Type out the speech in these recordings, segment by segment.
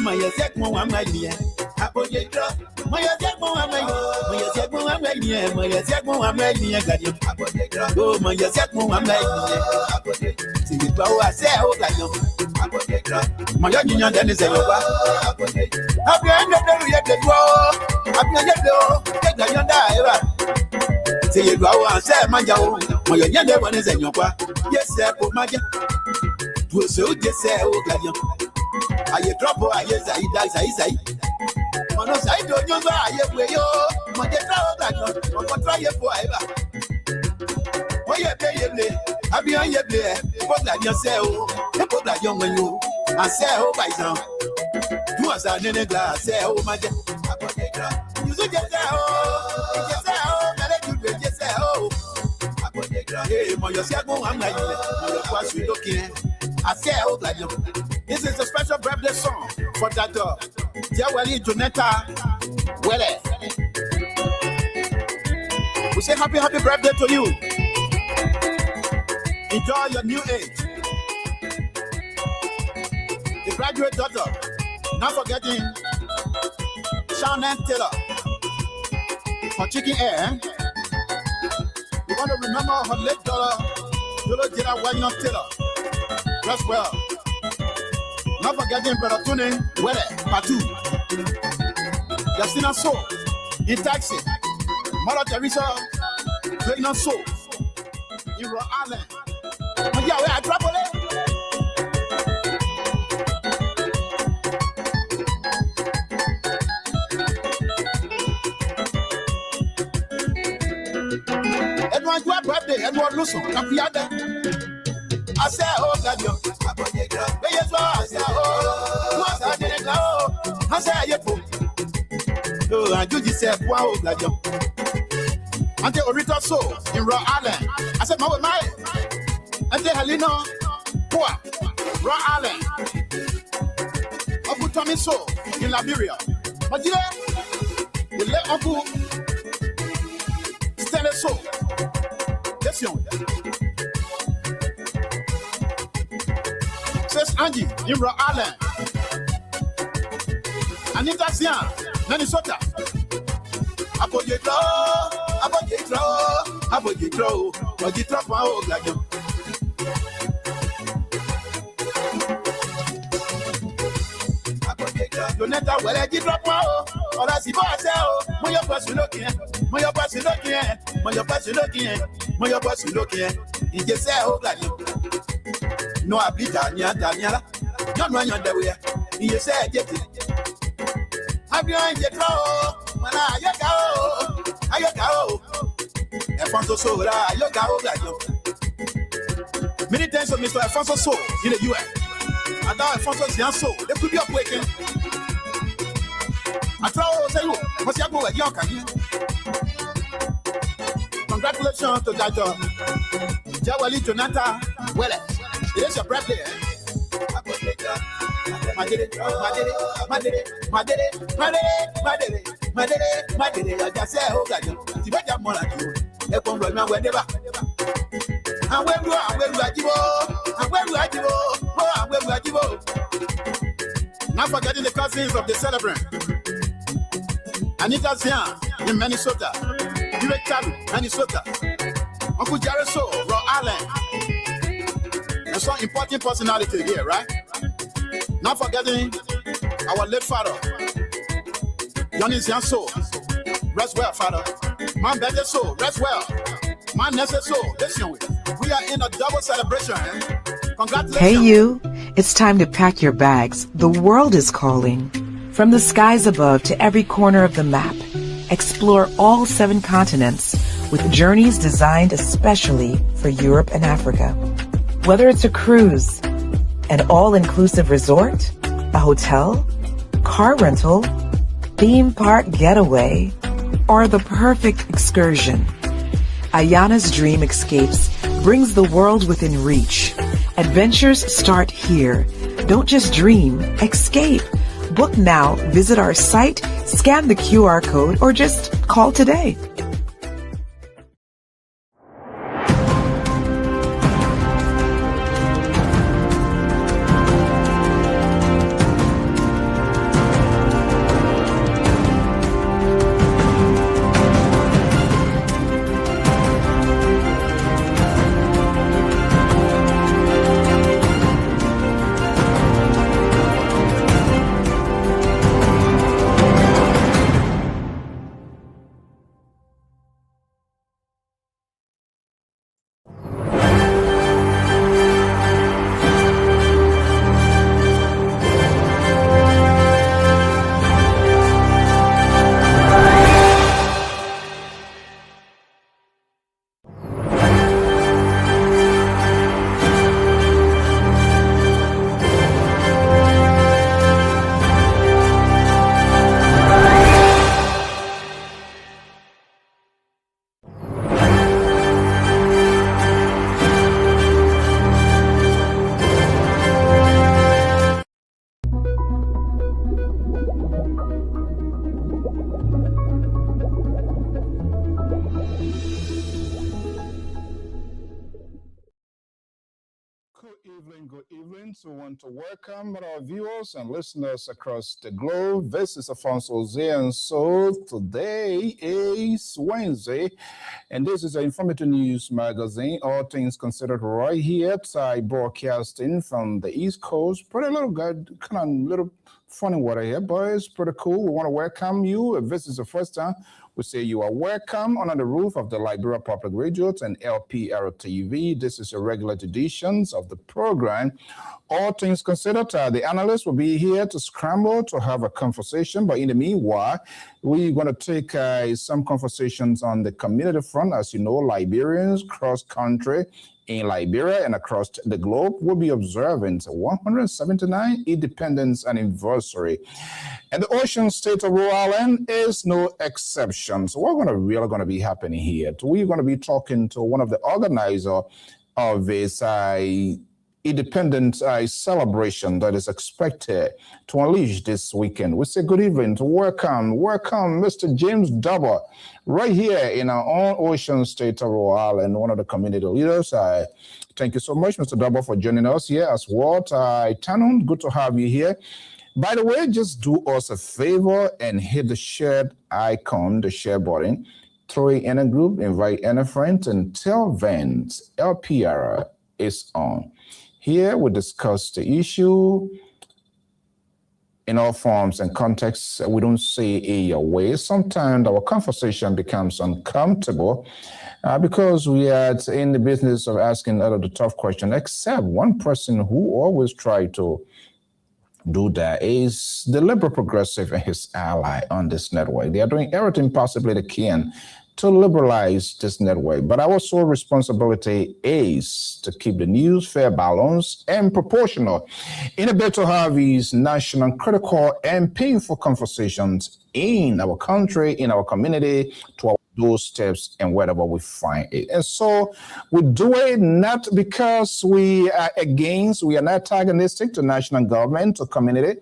Maya Zek Mohammedia. Apoyetra, Maya Zek Mohammedia, Maya Zek Mohammedia, Maya Zek Mohammedia, Gadio. Apoyetra, oh Maya Zek Mohammedia. See the power, say, oh, like you. Maya Union, then is a yoga. Happy end of the year, the war. Happy end of the yonder. Say you go and say, Maya, Maya Yonder one is a yoga. Yes, sir, oh, Maya. So just say, oh, Gadio. I drop, I yes, I die. On a side, don't you know? I have way, oh, my dear, I'm try it forever. Oh, yeah, baby, I'll be on your play. What that you say, oh, put that young man, you, and say, oh, by now. Do us a nene glass, say, oh, my dear. You should just say, oh, just say, oh, let you just say, oh. Hey, my yourself, I'm like, what's we looking? I say, oh, like you. This is a special birthday song for that dog. Jawali Jonetta Wele. We say happy birthday to you. Enjoy your new age. The graduate daughter. Not forgetting Shannon Taylor for Chicken Air. We want to remember her late daughter, Dolo Jira Wagner Taylor. Dress well. Not forgetting Brother Tune Wele Patu. Justina So in Taxi. Mother Teresa Playing So in Rhode Island. Oh, yeah, where I travel it. Edward's birthday, Edward Lusso, Capiada. I say, oh, God, you. I say, oh, I do this. Wow, God, you. Ante Orita So in Rhode Island. I said, my. Ante Helena, Poa, Rhode Island. Uncle Tommy So in Liberia. But you know, we let Uncle Stanley So. Yes, young. Says Angie in Rhode Island. Anita Sian, Minnesota. Apoyetro, wow, like you. Jonetta, well, I did drop wow. Or I see myself. My person looking, my person looking. You just say, oh, like you. No, I bleed Daniela. Not run your way. You say, get it. I'm behind your draw. When I go. Alfonso So, I go. Many thanks to Mr. Alfonso So in the US. And now Alfonso So, they could be up waking. I try to say, what's your go at York? Congratulations to that Jawali Jonathan Wele. It is your birthday. I just say, oh, God, you better more like you. They come right now, wherever. And where you are, not forgetting the cousins of the celebrant. Anita Zian in Minnesota. Direct Chalu, Minnesota. Uncle Jared So, Rhode Island. And some important personality here, right? Not forgetting our late father, Johnny Zian So. Rest well, father. My better So, rest well. My nephew So, listen, we are in a double celebration. Congratulations. Hey you, it's time to pack your bags. The world is calling. From the skies above to every corner of the map, explore all 7 continents with journeys designed especially for Europe and Africa. Whether it's a cruise, an all-inclusive resort, a hotel, car rental, theme park getaway, or the perfect excursion, Ayana's Dream Escapes brings the world within reach. Adventures start here. Don't just dream, escape. Book now, visit our site, scan the QR code, or just call today. Good evening. So, I want to welcome our viewers and listeners across the globe. This is Afonso Z, and so today is Wednesday, and this is an informative news magazine. All things considered, right here, broadcasting from the East Coast. Pretty little good, kind of little funny water here, but it's pretty cool. We want to welcome you. If this is the first time, we say you are welcome under the roof of the Liberia Public Radio and LPR TV. This is a regular editions of the program. All things considered, the analysts will be here to scramble to have a conversation. But in the meanwhile, we're going to take some conversations on the community front. As you know, Liberians cross-country in Liberia and across the globe will be observing 179 independence anniversary. And the ocean state of Rhode Island is no exception. So what's really going to be happening here? We're going to be talking to one of the organizers of this independence celebration that is expected to unleash this weekend. We say good evening, welcome, Mr. James Dubber, right here in our own ocean state of Rhode Island, one of the community leaders. Thank you so much, Mr. Dubber, for joining us here as well. Tanon, good to have you here. By the way, just do us a favor and hit the shared icon, the share button, throw it in a group, invite any friends, and tell Vance LPR is on. Here we discuss the issue in all forms and contexts. We don't say it your way. Sometimes our conversation becomes uncomfortable because we are in the business of asking all of the tough questions, except one person who always try to do that is the Liberal Progressive and his ally on this network. They are doing everything possibly they can to liberalize this network. But our sole responsibility is to keep the news fair, balanced, and proportional in a bid to have these national, critical, and painful conversations in our country, in our community, to our those steps and wherever we find it. And so we do it not because we are not antagonistic to national government, to community,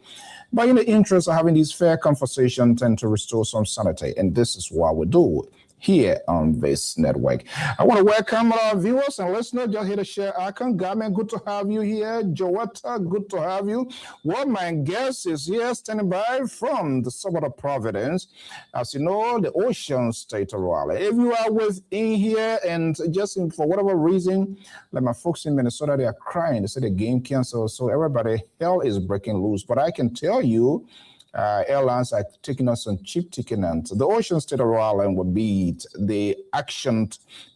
but in the interest of having these fair conversations and to restore some sanity. And this is what we do here on this network. I want to welcome our viewers and listeners. Just hit the share icon. Garment, good to have you here. Joetta, good to have you. Well, my guest is here standing by from the suburb of Providence. As you know, the ocean state of Raleigh. If you are within here and just for whatever reason, like my folks in Minnesota, they are crying. They say the game canceled. So everybody, hell is breaking loose. But I can tell you, airlines are taking us on cheap ticket, and the ocean state of Rhode Island will be the action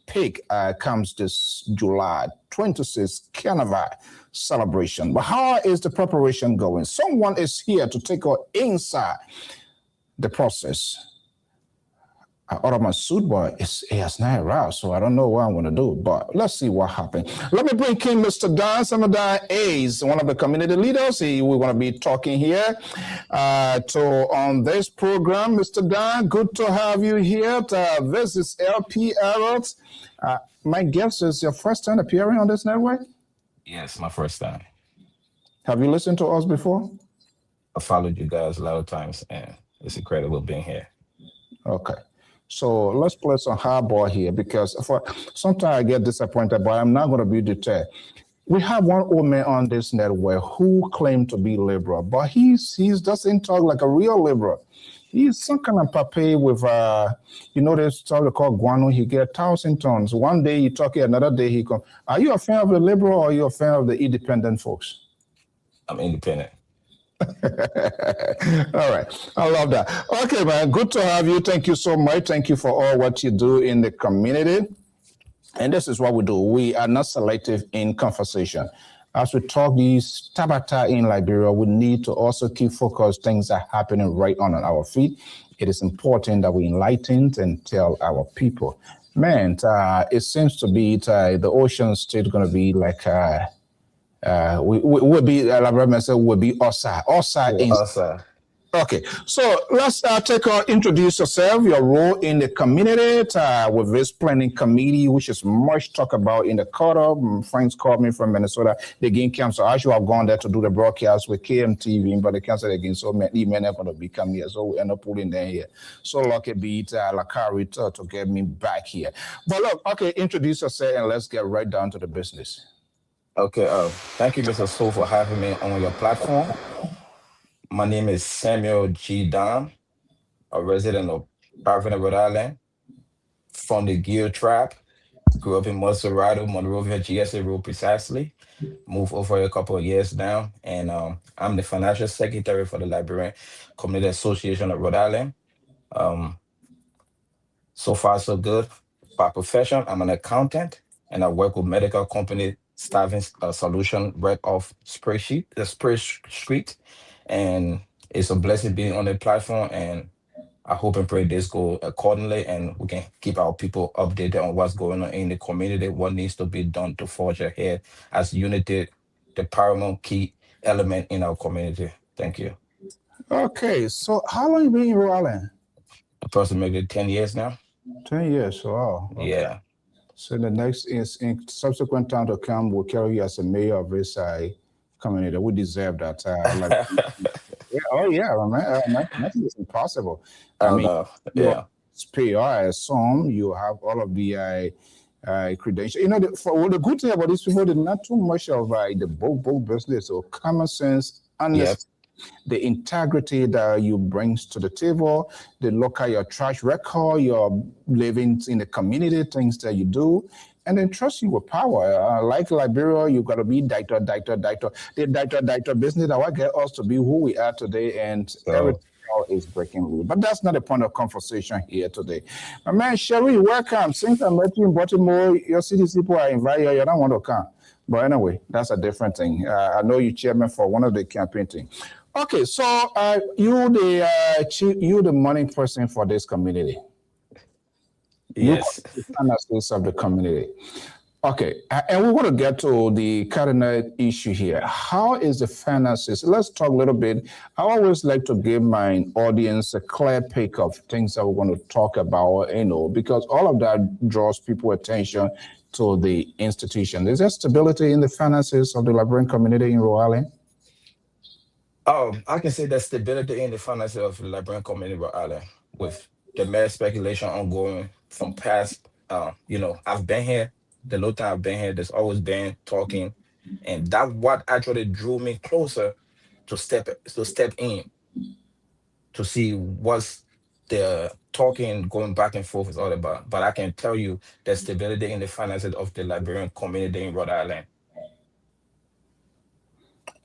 peak comes this July 26th Carnival celebration. But how is the preparation going? Someone is here to take us inside the process. I ordered my suit, but it's not around, so I don't know what I'm going to do. But let's see what happens. Let me bring in Mr. Don. Samadan is one of the community leaders. We're going to be talking here on this program. Mr. Don, good to have you here. This is LPR. My guess is your first time appearing on this network? Yes, my first time. Have you listened to us before? I followed you guys a lot of times, and it's incredible being here. Okay. So let's play some hardball here because sometimes I get disappointed, but I'm not going to be deterred. We have one old man on this network who claimed to be liberal, but he doesn't talk like a real liberal. He's some kind of pape with, this stuff they call guano. He get 1,000 tons. One day he talk, another day he come. Are you a fan of the liberal or are you a fan of the independent folks? I'm independent. All right. I love that. Okay, man. Good to have you. Thank you so much. Thank you for all what you do in the community. And this is what we do. We are not selective in conversation. As we talk these tabata in Liberia, we need to also keep focused. Things are happening right on our feet. It is important that we enlighten and tell our people. Man, it seems to be the ocean state going to be like... would be Osa. Osa. Okay, so let's introduce yourself, your role in the community with this planning committee, which is much talked about in the quarter. Friends called me from Minnesota. The game comes, so I should have gone there to do the broadcast with KMTV, but they canceled again. So many men are going to become here, so we end up pulling them here. So lucky beat Lakari to get me back here. But look, okay, introduce yourself and let's get right down to the business. Okay. Thank you, Mr. Soul, for having me on your platform. My name is Samuel G. Dom, a resident of Providence, Rhode Island, from the Gill Tribe. Grew up in Monserrado, Monrovia, GSA Road, precisely. Moved over a couple of years now, and I'm the financial secretary for the Liberian Community Association of Rhode Island. Um, so far, so good. By profession, I'm an accountant, and I work with medical company staffing solution right off Street, and it's a blessing being on the platform. And I hope and pray this go accordingly, and we can keep our people updated on what's going on in the community, what needs to be done to forge ahead as unity, the paramount key element in our community. Thank you. Okay, so how long you been in Rhode Island? Approximately 10 years now. 10 years. Wow. Okay. Yeah. So the next is in subsequent time to come, we'll carry you as a mayor of this community. We deserve that. Yeah, oh yeah, man, nothing is impossible. I Oh mean, no. you're Yeah. pay, I assume you have all of the credentials. You know, well, the good thing about these people, they're not too much of the book business or common sense, Yep. the integrity that you bring to the table. They look at your trash record, your living in the community, things that you do, and then trust you with power. Like Liberia, you got to be director. The director business that will get us to be who we are today, and So everything is breaking loose. But that's not the point of conversation here today. My man, Sherry, welcome. Since I met you in Baltimore, your CDC people are invited you. You don't want to come. But anyway, that's a different thing. I know you chairman for one of the campaign things. Okay, so you the money person for this community. You yes. the finances of the community. Okay, and we want to get to the cardinal issue here. How is the finances? Let's talk a little bit. I always like to give my audience a clear pick of things that we want to talk about, because all of that draws people attention to the institution. Is there stability in the finances of the Liberian community in Rhode Island? I can say that stability in the finances of the Liberian community of Rhode Island with the mass speculation ongoing from past. I've been here. The little time I've been here, there's always been talking, and that what actually drew me closer to step in to see what's the talking going back and forth is all about. But I can tell you the stability in the finances of the Liberian community in Rhode Island.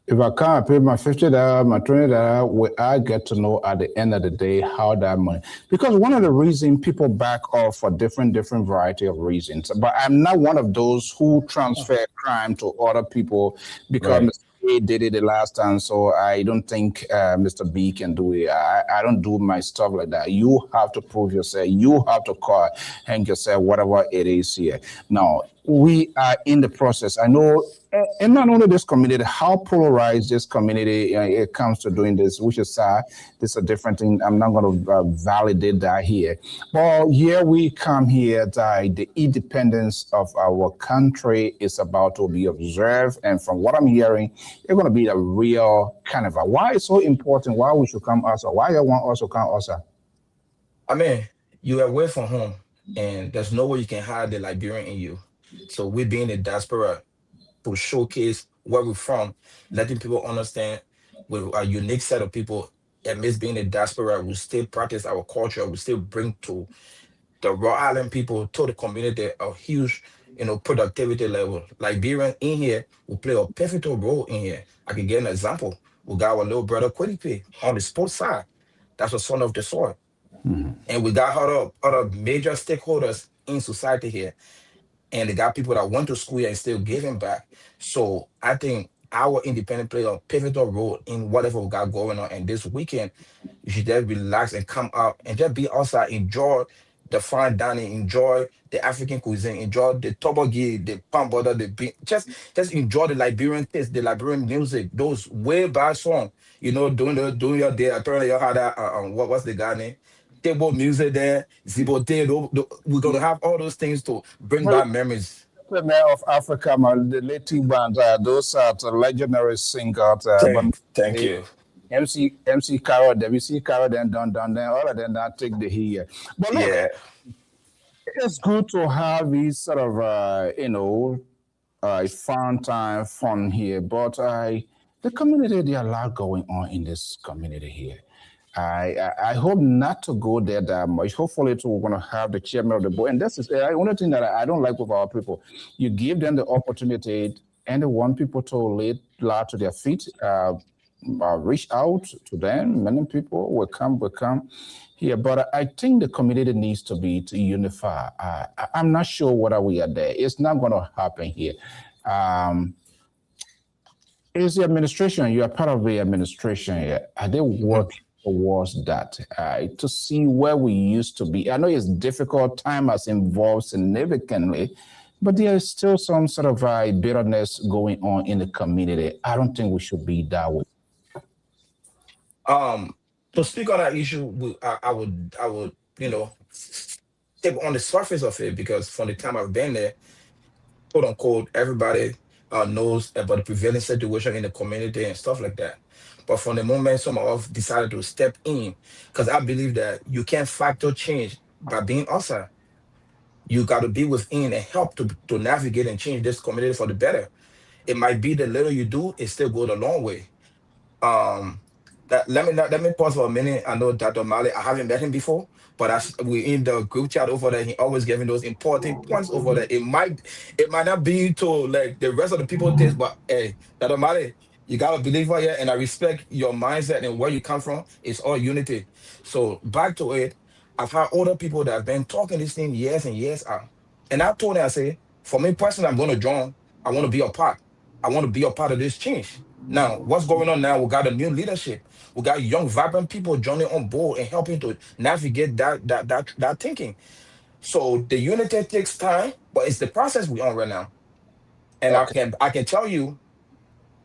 If I can't pay my $50, my $20, I get to know at the end of the day how that money. Because one of the reasons people back off for different variety of reasons. But I'm not one of those who transfer crime to other people because Right. Mr. A did it the last time, so I don't think Mr. B can do it. I don't do my stuff like that. You have to prove yourself. You have to call, hang yourself, whatever it is here. Now, we are in the process. I know, and not only this community, how polarized this community it comes to doing this, which is sad. This is a different thing. I'm not going to validate that here. But here we come here that the independence of our country is about to be observed. And from what I'm hearing, it's going to be a real carnival. Why it's so important? Why we should come also? Why you want us to come also? I mean, you're away from home, and there's no way you can hide the Liberian in you. So we being the diaspora to showcase where we're from, letting people understand with a unique set of people amidst being a diaspora, we still practice our culture, we still bring to the Rhode Island people, to the community, a huge, productivity level. Liberian in here will play a pivotal role in here. I can get an example. We got our little brother Quiddy on the sports side. That's a son of the soil. And we got other major stakeholders in society here, and they got people that went to school and still giving back. So I think our independent play a pivotal role in whatever we got going on. And this weekend, you should just relax and come out and just be outside, enjoy the fine dining, enjoy the African cuisine, enjoy the tobogi, the palm butter, the bean. Just enjoy the Liberian taste, the Liberian music, those way back songs. Doing your day. Apparently, you had that. What's the guy name? Table music there, Zibote. We're gonna have all those things to bring back memories. The mayor of Africa, the late band, those are the legendary singers. But Thank you. MC Carol, WC Carol, then then all of them that take the here. But look, Yeah. it's good to have these sort of fun time, fun here. But the community, there are a lot going on in this community here. I hope not to go there that much. Hopefully, too, we're going to have the chairman of the board. And this is the only thing that I don't like with our people. You give them the opportunity and they want people to lay lot to their feet, reach out to them. Many people will come here. But I think the community needs to be to unify. I'm not sure whether we are there. It's not going to happen here. Um, it's the administration. You are part of the administration here. Are they Mhm. working towards that to see where we used to be? I know it's difficult. Time has evolved significantly, but there is still some sort of bitterness going on in the community. I don't think we should be that way. Um, to speak on that issue, I would, step on the surface of it because from the time I've been there, quote unquote, everybody knows about the prevailing situation in the community and stuff like that. But from the moment some of us decided to step in, because I believe that you can't factor change by being outside. You got to be within and help to navigate and change this community for the better. It might be the little you do, it still goes a long way. Um, that let me pause for a minute. I know Dr. Mali, I haven't met him before, but we in the group chat over there. He always giving those important points over there. It might not be to like the rest of the people taste, but hey, Dr. Mali, you got a believer here, and I respect your mindset and where you come from. It's all unity. So back to it. I've had older people that have been talking this thing years and years out, and I told them, I say, for me personally, I'm going to join. I want to be a part. I want to be a part of this change. Now, what's going on now? We got a new leadership. We got young, vibrant people joining on board and helping to navigate that thinking. So the unity takes time, but it's the process we're on right now. And Okay. I can tell you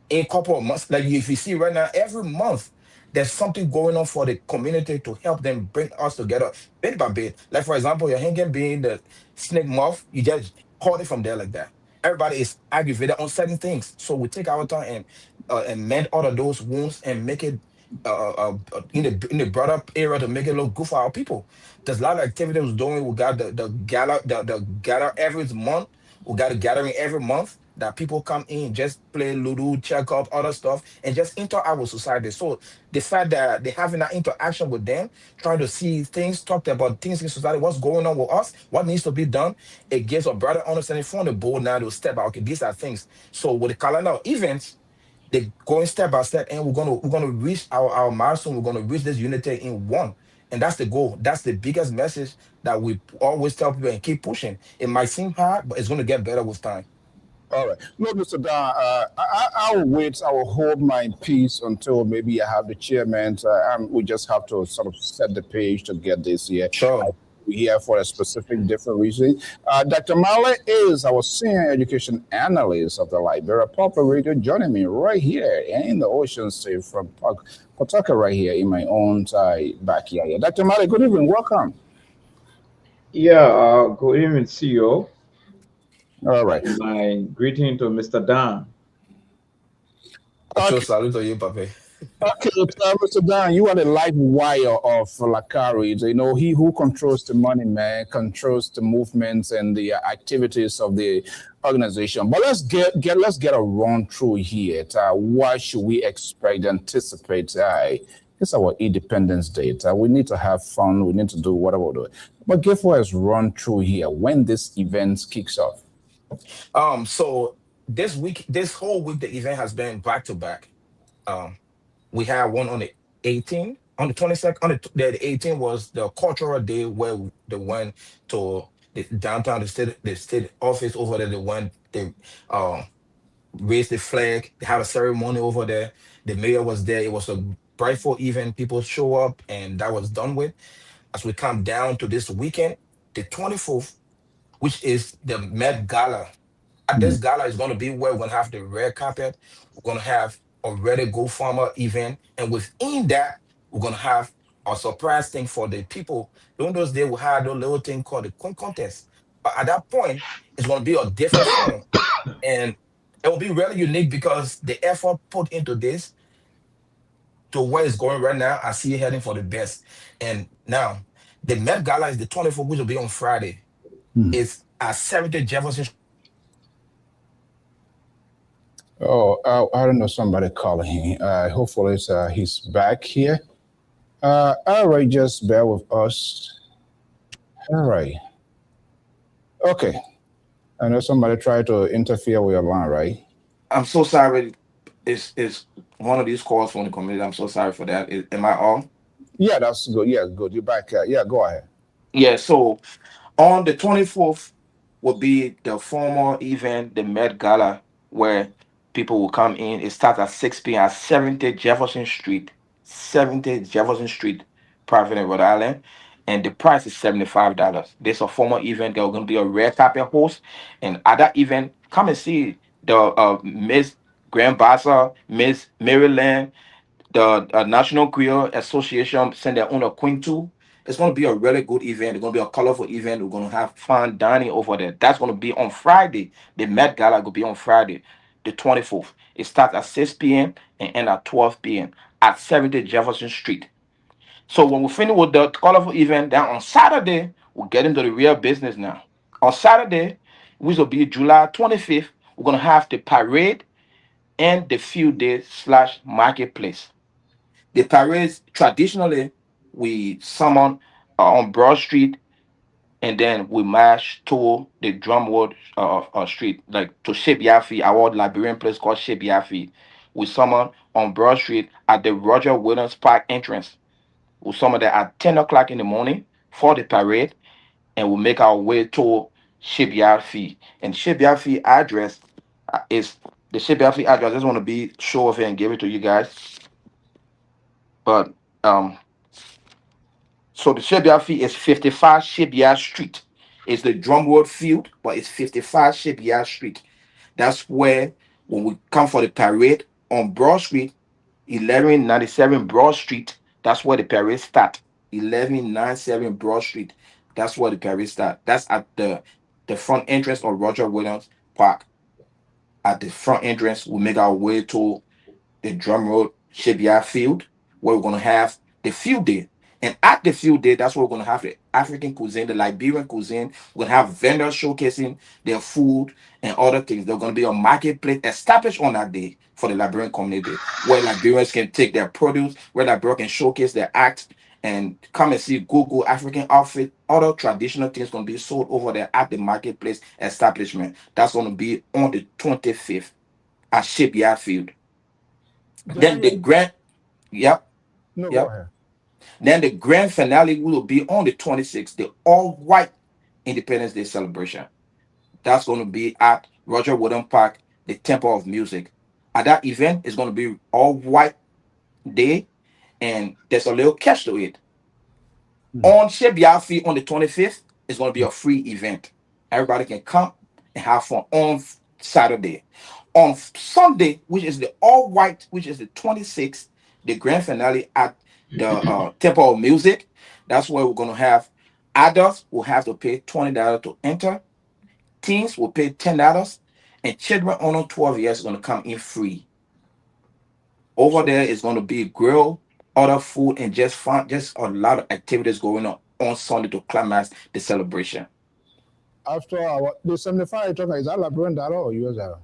in a couple of months, like if you see right now, every month there's something going on for the community to help them bring us together bit by bit. Like for example, your hanging being the snake moth, you just call it from there like that. Everybody is aggravated on certain things, so we take our time and mend all of those wounds and make it in the broader area to make it look good for our people. There's a lot of activity we're doing. We got the gala every month. We got a gathering every month that people come in, just play Ludo, check up, other stuff, and just interact with society. So the fact that they're having that interaction with them, trying to see things, talk about things in society, what's going on with us, what needs to be done, it gives a broader understanding from the board now to step out. Okay, these are things. So with the calendar of events, they're going step by step, and we're gonna reach our milestone. We're gonna reach this unity in one. And that's the goal. That's the biggest message that we always tell people and keep pushing. It might seem hard, but it's going to get better with time. All right. No, Mr. Don, I will wait. I will hold my peace until maybe I have the chairman. We just have to sort of set the page to get this here. Sure. We're here for a specific, different reason. Dr. Male is our senior education analyst of the Liberia Public Radio, joining me right here in the Ocean State from Pawtucket, right here in my own backyard. Dr. Male, good evening. Welcome. Yeah, good evening, CEO, All right. and my greeting to Mr. Dan. Mucho Okay. salute to you, Papi. Okay, Mr. Dan, you are the life wire of Lakari. You know, he who controls the money, man, controls the movements and the activities of the organization. But let's get a run through here. What should we expect, anticipate? It's our Independence Day. We need to have fun. We need to do whatever we do. But give us run through here when this event kicks off. So this whole week, the event has been back to back. Um, we had one on the 18th, on the 22nd, the 18th was the cultural day where they went to the downtown, the state office over there. They went, they um raised the flag. They had a ceremony over there. The mayor was there. It was a brightful event. People show up, and that was done with. As we come down to this weekend, the 24th, which is the Met Gala. At this gala is going to be where we're going to have the red carpet. We're going to have a Ready Go Farmer event. And within that, we're going to have a surprise thing for the people. During those days, we had a little thing called the coin contest. But at that point, it's going to be a different form. And it will be really unique because the effort put into this to where it's going right now, I see it heading for the best. And now, the Met Gala is the 24th, which will be on Friday. Hmm. It's at 70 Jefferson Oh, I don't know. Somebody calling. Hopefully, he's back here. All right, just bear with us. All right. Okay. I know somebody tried to interfere with your line, right? I'm so sorry. It's one of these calls from the community. I'm so sorry for that. Am I on? Yeah, that's good. Yeah, good. You're back. Yeah, go ahead. Yeah. So on the 24th will be the formal event, the Met Gala, where people will come in. It starts at 6 p.m. at 70 Jefferson Street, 70 Jefferson Street, private in Rhode Island. And the price is $75. This is a formal event. There's going to be a red carpet host. And at that event, come and see the Miss Grand Bassa, Miss Maryland, the National Creole Association send their own a Queen too. It's going to be a really good event. It's going to be a colorful event. We're going to have fun dining over there. That's going to be on Friday. The Met Gala will be on Friday, the 24th. It starts at 6 p.m. and end at 12 p.m. at 70 Jefferson Street. So when we finish with the colorful event, then on Saturday, we'll get into the real business now. On Saturday, which will be July 25th, we're going to have the parade and the field day slash marketplace. The parades traditionally we summon on Broad Street and then we march to the Drumwood Street, like to Ship Yafi, our Liberian place called Ship Yafi. We summon on Broad Street at the Roger Williams Park entrance. We summon there at 10 o'clock in the morning for the parade and we make our way to Ship Yafi. And Ship Yafi address is the Ship Yafi address. I just want to be show of it and give it to you guys. But so the Shipyard fee is 55 Shipyard Street. It's the Drumwood Field, but it's 55 Shipyard Street. That's where when we come for the parade on Broad Street, 1197 Broad Street, that's where the parade start. 1197 Broad Street. That's where the parade start. That's at the front entrance of Roger Williams Park. At the front entrance, we make our way to the drum road shipyard field where we're going to have the field day. And at the field day, that's where we're going to have the African cuisine, the Liberian cuisine. We're going to have vendors showcasing their food and other things. There's going to be a marketplace established on that day for the Liberian community where Liberians can take their produce, where Liberians can showcase their act and come and see Google African outfit. Other traditional things going to be sold over there at the marketplace establishment. That's going to be on the 25th at Shipyard Field. Then the General, grand, yep, no, go yep. ahead. Then the grand finale will be on the 26th, the all white Independence Day celebration. That's going to be at Roger Wooden Park, the Temple of Music. At that event, it's going to be all white day, and there's a little catch to it. Mm. On Shebiafi on the 25th, it's going to be a free event. Everybody can come and have fun on Saturday. On Sunday, which is the all white, which is the 26th, the grand finale at the Temple of Music. That's where we're going to have adults will have to pay $20 to enter, teens will pay $10, and children under 12 years are going to come in free. Over So there is going to be grill, other food, and just fun, just a lot of activities going on Sunday to climax the celebration. after our the 75 you're talking, is that Liberian dollar or US dollar?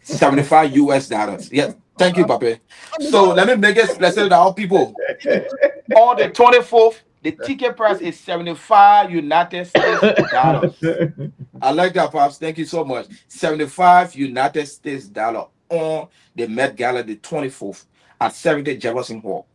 75 US dollars. Yes. Thank you, Papa. So Because let me make it specific to our people. On the 24th, the ticket price is 75 United States dollars. I like that, Pops. Thank you so much. 75 United States dollar on the Met Gala the 24th at 70 Jefferson Hall.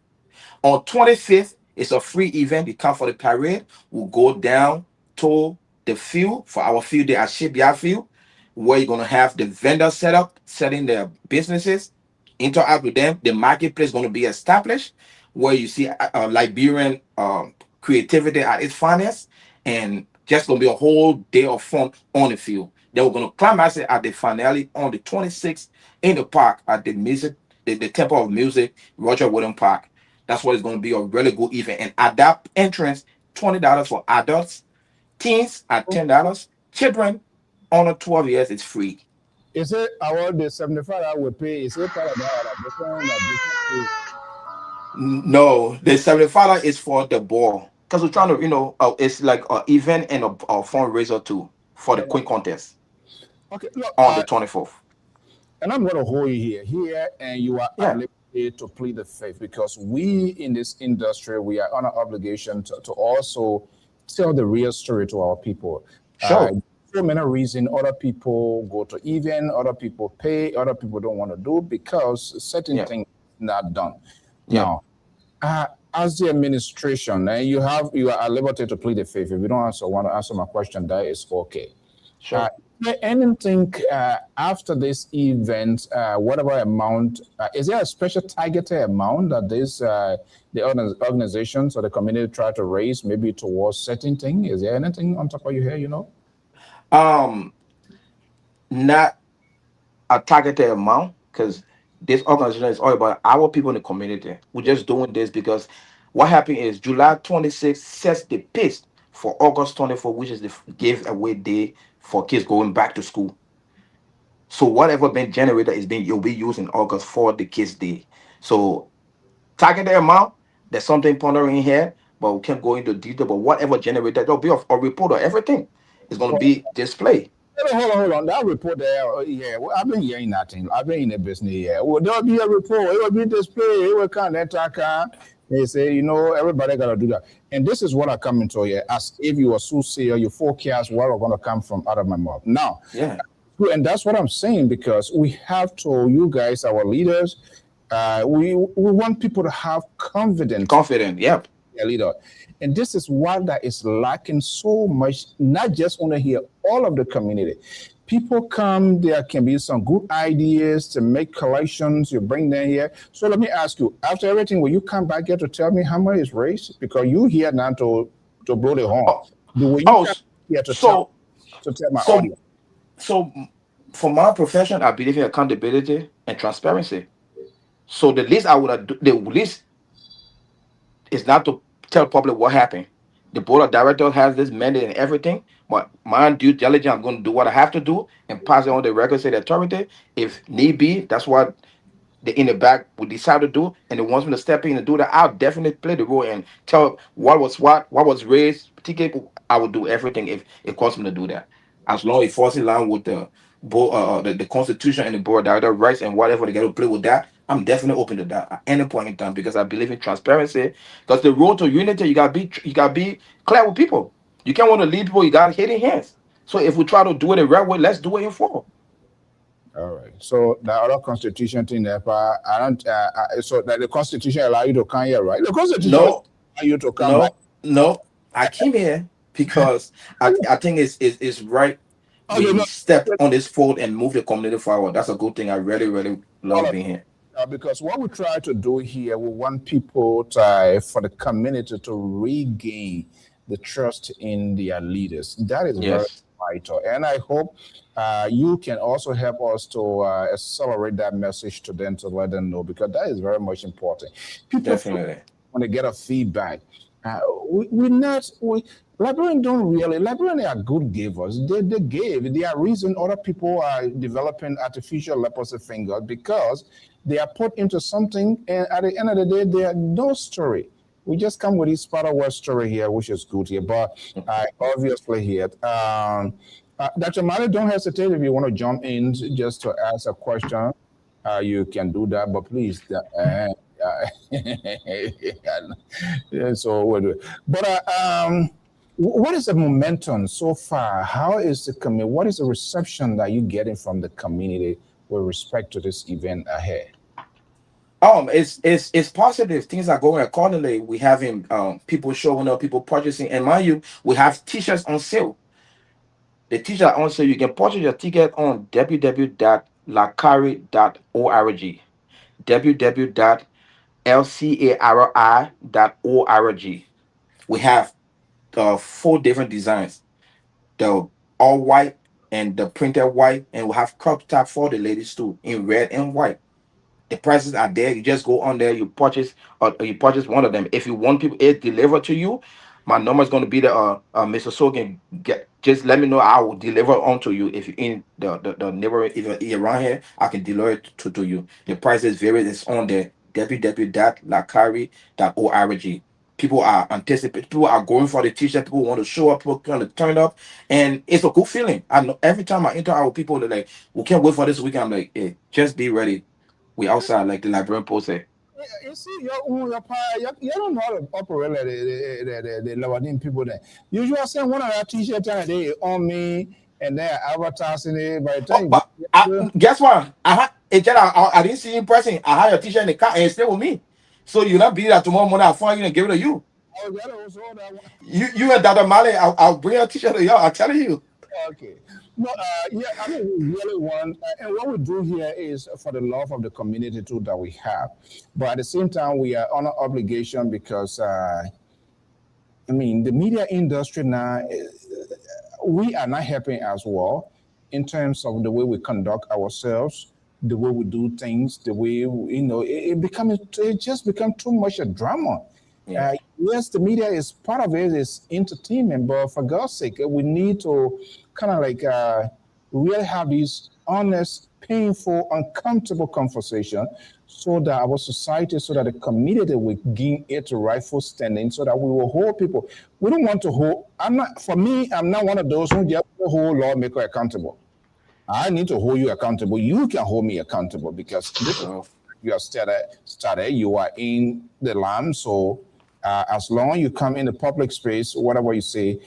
On 25th, it's a free event. You come for the parade. We'll go down to the field for our field day at Shipyard Field, where you're gonna have the vendor set up, selling their businesses, interact with them. The marketplace is gonna be established, where you see Liberian creativity at its finest, and just gonna be a whole day of fun on the field. Then we're gonna climax it at the finale on the 26th in the park at the music, the Temple of Music, Roger Wooden Park. That's what it's going to be, a really good event. And at that entrance, $20 for adults, teens at $10, children under 12 years is free. is it our the 75 I will pay, is it part of that addition to No, the $75 is for the ball because we're trying to, it's like an event and a fundraiser too for the quick contest okay, look, on the 24th. and I'm going to hold you here, and you are at Yeah, liberty to plead the faith because we in this industry we are on an obligation to also tell the real story to our people. Uh, sure. so many reasons other people go to event, other people pay, other people don't want to do because certain Yeah, things not done. yeah, Now, uh, as the administration, you are at liberty to plead the faith. If you don't answer, want to answer my question, that is okay. sure. Is there anything after this event, whatever amount, is there a special targeted amount that organizations or the community try to raise maybe towards certain thing? Is there anything on top of your head, you know? Um, Not a targeted amount because this organization is all about our people in the community. We're just doing this because what happened is July 26th sets the pace for August 24th, which is the giveaway day for kids going back to school. So whatever been generated is being you'll be used in August for the kids' day. So targeted amount, there's something pondering here, but we can't go into detail. But whatever generated, there'll be a report of everything is going to be displayed. Hold on. That report there, yeah, well, I've been hearing nothing. I've been in the business, yeah. Well, there'll be a report. It will be displayed. It will come and talk. They say, everybody got to do that. And this is what I come into here as if you are soothsayer, you forecast what are going to come from out of my mouth. Now, Yeah. and that's what I'm saying because we have to, you guys, our leaders, we want people to have confidence Confident. Yep. a leader. And this is what that is lacking so much, not just only here, all of the community. People come, there can be some good ideas to make collections, you bring them here. So let me ask you, after everything, will you come back here to tell me how much is raised? Because you here now to blow the horn. Oh, Will you oh come here so to tell my so audience? so for my profession, I believe in accountability and transparency. So the least I would have the least is not to tell public what happened. The board of directors has this mandate and everything, but my due diligence, I'm going to do what I have to do and pass it on the record state authority. If need be, that's what the in the back would decide to do, and it wants me to step in and do that, I'll definitely play the role and tell what was raised. Particularly, I would do everything if it costs me to do that, as long as it falls in line with the board, the constitution and the board director rights and whatever they get to play with that. I'm definitely open to that at any point in time because I believe in transparency. Because the road to unity, you gotta be clear with people. You can't want to lead people. You got hidden hands. So if we try to do it the right way, let's do it in full. All right. So the other constitution thing there, I don't. So that the constitution allow you to come here, right? The constitution No, allow you to come back. no. I came here because I think it's right. Okay, We no, step on this fold and move the community forward. That's a good thing. I really, really all love of being here. because what we try to do here, we want people to, for the community to regain the trust in their leaders. That is very Yes, vital, and I hope you can also help us to accelerate that message to them to let them know because that is very much important. People definitely. when they get a feedback. We not we librarians don't really librarians are good givers. They gave. They are reason other people are developing artificial leprosy fingers because they are put into something and at the end of the day they are no story. We just come with this spider web story here, which is good here, but I obviously here. Dr. Mali, don't hesitate if you want to jump in just to ask a question. You can do that, but please, yeah, so we'll do it. But what is the momentum so far? How is the community? What is the reception that you're getting from the community with respect to this event ahead? It's positive. Things are going accordingly. We having people showing up, people purchasing, and mind you, we have t-shirts on sale. The t-shirt on sale. You can purchase your ticket on www.lacari.org. www.lcari.org. We have four different designs: the all white and the printed white, and we have crop top for the ladies too in red and white. The prices are there. You just go on there, you purchase, or you purchase one of them. If you want people it delivered to you, my number is going to be the Mr. Sogan. Get just let me know. I will deliver onto you. If you're in the neighborhood, if you're around here, I can deliver it to you. The price is very. It's on there. www.lacari.org. People are anticipating. People are going for the t-shirt. People want to show up. People want to turn up, and it's a good feeling. I know every time I interact with people, they're like, "We can't wait for this weekend." I'm like, "Hey, just be ready. We outside." Like the Liberian post said. You see, you don't know how to operate like the Lebanese people there. Usually, I send one of that t-shirt and they on me, and they're advertising it. By the Oh, time you but guess what? I didn't see you in person. I had your t-shirt in the car and it stayed with me. So you not be that tomorrow morning. I'll find you and give it to you. I was there, also that one. You and Dada Male, I'll bring your t-shirt to y'all. I'm telling you. Okay. No, yeah, I mean, we really want, and what we do here is for the love of the community too that we have. But at the same time, we are on an obligation because, I mean, the media industry now, we are not helping as well in terms of the way we conduct ourselves, the way we do things, the way, it just become too much a drama. Yeah. Yes, the media is part of it, is entertainment, but for God's sake, we need to kind of like really have these honest, painful, uncomfortable conversation so that our society, so that the community will gain its rightful standing, so that we will hold people. We don't want to hold, for me, I'm not one of those who just hold lawmaker accountable. I need to hold you accountable. You can hold me accountable because this is you have started, you are in the lamb. So as long as you come in the public space, whatever you say,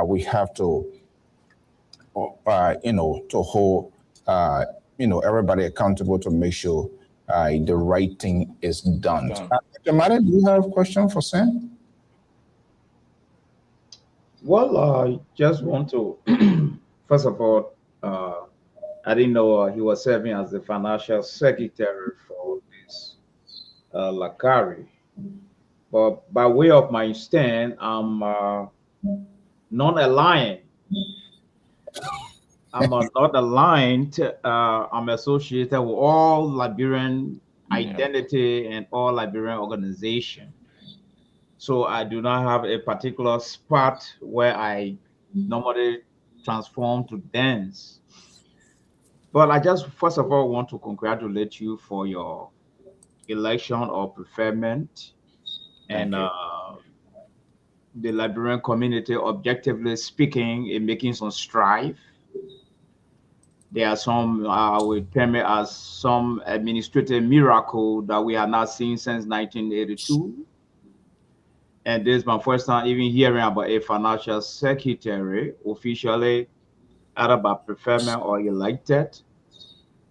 we have to, to hold, everybody accountable to make sure the right thing is done. Dr. Mada, do you have a question for Sam? Well, I just want to, first of all, I didn't know he was serving as the financial secretary for this Lakari. But by way of my stand, I'm non-aligned. Not aligned. I'm associated with all Liberian identity and all Liberian organization. So I do not have a particular spot where I normally transform to dance. But I just first of all want to congratulate you for your election or preferment, and the Liberian community, objectively speaking, is making some strive. There are some we term it as some administrative miracle that we are not seeing since 1982. And this is my first time even hearing about a financial secretary officially either by preferment or elected.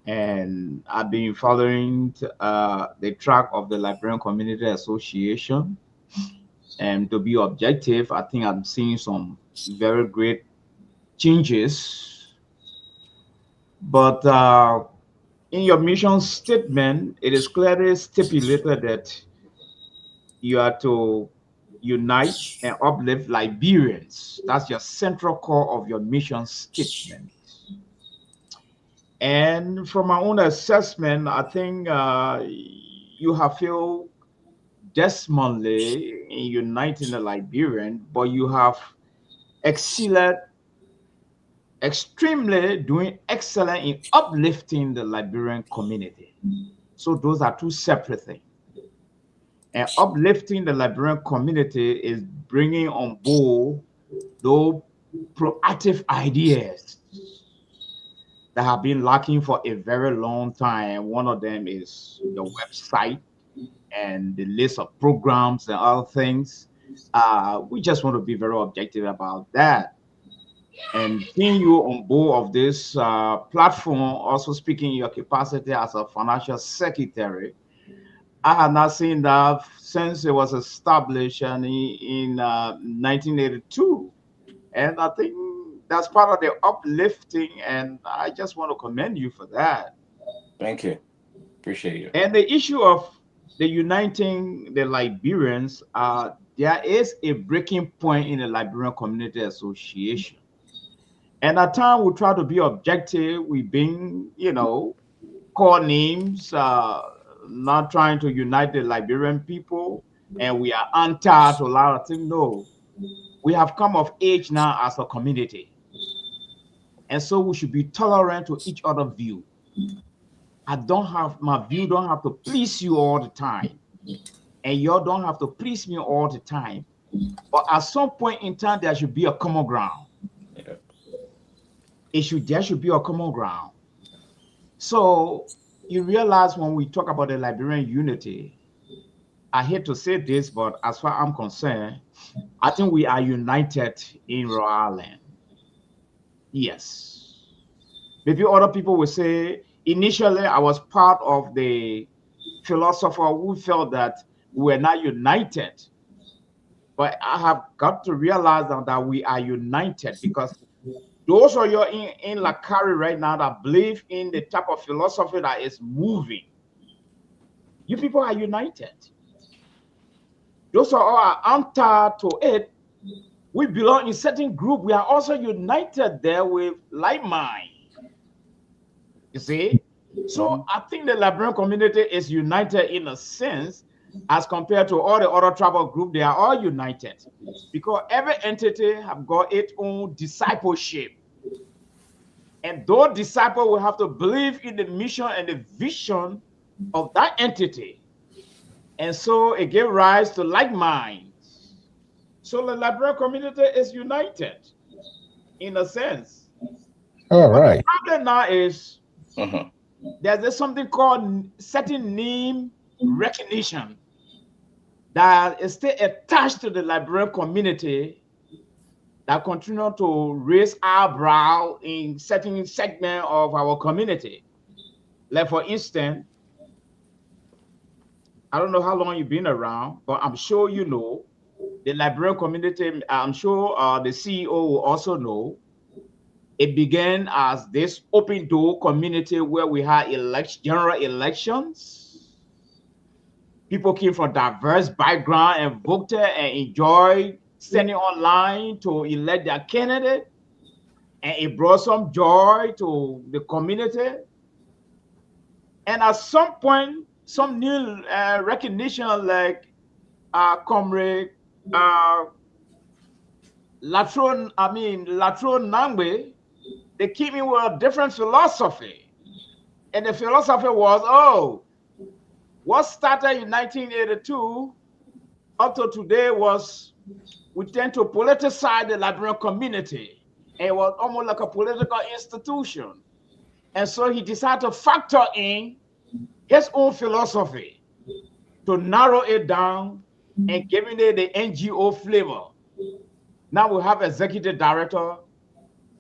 And I've been following the track of the Liberian Community Association. And to be objective, I think I'm seeing some very great changes. But in your mission statement, it is clearly stipulated that you are to unite and uplift Liberians. That's your central core of your mission statement. And from my own assessment, I think you have failed dismally in uniting the Liberian, but you have excelled extremely doing excellent in uplifting the Liberian community. So those are two separate things. And uplifting the Liberian community is bringing on board those proactive ideas that have been lacking for a very long time. One of them is the website and the list of programs and other things. We just want to be very objective about that. And seeing you on board of this platform, also speaking in your capacity as a financial secretary, I have not seen that since it was established in 1982. And I think that's part of the uplifting, and I just want to commend you for that. Thank you. Appreciate you. And the issue of the uniting the Liberians, there is a breaking point in the Liberian Community Association. And at times we try to be objective. We've been, call names, not trying to unite the Liberian people, and we are anti to a lot of things. No, we have come of age now as a community. And so we should be tolerant to each other's view. My view don't have to please you all the time. and y'all don't have to please me all the time. But at some point in time, there should be a common ground. Yeah. There should be a common ground. So you realize when we talk about the Liberian unity, I hate to say this, but as far as I'm concerned, I think we are united in Rhode Island. Yes. Maybe other people will say, initially I was part of the philosopher who felt that we were not united. But I have got to realize that we are united, because those of you in Lakari right now that believe in the type of philosophy that is moving, you people are united. Those of us are anti to it, we belong in certain group. We are also united there with like mind. You see? So I think the Liberian community is united in a sense as compared to all the other tribal groups. They are all united because every entity have got its own discipleship. And those disciples will have to believe in the mission and the vision of that entity. And so it gave rise to like minds. So the Liberian community is united in a sense. All But right. the problem now is there's something called certain name recognition that is still attached to the Liberian community that continue to raise eyebrow in certain segment of our community. Like for instance, I don't know how long you've been around, but I'm sure you know the Liberian community. I'm sure the CEO will also know. It began as this open door community where we had general elections. People came from diverse background and voted and enjoyed standing online to elect their candidate. And it brought some joy to the community. And at some point, some new recognition like Comrade Latro Nangbe, they came in with a different philosophy. And the philosophy was, what started in 1982 up to today was we tend to politicize the Liberian community. And it was almost like a political institution. And so he decided to factor in his own philosophy to narrow it down and giving it the NGO flavor. Now we have executive director.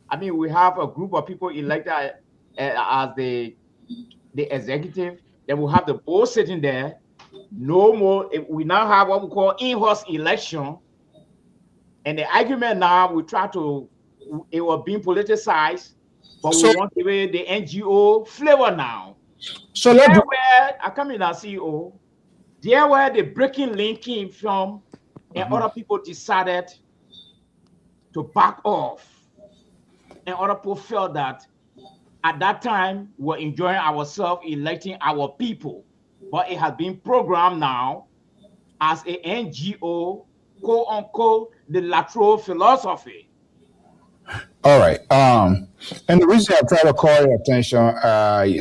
I mean, we have a group of people elected as the executive. Then we have the board sitting there. No more. We now have what we call in-house election. And the argument now, it was being politicized, but we want to give it the NGO flavor now. So I come in as CEO, there where the breaking link came from, and other people decided to back off. And other people felt that at that time we're enjoying ourselves electing our people. But it has been programmed now as a NGO, quote unquote, the lateral philosophy. All right. And the reason I try to call your attention,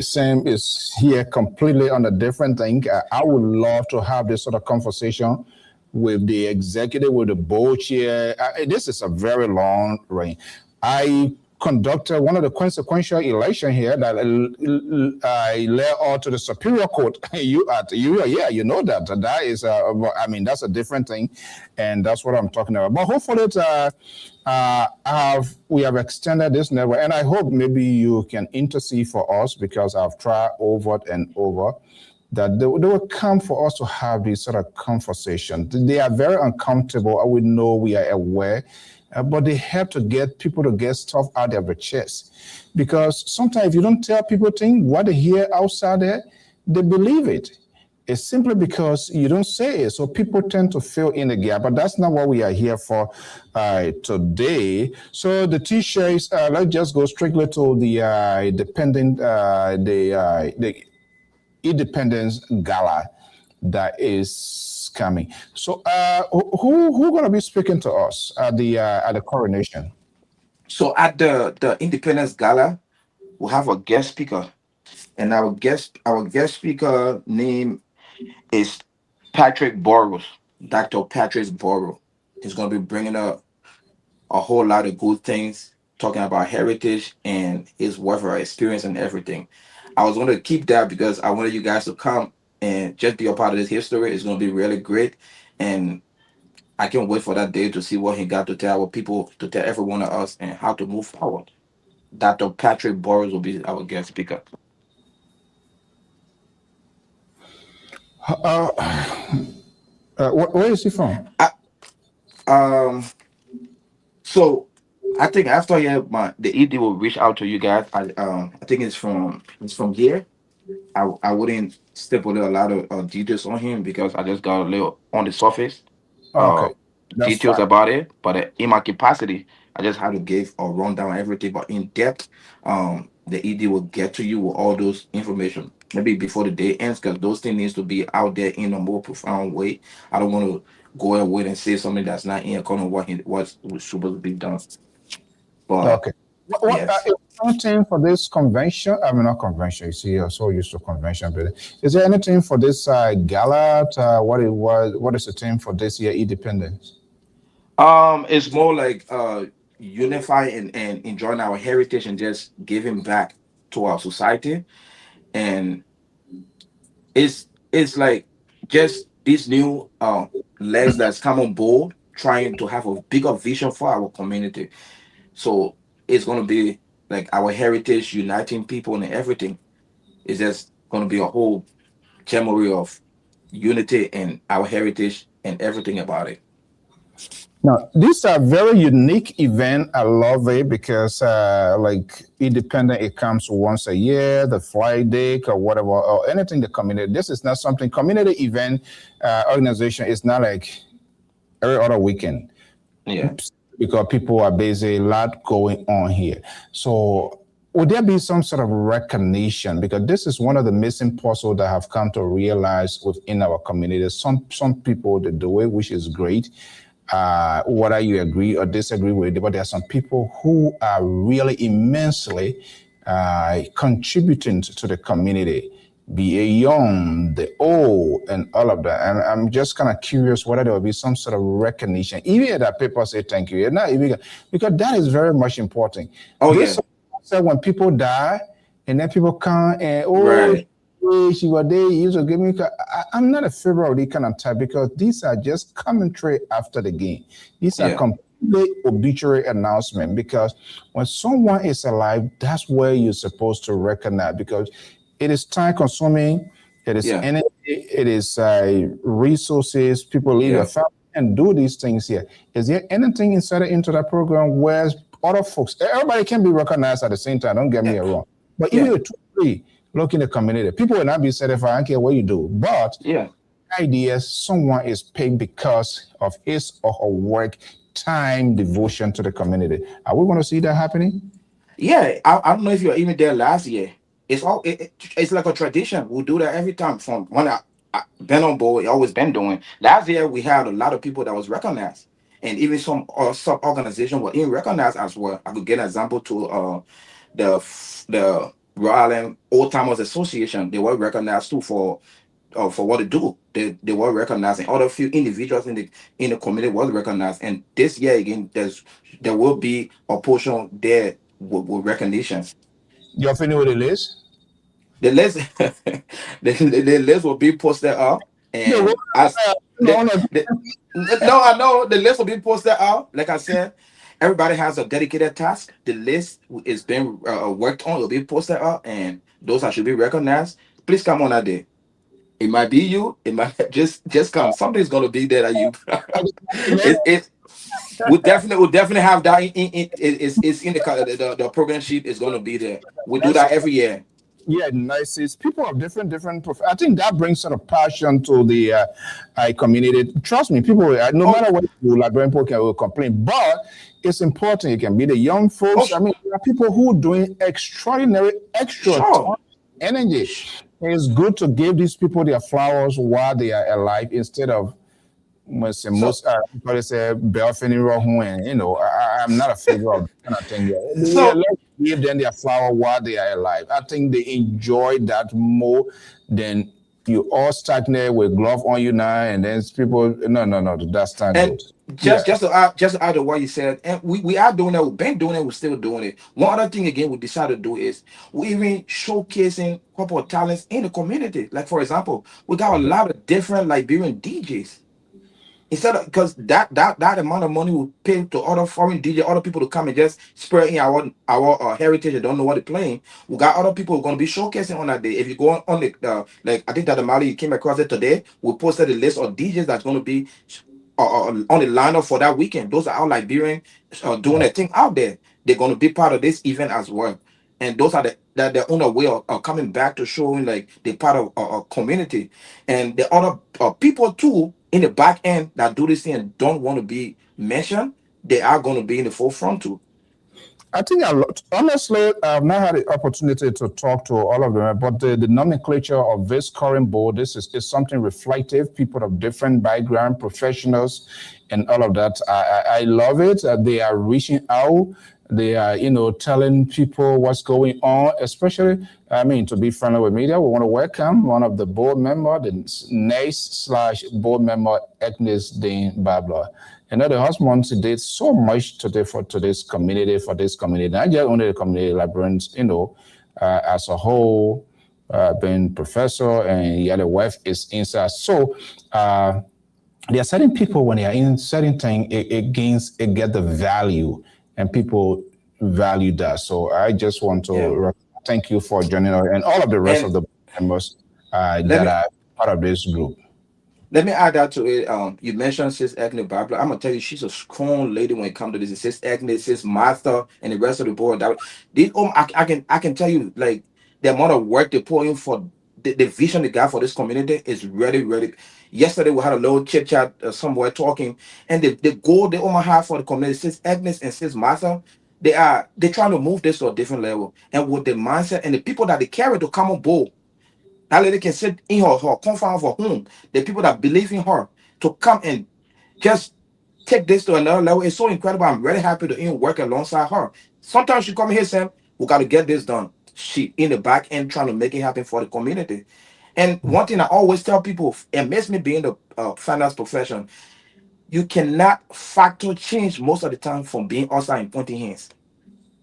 Sam is here completely on a different thing. I would love to have this sort of conversation with the executive, with the board chair. This is a very long range. I conducted one of the consequential election here that I led all to the Superior Court. You know that is that's a different thing, and that's what I'm talking about. But hopefully, we have extended this network, and I hope maybe you can intercede for us because I've tried over and over that they will come for us to have these sort of conversations. They are very uncomfortable. We know, we are aware. But they have to get people to get stuff out of their chest. Because sometimes if you don't tell people things, what they hear outside there, they believe it. It's simply because you don't say it. So people tend to fill in the gap. But that's not what we are here for today. So the T-shirts, let's just go strictly to the Independence Gala that is coming. So who gonna be speaking to us at the coronation? So at the Independence Gala, we'll have a guest speaker, and our guest speaker name is Patrick Burrows, Dr. Patrick Burrow. He's going to be bringing up a whole lot of good things, talking about heritage and his warfare experience and everything. I was going to keep that because I wanted you guys to come and just be a part of this history. It's going to be really great. And I can't wait for that day to see what he got to tell our people, to tell every one of us, and how to move forward. Dr. Patrick Burrows will be our guest speaker. Uh, where is he from? Um, so I think after yeah, the ED will reach out to you guys. I think it's from here. I wouldn't stipulate a lot of details on him because I just got a little on the surface uh Okay, that's details fine. about it. But in my capacity, I just had to give a rundown of everything. But in depth, the ED will get to you with all those information maybe before the day ends because those things needs to be out there in a more profound way. I don't want to go away and say something that's not in according with what's supposed to be done. But Okay. What yes. is anything for this convention? I mean, not convention. You see, you're so used to convention, but is there anything for this gala? What it was? What is the theme for this year? Independence. It's more like unify and enjoying our heritage and just giving back to our society. And it's like just these new legs that's come on board trying to have a bigger vision for our community. So it's gonna be like our heritage uniting people and everything. It's just gonna be a whole memory of unity and our heritage and everything about it. Now, these are very unique event. I love it because, like, independent, it comes once a year, the Friday or whatever, or anything the community. This is not something community event organization is not like every other weekend Yeah. because people are busy, a lot going on here. So, would there be some sort of recognition? Because this is one of the missing puzzles that have come to realize within our community. Some people they do it, which is great. Whether you agree or disagree with it, but there are some people who are really immensely contributing to the community, be it young, the old, and all of that. And I'm just kind of curious whether there will be some sort of recognition, even that people say thank you. Not even because that is very much important. Oh yeah. This so when people die, and then people come and Right. she was there, you used to give me. I'm not a favorite of this kind of type because these are just commentary after the game. These are Yeah. complete obituary announcement because when someone is alive, that's where you're supposed to recognize because it is time consuming, it is Yeah. energy, it is resources. People leave their Yeah. family and do these things here. Is there anything inserted into that program where other folks, everybody can be recognized at the same time? Don't get me Yeah. wrong, but Yeah. even the 2, 3 look in the community. People will not be certified. I don't care what you do. But Yeah. the idea is someone is paid because of his or her work, time, devotion to the community. Are we going to see that happening? Yeah, I don't know if you were even there last year. It's like a tradition. We'll do that every time. From when I been on board, we always been doing. Last year we had a lot of people that was recognized, and even some sub organization were even recognized as well. I could get an example to the Rhode Island Old Timers Association. They were recognized too for what they do. They were recognized, and other few individuals in the community was recognized. And this year again, there will be a portion there with recognition. You're familiar with the list? The list, the list will be posted up, No, and as no, the, no. the no, I know the list will be posted out. Like I said, everybody has a dedicated task. The list is being worked on. It'll be posted out, and those that should be recognized, please come on that day. It might be you. It might just come. Something's gonna be there that you. it we'll definitely have that it's in the program sheet is gonna be there. We do that every year. Yeah, nice. It's people of different. I think that brings sort of passion to the community. Trust me, people, no Oh, matter what you do, like people will complain, but it's important. It can be the young oh, folks. I mean, there are people who are doing extraordinary, extra sure. time, energy. It's good to give these people their flowers while they are alive instead of So most people say Belfini and I'm not a favor of that kind of thing. Yeah, so let's give them their flower while they are alive. I think they enjoy that more than you all stagnate with glove on you now, and then people, no, that's not And good. just to add to what you said, and we are doing it, we've been doing it, we're still doing it. One other thing again we decided to do is we even showcasing corporate talents in the community. Like for example, we got a lot of different Liberian DJs. Instead of because that amount of money we pay to other foreign DJ, other people to come and just spread in our heritage and don't know what they're playing. We got other people who are going to be showcasing on that day. If you go on the like I think that the Mali came across it today, we posted a list of DJs that's going to be on the lineup for that weekend. Those are our Liberian doing a thing out there. They're going to be part of this event as well. And those are their own way of coming back to showing like they're part of a community. And the other people too in the back end that do this thing and don't want to be mentioned, they are going to be in the forefront too. I think honestly, I've not had the opportunity to talk to all of them, but the nomenclature of this current board, this is something reflective, people of different background, professionals, and all of that. I love it. They are reaching out. They are, telling people what's going on, especially, to be friendly with media. We want to welcome one of the board member, the NACE/board member, Agnes Dean Babla. The husband did so much today for this community, not just only the community librarians, as a whole, being professor and yeah, the wife is inside. So there are certain people when they are in certain thing, it get the value, and people value that. So I just want to thank you for joining us and all of the rest of the members that are part of this group. Let me add that to it. You mentioned Sis Agnes Barbara. I'm gonna tell you, she's a strong lady when it comes to this. Sis Agnes, Sis Martha, and the rest of the board. I can tell you, like the amount of work they put in for the vision they got for this community is really, really. Yesterday we had a little chit chat somewhere talking, and the goal they have for the community, Sis Agnes and Sis Martha, they're trying to move this to a different level, and with the mindset and the people that they carry to come on board. That lady can sit in her comfort of her home. The people that believe in her to come and just take this to another level. It's so incredible. I'm really happy to even work alongside her. Sometimes she come here saying, we got to get this done. She in the back end trying to make it happen for the community. And one thing I always tell people, it makes me be in the finance profession, you cannot factor change most of the time from being outside and pointing hands.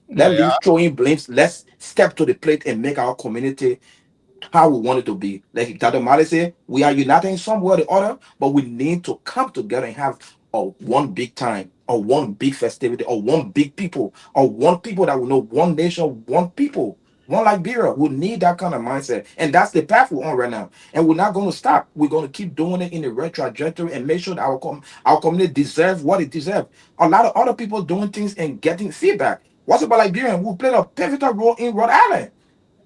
Let's leave throwing blames. Let's step to the plate and make our community how we want it to be. Like Dr. Mali said, we are uniting somewhere or the other, but we need to come together and have one big time, or one big festivity, or one big people, or one people that will know one nation, one people, one Liberia. We need that kind of mindset. And that's the path we're on right now. And we're not going to stop. We're going to keep doing it in the right trajectory and make sure that our community deserves what it deserves. A lot of other people doing things and getting feedback. What's about Liberian? We played a pivotal role in Rhode Island.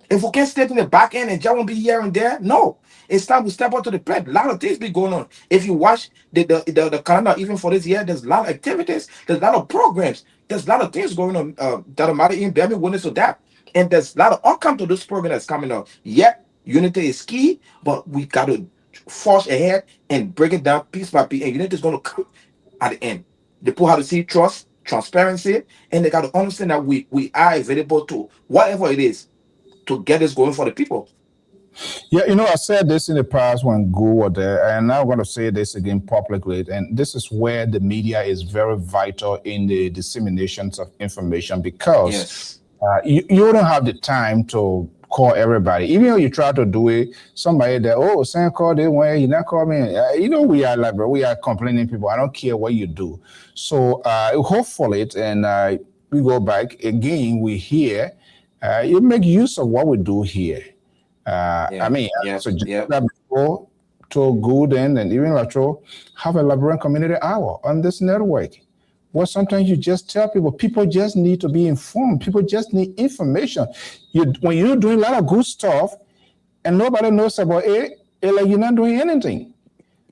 If we can't step in the back end and just won't be here and there, no. It's time we step up to the plate. A lot of things be going on. If you watch the calendar, even for this year, there's a lot of activities, there's a lot of programs, there's a lot of things going on that are matter in Bear witness to that. And there's a lot of outcome to this program that's coming up. Yet, unity is key, but we got to force ahead and break it down piece by piece. And unity is going to come at the end. The people have to see trust, transparency, and they got to understand that we are available to whatever it is to get this going for the people. Yeah, I said this in the past when Gu was there, and now I'm going to say this again publicly. And this is where the media is very vital in the disseminations of information, because you don't have the time to call everybody. Even though you try to do it, somebody that, Sam called it when you not call me. We are like, we are complaining people. I don't care what you do. So hopefully, and we go back again, we hear, you make use of what we do here. Before to good and even Latro have a Liberian community hour on this network. Well, sometimes you just tell people just need to be informed. People just need information. When you're doing a lot of good stuff and nobody knows about it, like you're not doing anything.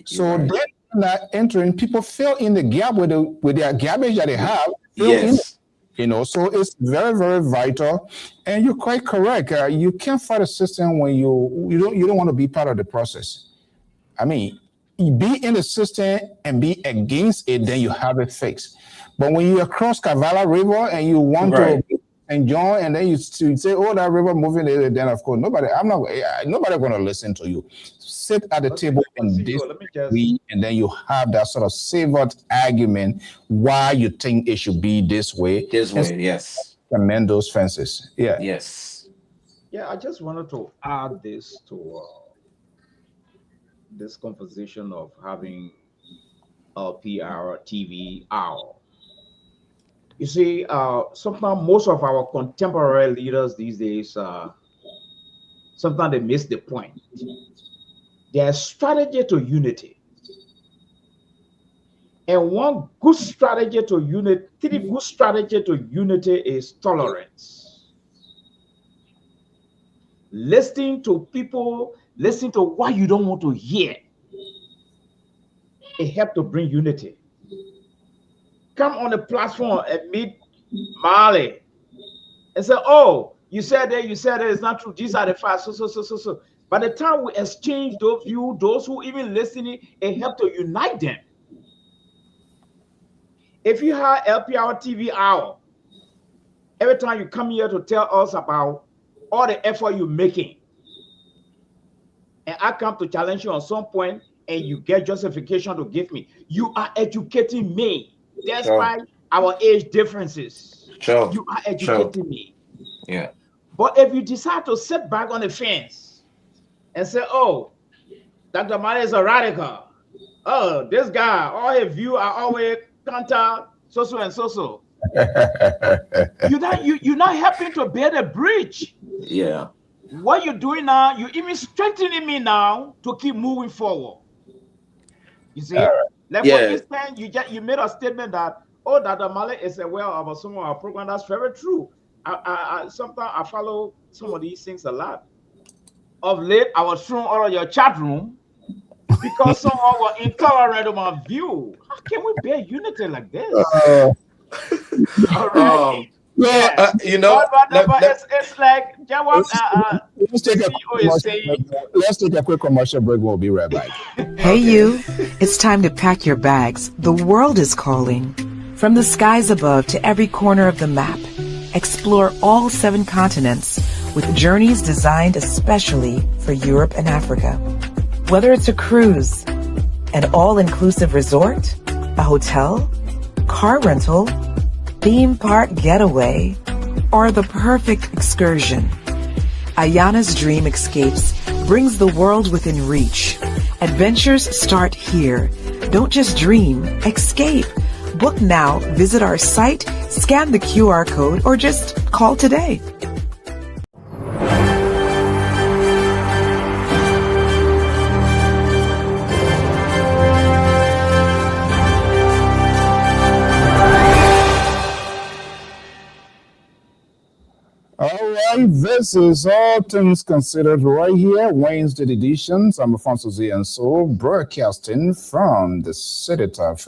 So they're not entering. People fill in the gap with their garbage that they have. So it's very, very vital, and you're quite correct. You can't fight a system when you don't want to be part of the process. Be in the system and be against it, then you have it fixed. But when you across Kavala River and you want to enjoy, and then you say, "Oh, that river moving there." Then of course, nobody going to listen to you. Sit at the table But and CEO, let me just disagree, and then you have that sort of savored argument why you think it should be this way, This and way, yes. amend those fences. Yeah. Yes. yeah, I just wanted to add this to this conversation of having a PR TV hour. You see, sometimes most of our contemporary leaders these days, sometimes they miss the point. Their strategy to unity, and one good strategy to unity, three good strategy to unity is tolerance. Listening to people, listening to what you don't want to hear. It helps to bring unity. Come on the platform and meet Marley and say, "Oh, you said that it's not true. These are the facts." So. By the time we exchange those views, those who even listening, it helps to unite them. If you have LPR TV hour, every time you come here to tell us about all the effort you're making, and I come to challenge you on some point, and you get justification to give me, you are educating me. Sure. Despite our age differences, Sure. you are Sure. educating me. Yeah. But if you decide to sit back on the fence and say, "Oh, Dr. Mane is a radical. Oh, this guy, all his views are always counter so and so." You're not helping to build a bridge. Yeah. What you're doing now, you're even strengthening me now to keep moving forward. You see, like for Yeah. instance, you made a statement that, "Oh, Dr. Malik is aware of some of our program." That's very true. I sometimes I follow some of these things a lot. Of late, I was thrown out of your chat room because someone was intolerant of my view. How can we bear unity like this? Uh, All right. yeah. You know, But it's like Jawab Let's take a CEO is saying. Let's take a quick commercial break. We'll be right back. Hey, you. It's time to pack your bags. The world is calling. From the skies above to every corner of the map, explore all 7 continents with journeys designed especially for Europe and Africa. Whether it's a cruise, an all-inclusive resort, a hotel, car rental, theme park getaway, or the perfect excursion, Ayana's Dream Escapes brings the world within reach. Adventures start here. Don't just dream, escape. Book now, visit our site, scan the QR code, or just call today. All right, this is All Things Considered right here, Wednesday editions. I'm Alfonso Z and so broadcasting from the city of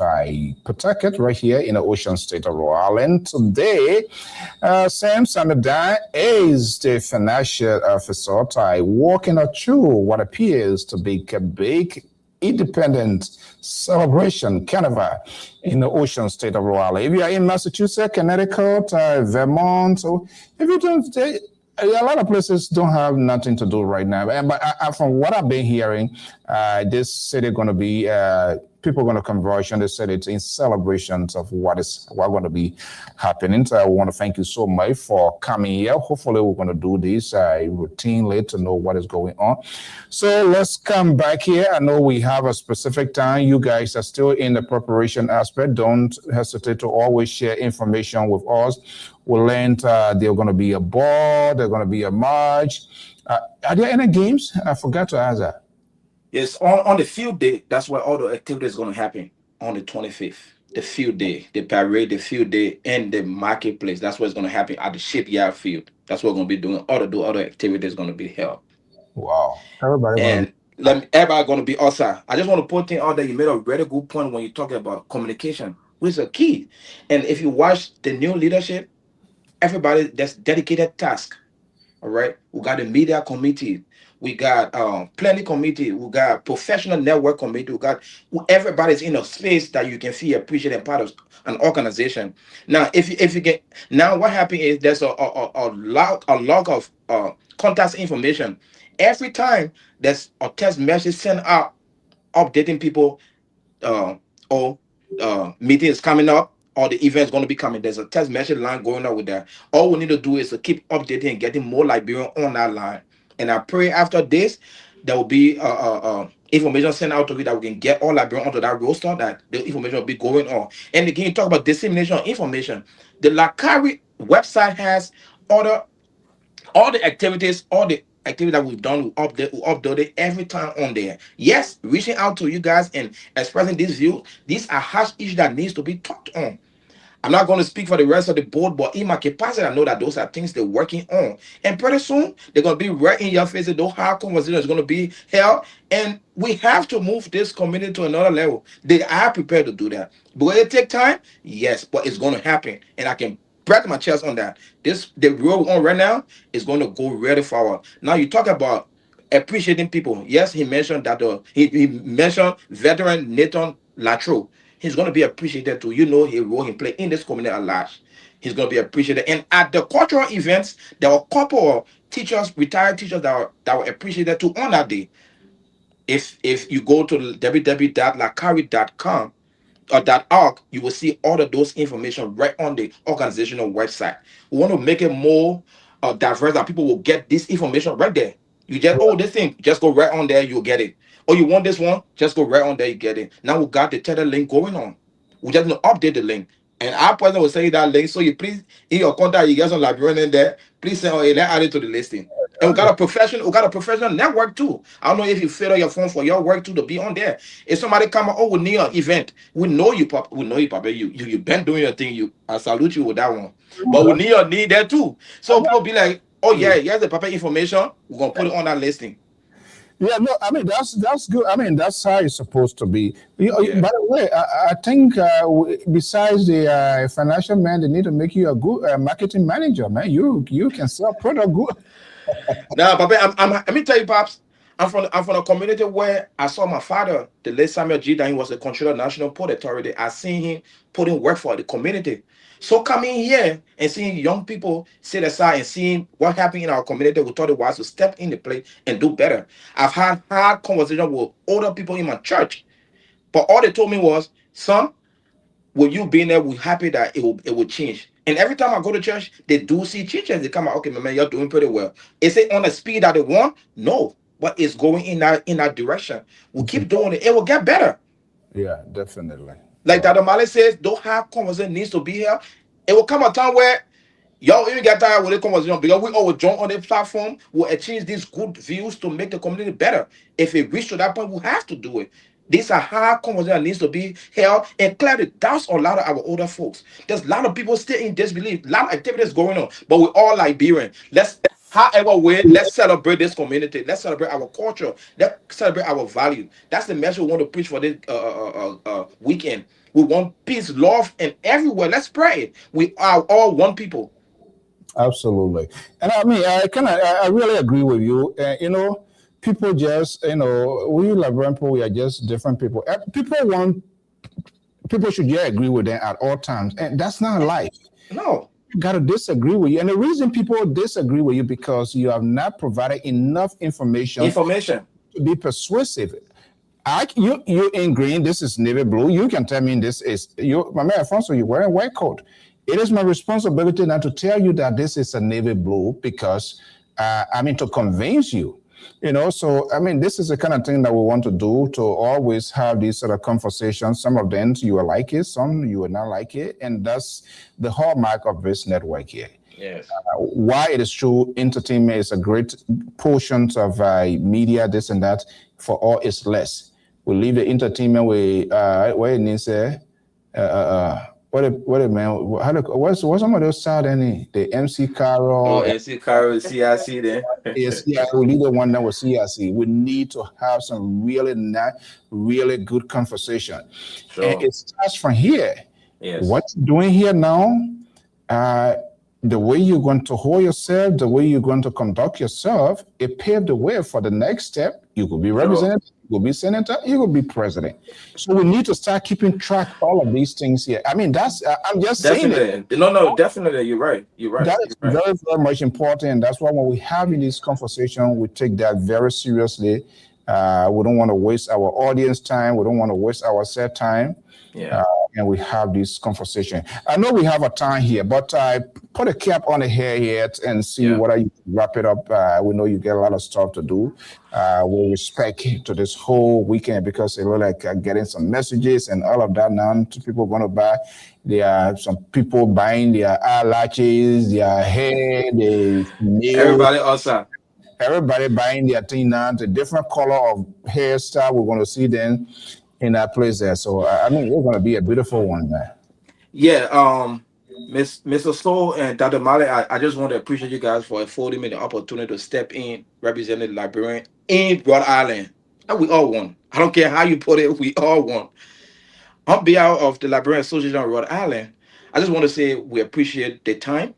Pawtucket right here in the ocean state of Rhode Island. Today, Sam Samadan is the financial officer walking us through what appears to be a big independent celebration carnival in the ocean state of Rhode Island. If you are in Massachusetts, Connecticut, Vermont, so if you don't, a lot of places don't have nothing to do right now. But from what I've been hearing, this city going to be people going to converge on the city in celebrations of what's going to be happening. So I want to thank you so much for coming here. Hopefully, we're going to do this routinely to know what is going on. So let's come back here. I know we have a specific time. You guys are still in the preparation aspect. Don't hesitate to always share information with us. We learned there's going to be a ball, there's going to be a march. Are there any games? I forgot to ask that. Yes, on the field day, that's where all the activities going to happen on the 25th. The field day, the parade, the field day, and the marketplace. That's what's going to happen at the shipyard field. That's what we're going to be doing. All the other activities going to be held. Wow. Everybody And everybody going to be outside. I just want to point out that you made a very good point when you talk about communication, which is a key. And if you watch the new leadership, everybody that's dedicated task. All right. We got a media committee. we got planning committee, we got professional network committee, we got everybody's in a space that you can feel appreciated and part of an organization. Now, if you get now, what happened is there's a log of contact information. Every time there's a text message sent out updating people uh, or meeting is coming up or the event is going to be coming. There's a text message line going on with that. All we need to do is to keep updating and getting more Liberian on that line. And I pray after this, there will be information sent out to you that we can get all Liberian onto that roster, that the information will be going on. And again, you talk about dissemination of information. The Lakari website has other all the activities, all the activity that we've done, we upload it every time on there. Yes, reaching out to you guys and expressing this view. These are harsh issues that needs to be talked on. I'm not going to speak for the rest of the board, but in my capacity, I know that those are things they're working on. And pretty soon, they're going to be right in your face. Those hard conversations are going to be held. And we have to move this community to another level. They are prepared to do that. Will it take time? Yes, but it's going to happen. And I can break my chest on that. The road we're on right now is going to go really forward. Now, you talk about appreciating people. Yes, he mentioned that he mentioned veteran Nathan Latro. He's going to be appreciated too. You know, he role he played in this community at large. He's going to be appreciated. And at the cultural events, there were a couple of teachers, retired teachers that were appreciated too on that day. If you go to www.lakari.com or .org, you will see all of those information right on the organizational website. We want to make it more diverse that people will get this information right there. You just this thing, just go right on there, you'll get it. Or you want this one, just go right on there, you get it. Now we got the tether link going on. We just need to update the link. And our president will say that link. So you please, in your contact, you get some librarian in there. Please say, oh, hey, let's add it to the listing. And we got a professional network too. I don't know if you fill out your form for your work too to be on there. If somebody come, oh, we need an event. We know you, Papa. We know you, Papa. You been doing your thing. I salute you with that one. But we need your need there too. So people be like, oh yeah, here's the Papa information. We're gonna put it on that listing. Yeah, no, I mean that's good. I mean that's how it's supposed to be. Yeah. By the way, I think besides the financial man, they need to make you a good marketing manager, man. You can sell product good. Now, Papa, let me tell you, Pops. I'm from a community where I saw my father, the late Samuel G. That he was the controller of National Port Authority. I seen him putting work for the community. So coming here and seeing young people sit aside and seeing what happened in our community, we thought it was to step in the place and do better. I've had hard conversations with older people in my church, but all they told me was, son, with you being there, we're happy that it will change. And every time I go to church, they do see changes. They come out, okay, my man, you're doing pretty well. Is it on the speed that they want? No, but it's going in that direction. We'll keep doing it. It will get better. Yeah, definitely. Like Dr. Mali says, don't have conversation needs to be here. It will come a time where y'all even get tired with the conversation because we always join on the platform. We'll achieve these good views to make the community better. If it reach to that point, we have to do it. These are hard conversations that needs to be held and clearly that's a lot of our older folks. There's a lot of people still in disbelief, a lot of activities going on, but we're all Liberian. However way, let's celebrate this community. Let's celebrate our culture. Let's celebrate our value. That's the message we want to preach for this weekend. We want peace, love, and everywhere. Let's pray. We are all one people. Absolutely. And I mean, I really agree with you. People just, we Liberian people, we are just different people. People should just agree with them at all times. And that's not life. No. You got to disagree with you. And the reason people disagree with you because you have not provided enough information to be persuasive. You in green, this is navy blue. You can tell me this is my man Alfonso, you're wearing a white coat. It is my responsibility now to tell you that this is a navy blue because to convince you. So I mean, this is the kind of thing that we want to do to always have these sort of conversations. Some of them you will like it, some you will not like it, and that's the hallmark of this network here. Yes. Why it is true, entertainment is a great portion of media, this and that. For all, it's less. We leave the entertainment with what it needs. What's some of those sad any the MC Carol? Oh, MC Carol, CIC there. Yes, yeah, we need the one that was CIC. We need to have some really good conversation. Sure. And it starts from here. Yes. What you're doing here now, the way you're going to hold yourself, the way you're going to conduct yourself, it paved the way for the next step. You could be representative, you could be senator, you could be president. So we need to start keeping track of all of these things here. I mean, that's I'm just saying it. No, definitely. You're right. That is very, very much important. And that's why when we have in this conversation, we take that very seriously. We don't want to waste our audience time. We don't want to waste our set time. Yeah. And we have this conversation. I know we have a time here, but I put a cap on the hair yet and see whether you wrap it up. We know you get a lot of stuff to do. With respect to this whole weekend, because it look like getting some messages and all of that now. People going to buy. There are some people buying their eyelashes, their hair, their nails. Everybody also. Everybody buying their thing now. The different color of hairstyle we're going to see then in that place there. So I mean, it's going to be a beautiful one, man. Yeah, Mr. Soul and Dr. Mali, I just want to appreciate you guys for affording me the opportunity to step in, represent the librarian in Rhode Island. And we all won. I don't care how you put it, we all won. On behalf of the Librarian Association of Rhode Island, I just want to say we appreciate the time.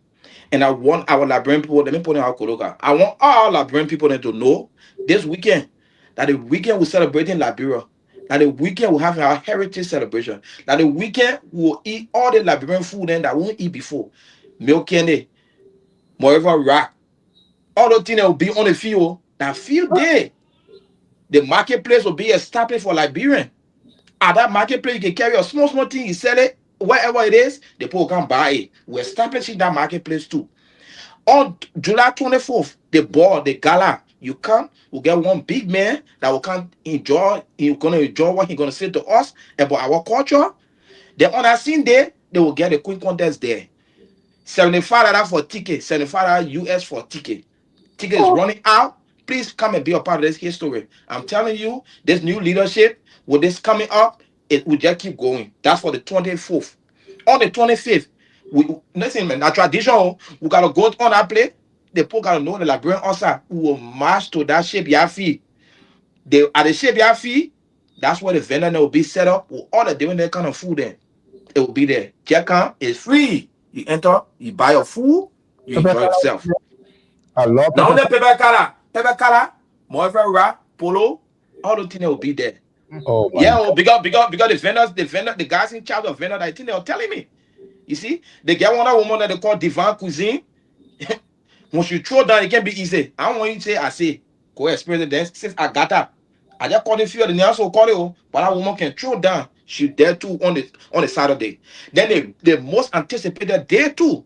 And I want our librarian people, let me put in our Koroka. I want all librarian people to know this weekend that the weekend we're celebrating Liberia, that the weekend we'll have our heritage celebration, that the weekend we'll eat all the librarian food that we won't eat before. Milk candy, moreover rock, all those things that will be on the field. That field day, the marketplace will be established for Liberian. At that marketplace, you can carry a small thing, you sell it, wherever it is, the people can buy it. We're establishing that marketplace too. On July 24th, the gala, you come, we'll get one big man that will come enjoy, he's going to enjoy what he's going to say to us about our culture. Then on that same day, they will get a quick contest there. $75 for ticket, $75 US for ticket. Ticket is running out. Please come and be a part of this history. I'm telling you, this new leadership, with this coming up, it will just keep going. That's for the 24th. On the 25th, listen, man, our tradition, we gotta go on that plate. The people gotta know the librarian also who will march to that shipyard fee. At the shipyard fee, that's where the vendor will be set up with all the different kind of food then. It will be there. Check-in is free. You enter, you buy your food, you enjoy yourself. I love Now the pepper color, more rap, polo, all the things will be there. Oh yeah, because the vendors, the guys in charge of vendor, I think they were telling me. You see, they get one woman that they call Divine Cuisine. Once you throw down, it can be easy. I don't want you to say, I say, go experience it then. Since I got that, I just call the few of the nails so call it, but that woman can throw down. She there too on the Saturday. Then the most anticipated day too.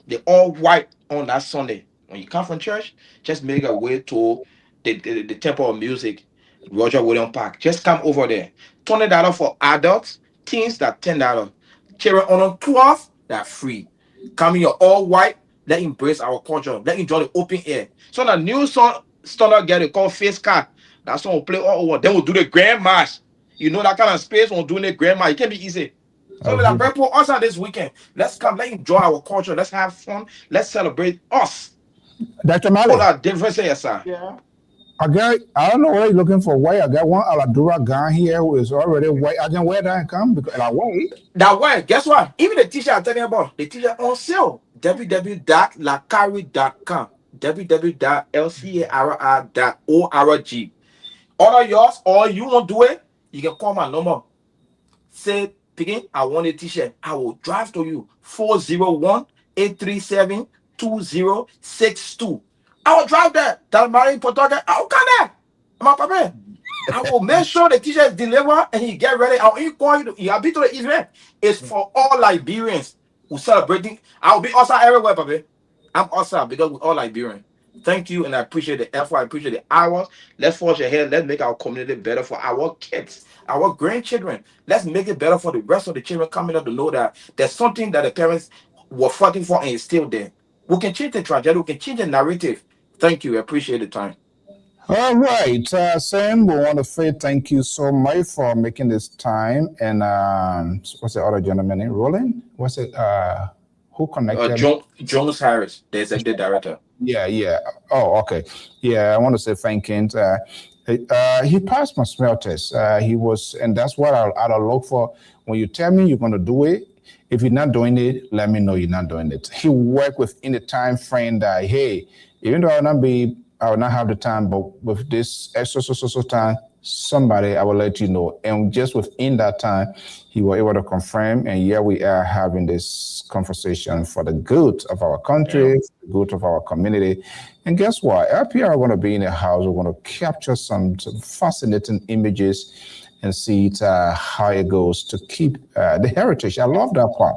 They all white on that Sunday. When you come from church, just make a way to the Temple of Music, Roger William Park. Just come over there. $20 for adults, teens that $10. Children on 12, that free. Come in your all white, let embrace our culture, let enjoy the open air. So the new song standard get it called Face Card. That song will play all over. Then we'll do the grand march. You know that kind of space when doing the grand march. It can be easy. So the people also this weekend, let's come, let's enjoy our culture, let's have fun, let's celebrate us. Dr. Mali. All our differences, yes, sir. Yeah. I don't know what you're looking for. White. I got one Aladura gown here who is already white. I can wear that and come because I white. That white, guess what? Even the t-shirt I'm telling you about, the t-shirt on sale. www.lacari.com. www.lcari.org. Order yours, or you won't do it, you can call my number. Say, Picking, I want a t-shirt. I will drive to you. 401-837-2062. I will drive there. Tell Mary Potoka, I'll come there. My papa. I will make sure the t-shirt is delivered and he get ready. I'll call you. I'll be to the event. It's for all Liberians who celebrating. I'll be also everywhere, papa. I'm awesome because we're all Liberian. Thank you, and I appreciate the effort. I appreciate the hours. Let's forge ahead. Let's make our community better for our kids, our grandchildren. Let's make it better for the rest of the children coming up to know that there's something that the parents were fighting for and it's still there. We can change the tragedy. We can change the narrative. Thank you. I appreciate the time. All right, Sam, we want to say thank you so much for making this time. And what's the other gentleman name? Roland? What's it? Who connected? Jones Harris, the executive director. Yeah. Oh, okay. Yeah, I want to say thank you. He passed my smell test. He was, and that's what I'll look for. When you tell me you're going to do it, If you're not doing it, let me know you're not doing it. He work within the time frame that, hey, even though I will not have the time, but with this extra so time, somebody I will let you know. And just within that time, he was able to confirm. And here we are having this conversation for the good of our country, the good of our community. And guess what? Up here, are going to be in the house. We're going to capture some fascinating images and see it, how it goes to keep the heritage. I love that part.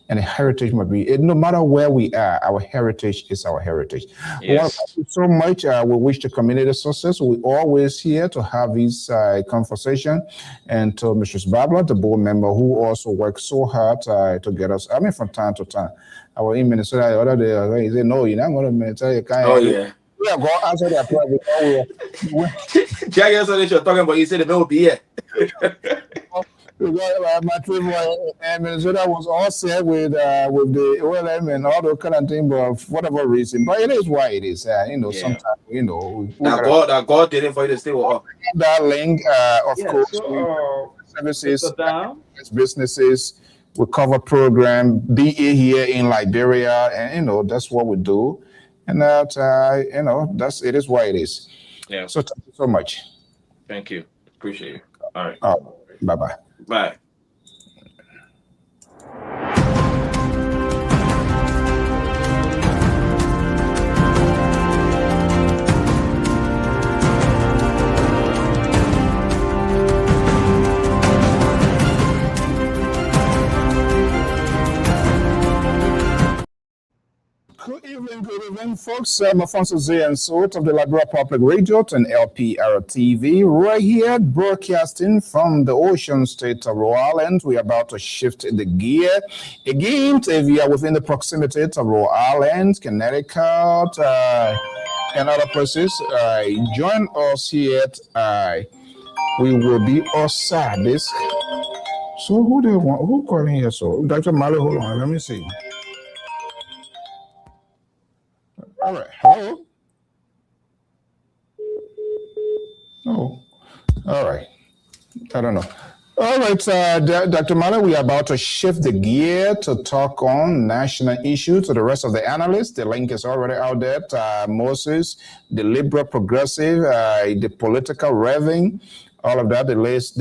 And the heritage must be, no matter where we are, our heritage is our heritage. Yes. Well, thank you so much. We wish the community success. We're always here to have this conversation. And to Mrs. Babla, the board member who also works so hard to get us, from time to time. Our in Minnesota the other day, he said, no, you're not going to tell you. Oh, yeah. We are going to answer that prayer before Jack, yesterday you're talking about, you said it will be here. My trip in Minnesota was all set with the OLM and all those kind of things, but for whatever reason. But it is why it is. Sometimes that God did it for you to stay with us. That link, of course, So, services, businesses. We cover program BA here in Liberia, and that's what we do. And that it is why it is. Yeah. So thank you so much. Thank you. Appreciate it. All right. Bye-bye. Bye. Good evening, folks. I'm Alfonso Z and Sort of the Liberia Public Radio and LPR TV, right here broadcasting from the ocean state of Rhode Island. We're about to shift the gear again. If you are within the proximity of Rhode Island, Connecticut, and other places, join us here. We will be outside this. So who calling here? So Dr. Mali, hold on, let me see. All right. Hello? Oh, all right. I don't know. All right, Dr. Mala, we are about to shift the gear to talk on national issues to the rest of the analysts. The link is already out there. Moses, the liberal progressive, the political revving, all of that. The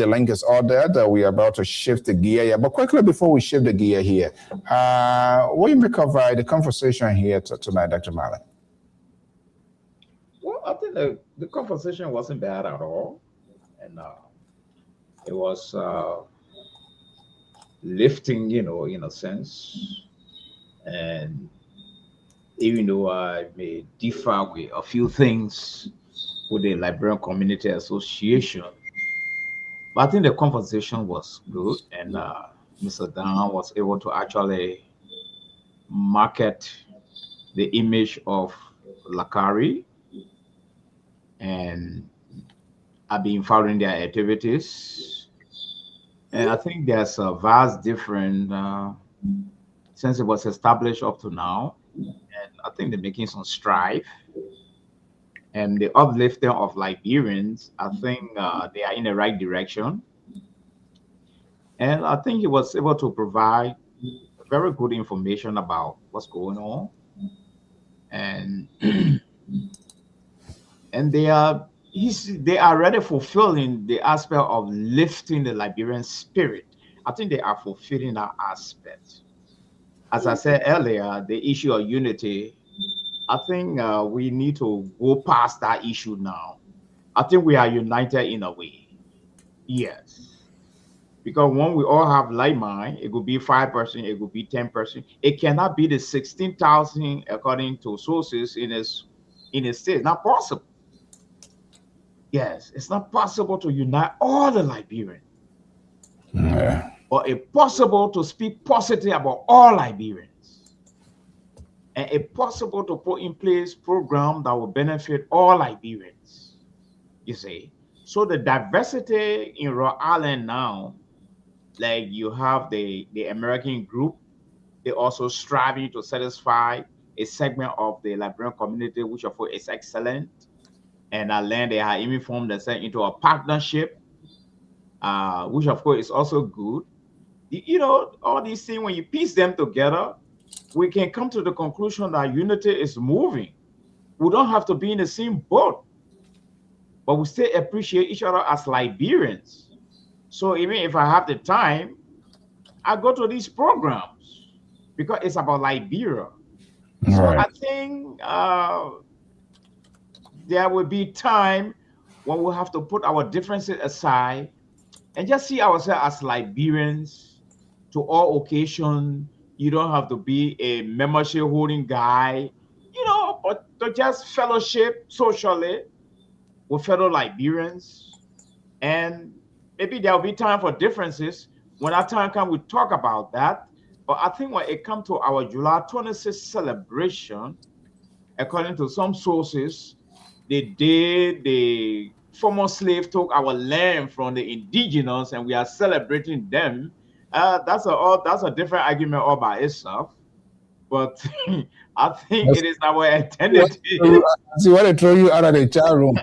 link is out there. That we are about to shift the gear here. But quickly before we shift the gear here, what do you make of the conversation here tonight, Dr. Mala? Well, I think the conversation wasn't bad at all. And it was lifting, in a sense. And even though I may differ with a few things with the Liberian Community Association, but I think the conversation was good. And Mr. Dan was able to actually market the image of Lakari. And I've been following their activities. And I think there's a vast difference since it was established up to now. And I think they're making some strive. And the uplifting of Liberians, I think they are in the right direction. And I think he was able to provide very good information about what's going on. And and they are already fulfilling the aspect of lifting the Liberian spirit. I think they are fulfilling that aspect. As I said earlier, the issue of unity, I think we need to go past that issue now. I think we are united in a way. Yes. Because when we all have like mind, it could be 5%, it could be 10%. It cannot be the 16,000 according to sources in a state. Not possible. Yes, it's not possible to unite all the Liberians. Yeah. But it's possible to speak positively about all Liberians. And it's possible to put in place programs that will benefit all Liberians. You see? So the diversity in Rhode Island now, like you have the American group, they're also striving to satisfy a segment of the Liberian community, which of course is excellent. And then they have even formed themselves into a partnership, which of course is also good. You know, all these things, when you piece them together, we can come to the conclusion that unity is moving. We don't have to be in the same boat, but we still appreciate each other as Liberians. So even if I have the time, I go to these programs because it's about Liberia. So Right. I think there will be time when we'll have to put our differences aside and just see ourselves as Liberians to all occasions. You don't have to be a membership holding guy, you know, but to just fellowship socially with fellow Liberians. And maybe there'll be time for differences. When that time comes, we talk about that. But I think when it comes to our July 26th celebration, according to some sources, the day the former slave took our land from the indigenous and we are celebrating them, that's a different argument all by itself. But I think it is our identity. See what they throw you out of the chat room.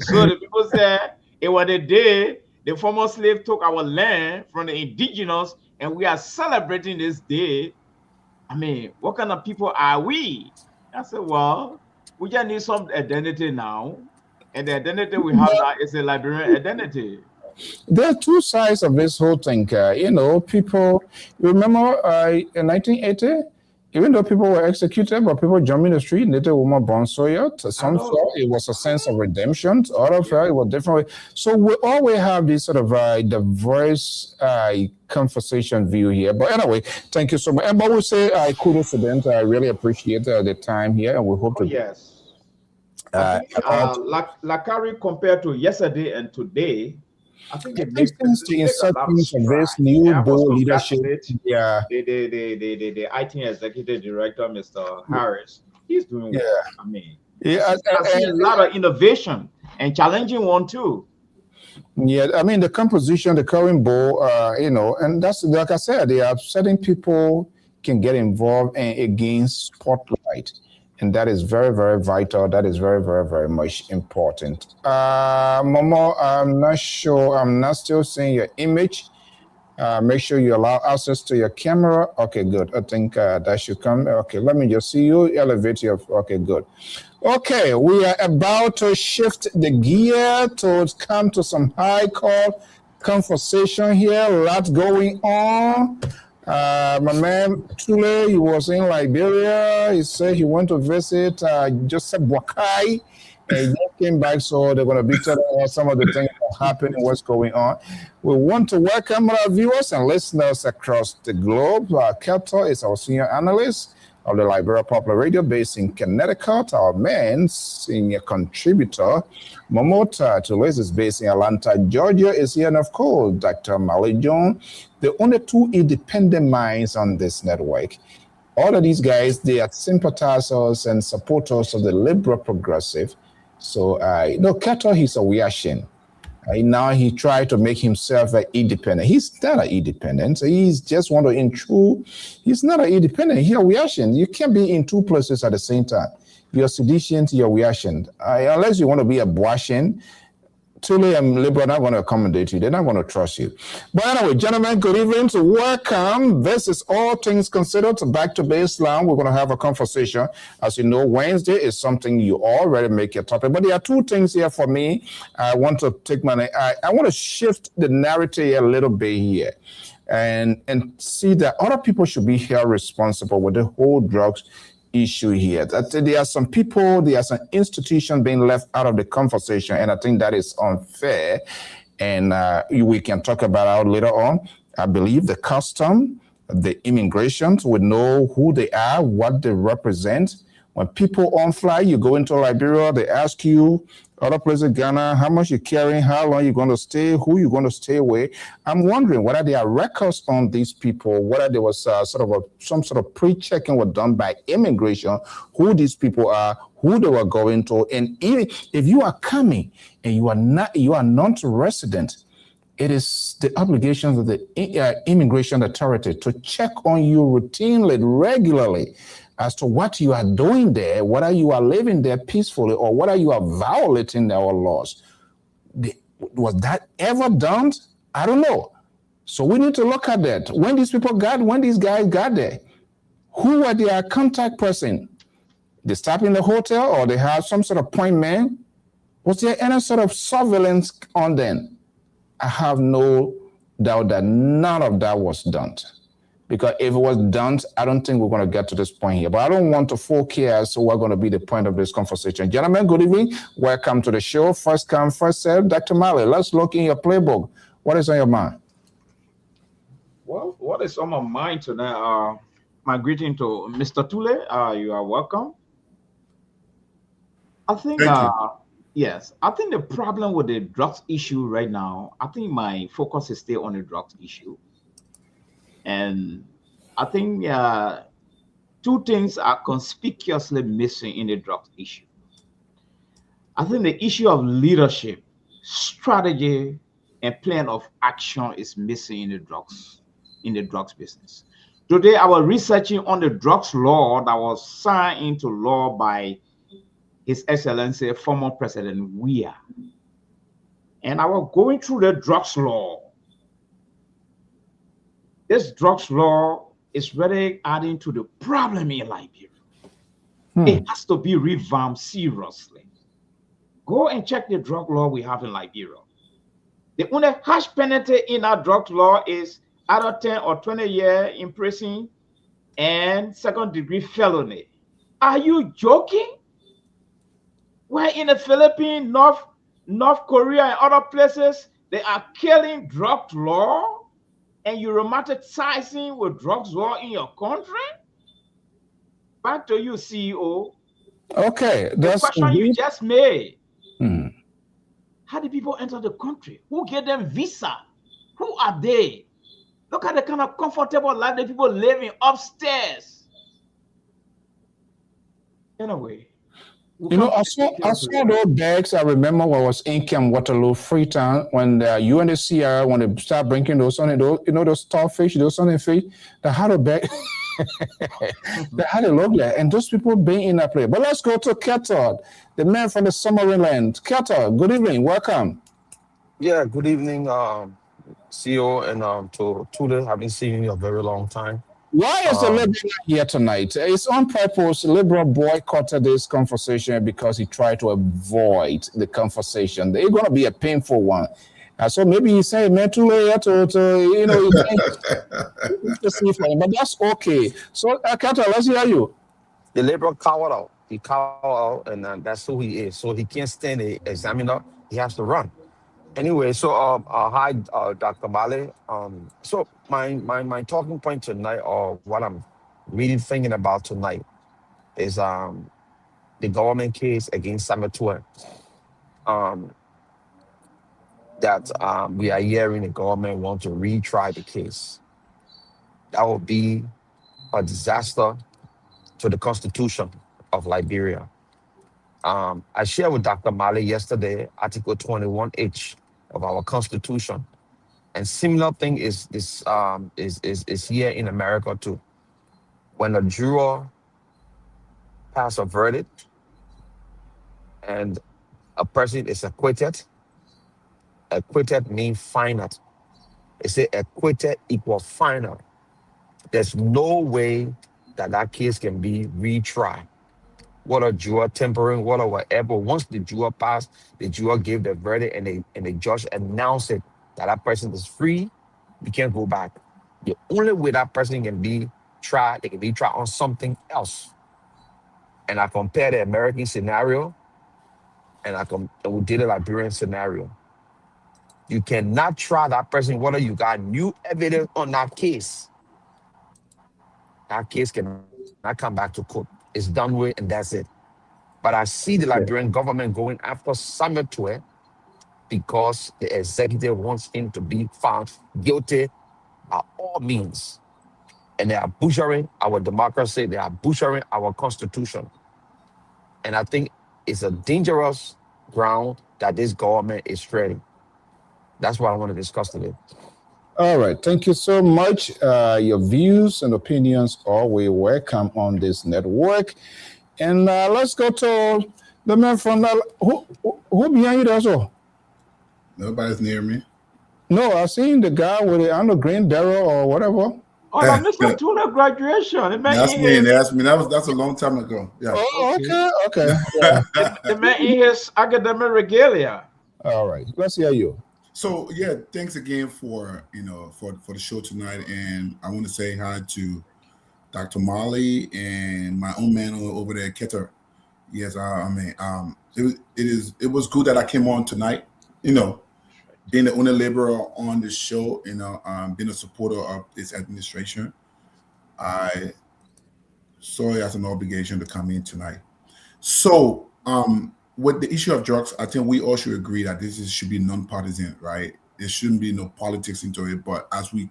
So the people said it was the day the former slave took our land from the indigenous and we are celebrating this day. I mean, what kind of people are we? I said, well, we just need some identity now. And the identity we have now is a Liberian identity. There are two sides of this whole thing. You know, people remember in 1980, even though people were executed, but people jumping the street, Native woman born Soyot. Some felt it was a sense of redemption. Others felt it was different. So we always have this sort of diverse conversation view here. But anyway, thank you so much. But we'll say kudos to them. I really appreciate the time here, and we hope to. Yes. Lakari compared to yesterday and today, I think it makes sense to insert things of this new bold leadership. Yeah. The IT executive director, Mr. Harris, he's doing well. I mean, yeah, I see a lot of innovation and challenging one too. Yeah, I mean the composition, the current board, you know, and that's like I said, there are certain people can get involved and against spotlight. And that is very, very vital. That is very, very, very much important. Momo, I'm not sure. I'm not still seeing your image. Make sure you allow access to your camera. Okay, good. I think that should come. Okay, let me just see you. Elevate your. Okay, good. Okay, we are about to shift the gear to come to some high call conversation here. A lot going on. My man Tule, he was in Liberia. He said he went to visit Joseph Boakai and he just came back. So they're going to be telling us some of the things that happened and what's going on. We want to welcome our viewers and listeners across the globe. Kelto is our senior analyst of the Liberia Popular Radio based in Connecticut. Our man, senior contributor, Momota Tules is based in Atlanta, Georgia, is here. And of course, Dr. Mali John, the only two independent minds on this network. All of these guys, they are sympathizers and supporters of the liberal progressive. So, Kato, he's a Wiashin. Now he tried to make himself an independent. He's not an independent. He's just want to intrude. He's not an independent. He's a Wiashin. You can't be in two places at the same time. You're sedition, you're Wiashin. Unless you want to be a Boashin, Tule and Liberal are not going to accommodate you. They're not going to trust you. But anyway, gentlemen, good evening. So welcome. This is All Things Considered. Back to baseline. We're going to have a conversation. As you know, Wednesday is something you already make your topic. But there are two things here for me. I want to take I want to shift the narrative a little bit here and see that other people should be held responsible with the whole drugs issue here. That there are some people, there are some institutions being left out of the conversation, and I think that is unfair. And we can talk about it later on. I believe the custom, the immigrations would know who they are, what they represent. When people on fly, you go into Liberia, they ask you, other places, Ghana, how much you're carrying, how long you're going to stay, who you're going to stay with. I'm wondering whether there are records on these people, whether there was some sort of pre-checking was done by immigration, who these people are, who they were going to. And even if you are coming and you are non-resident, it is the obligations of the immigration authority to check on you routinely, regularly, as to what you are doing there, whether you are living there peacefully or whether you are violating our laws. Was that ever done? I don't know. So we need to look at that. When these guys got there, who were their contact person? They stop in the hotel or they have some sort of point man? Was there any sort of surveillance on them? I have no doubt that none of that was done. Because if it was done, I don't think we're going to get to this point here. But I don't want to focus on what's going to be the point of this conversation. Gentlemen, good evening. Welcome to the show. First come, first serve. Dr. Malley, let's look in your playbook. What is on your mind? Well, what is on my mind tonight? My greeting to Mr. Tule. You are welcome. I think, yes, I think the problem with the drugs issue right now, I think my focus is still on the drugs issue. And I think two things are conspicuously missing in the drugs issue. I think the issue of leadership, strategy, and plan of action is missing in the drugs business. Today, I was researching on the drugs law that was signed into law by His Excellency, former President Weah. And I was going through the drugs law. This drugs law is really adding to the problem in Liberia. It has to be revamped seriously. Go and check the drug law we have in Liberia. The only harsh penalty in our drug law is either 10 or 20 years in prison and second-degree felony. Are you joking? Where in the Philippines, North Korea, and other places, they are killing drug law, and you're romanticizing with drugs law in your country? Back to you, CEO. Okay, the question you just made. How do people enter the country? Who gave them visa? Who are they? Look at the kind of comfortable life that people living upstairs. Anyway. You know, I saw those bags. I remember when I was in Camp Waterloo, Freetown, when the UNHCR, when they start bringing those starfish, those fish, they had a bag. They had a look there, and those people being in that place. But let's go to Keto, the man from the submarine land. Keto, good evening, welcome. Yeah, good evening, CEO, and to Tudor. I've been seeing you a very long time. Why is the Liberal here tonight? It's on purpose. The Liberal boycotted this conversation because he tried to avoid the conversation. It's going to be a painful one. So maybe he said, man, too late to see for him, but that's okay. So, Kata, let's hear you. The Liberal cowered out. He cowered out, and that's who he is. So he can't stand the examiner. He has to run. Anyway, so hi, Dr. Malley. So my talking point tonight, or what I'm really thinking about tonight, is the government case against Samuel Tue. That we are hearing the government want to retry the case. That would be a disaster to the Constitution of Liberia. I shared with Dr. Malley yesterday Article 21H of our Constitution, and similar thing is here in America too. When a juror pass a verdict and a person is acquitted means final. They say acquitted equals final. There's no way that case can be retried. What a juror tempering, what or whatever. Once the juror passed, the juror gave the verdict, and the judge announced it that person is free. You can't go back. The only way that person can be tried, they can be tried on something else. And I compare the American scenario, and we did a Liberian scenario. You cannot try that person whether you got new evidence on that case. That case cannot come back to court. It's done with, and that's it. But I see the Liberian government going after Samuel Tue because the executive wants him to be found guilty by all means. And they are butchering our democracy. They are butchering our Constitution. And I think it's a dangerous ground that this government is treading. That's what I want to discuss today. All right. Thank you so much. Your views and opinions are always welcome on this network. And let's go to the man from who behind you there? So nobody's near me. No, I seen the guy with the under green barrel or whatever. Oh, no, Mr. Tula graduation. It meant That's in me. his, That's me. That's a long time ago. Yeah. Oh, okay. it meant in his academic regalia. All right, let's hear you. So yeah, thanks again for for the show tonight, and I want to say hi to Dr. Molly and my own man over there, Keter. Yes, I mean, it was good that I came on tonight. You know, being the only laborer on the show, being a supporter of this administration, I saw it as an obligation to come in tonight. So, with the issue of drugs, I think we all should agree that should be non-partisan, right? There shouldn't be no politics into it. But as we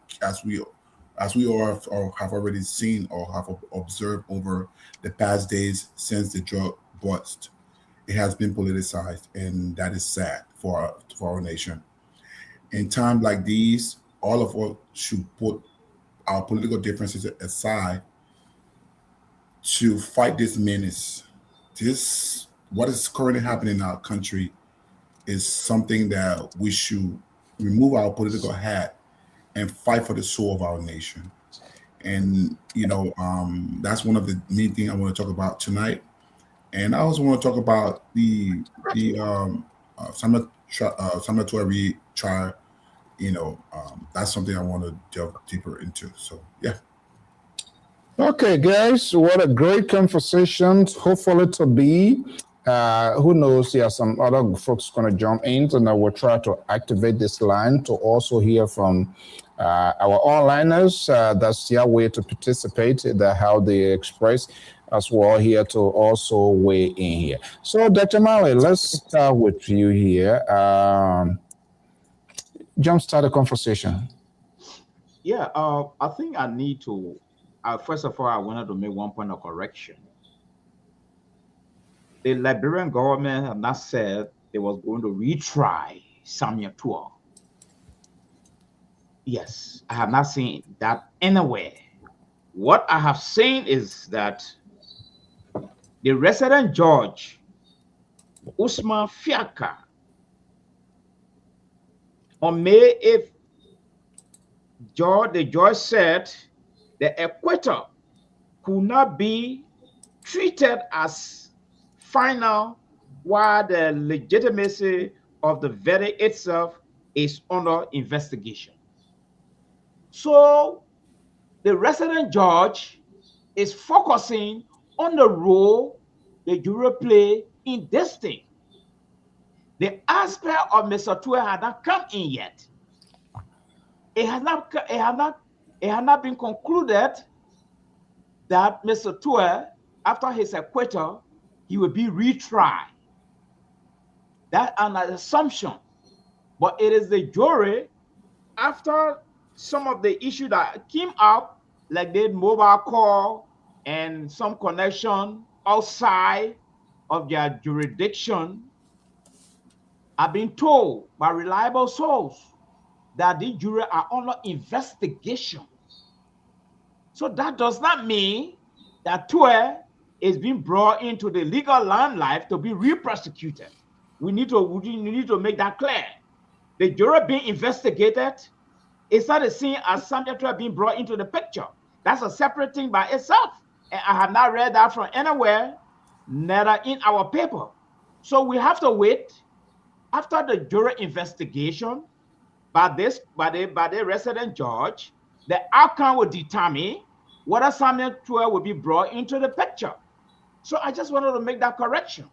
all have already seen or have observed over the past days since the drug bust, it has been politicized, and that is sad for our nation. In times like these, all of us should put our political differences aside to fight this menace. This what is currently happening in our country is something that we should remove our political hat and fight for the soul of our nation. And that's one of the main things I want to talk about tonight. And I also want to talk about the Samuel trial. That's something I want to delve deeper into. So yeah. Okay, guys, what a great conversation. Hopefully to be. Who knows? There are some other folks going to jump in, and I will try to activate this line to also hear from our onliners. That's their way to participate, how they express as well here to also weigh in here. So, Dr. Mali, let's start with you here. Jumpstart the conversation. Yeah, I think I need to. First of all, I wanted to make one point of correction. The Liberian government have not said they was going to retry Samuel Tuah. Yes, I have not seen that anywhere. What I have seen is that the resident judge, Usman Fiaka, on May 8th, the judge said the acquittal could not be treated as final while the legitimacy of the verdict itself is under investigation. So the resident judge is focusing on the role the jury play in this thing. The aspect of Mr. Tuah had not come in yet. It has not been concluded that Mr. Tuah, after his acquittal, he will be retried. That's an assumption. But it is the jury, after some of the issues that came up, like the mobile call and some connection outside of their jurisdiction, have been told by reliable sources that the jury are under investigation. So that does not mean that Tuah is being brought into the legal land life to be re-prosecuted. We need to make that clear. The jury being investigated is not the same as Samuel Tuah being brought into the picture. That's a separate thing by itself. And I have not read that from anywhere, neither in our paper. So we have to wait after the jury investigation by the resident judge. The outcome will determine whether Samuel Tuah will be brought into the picture. So I just wanted to make that correction.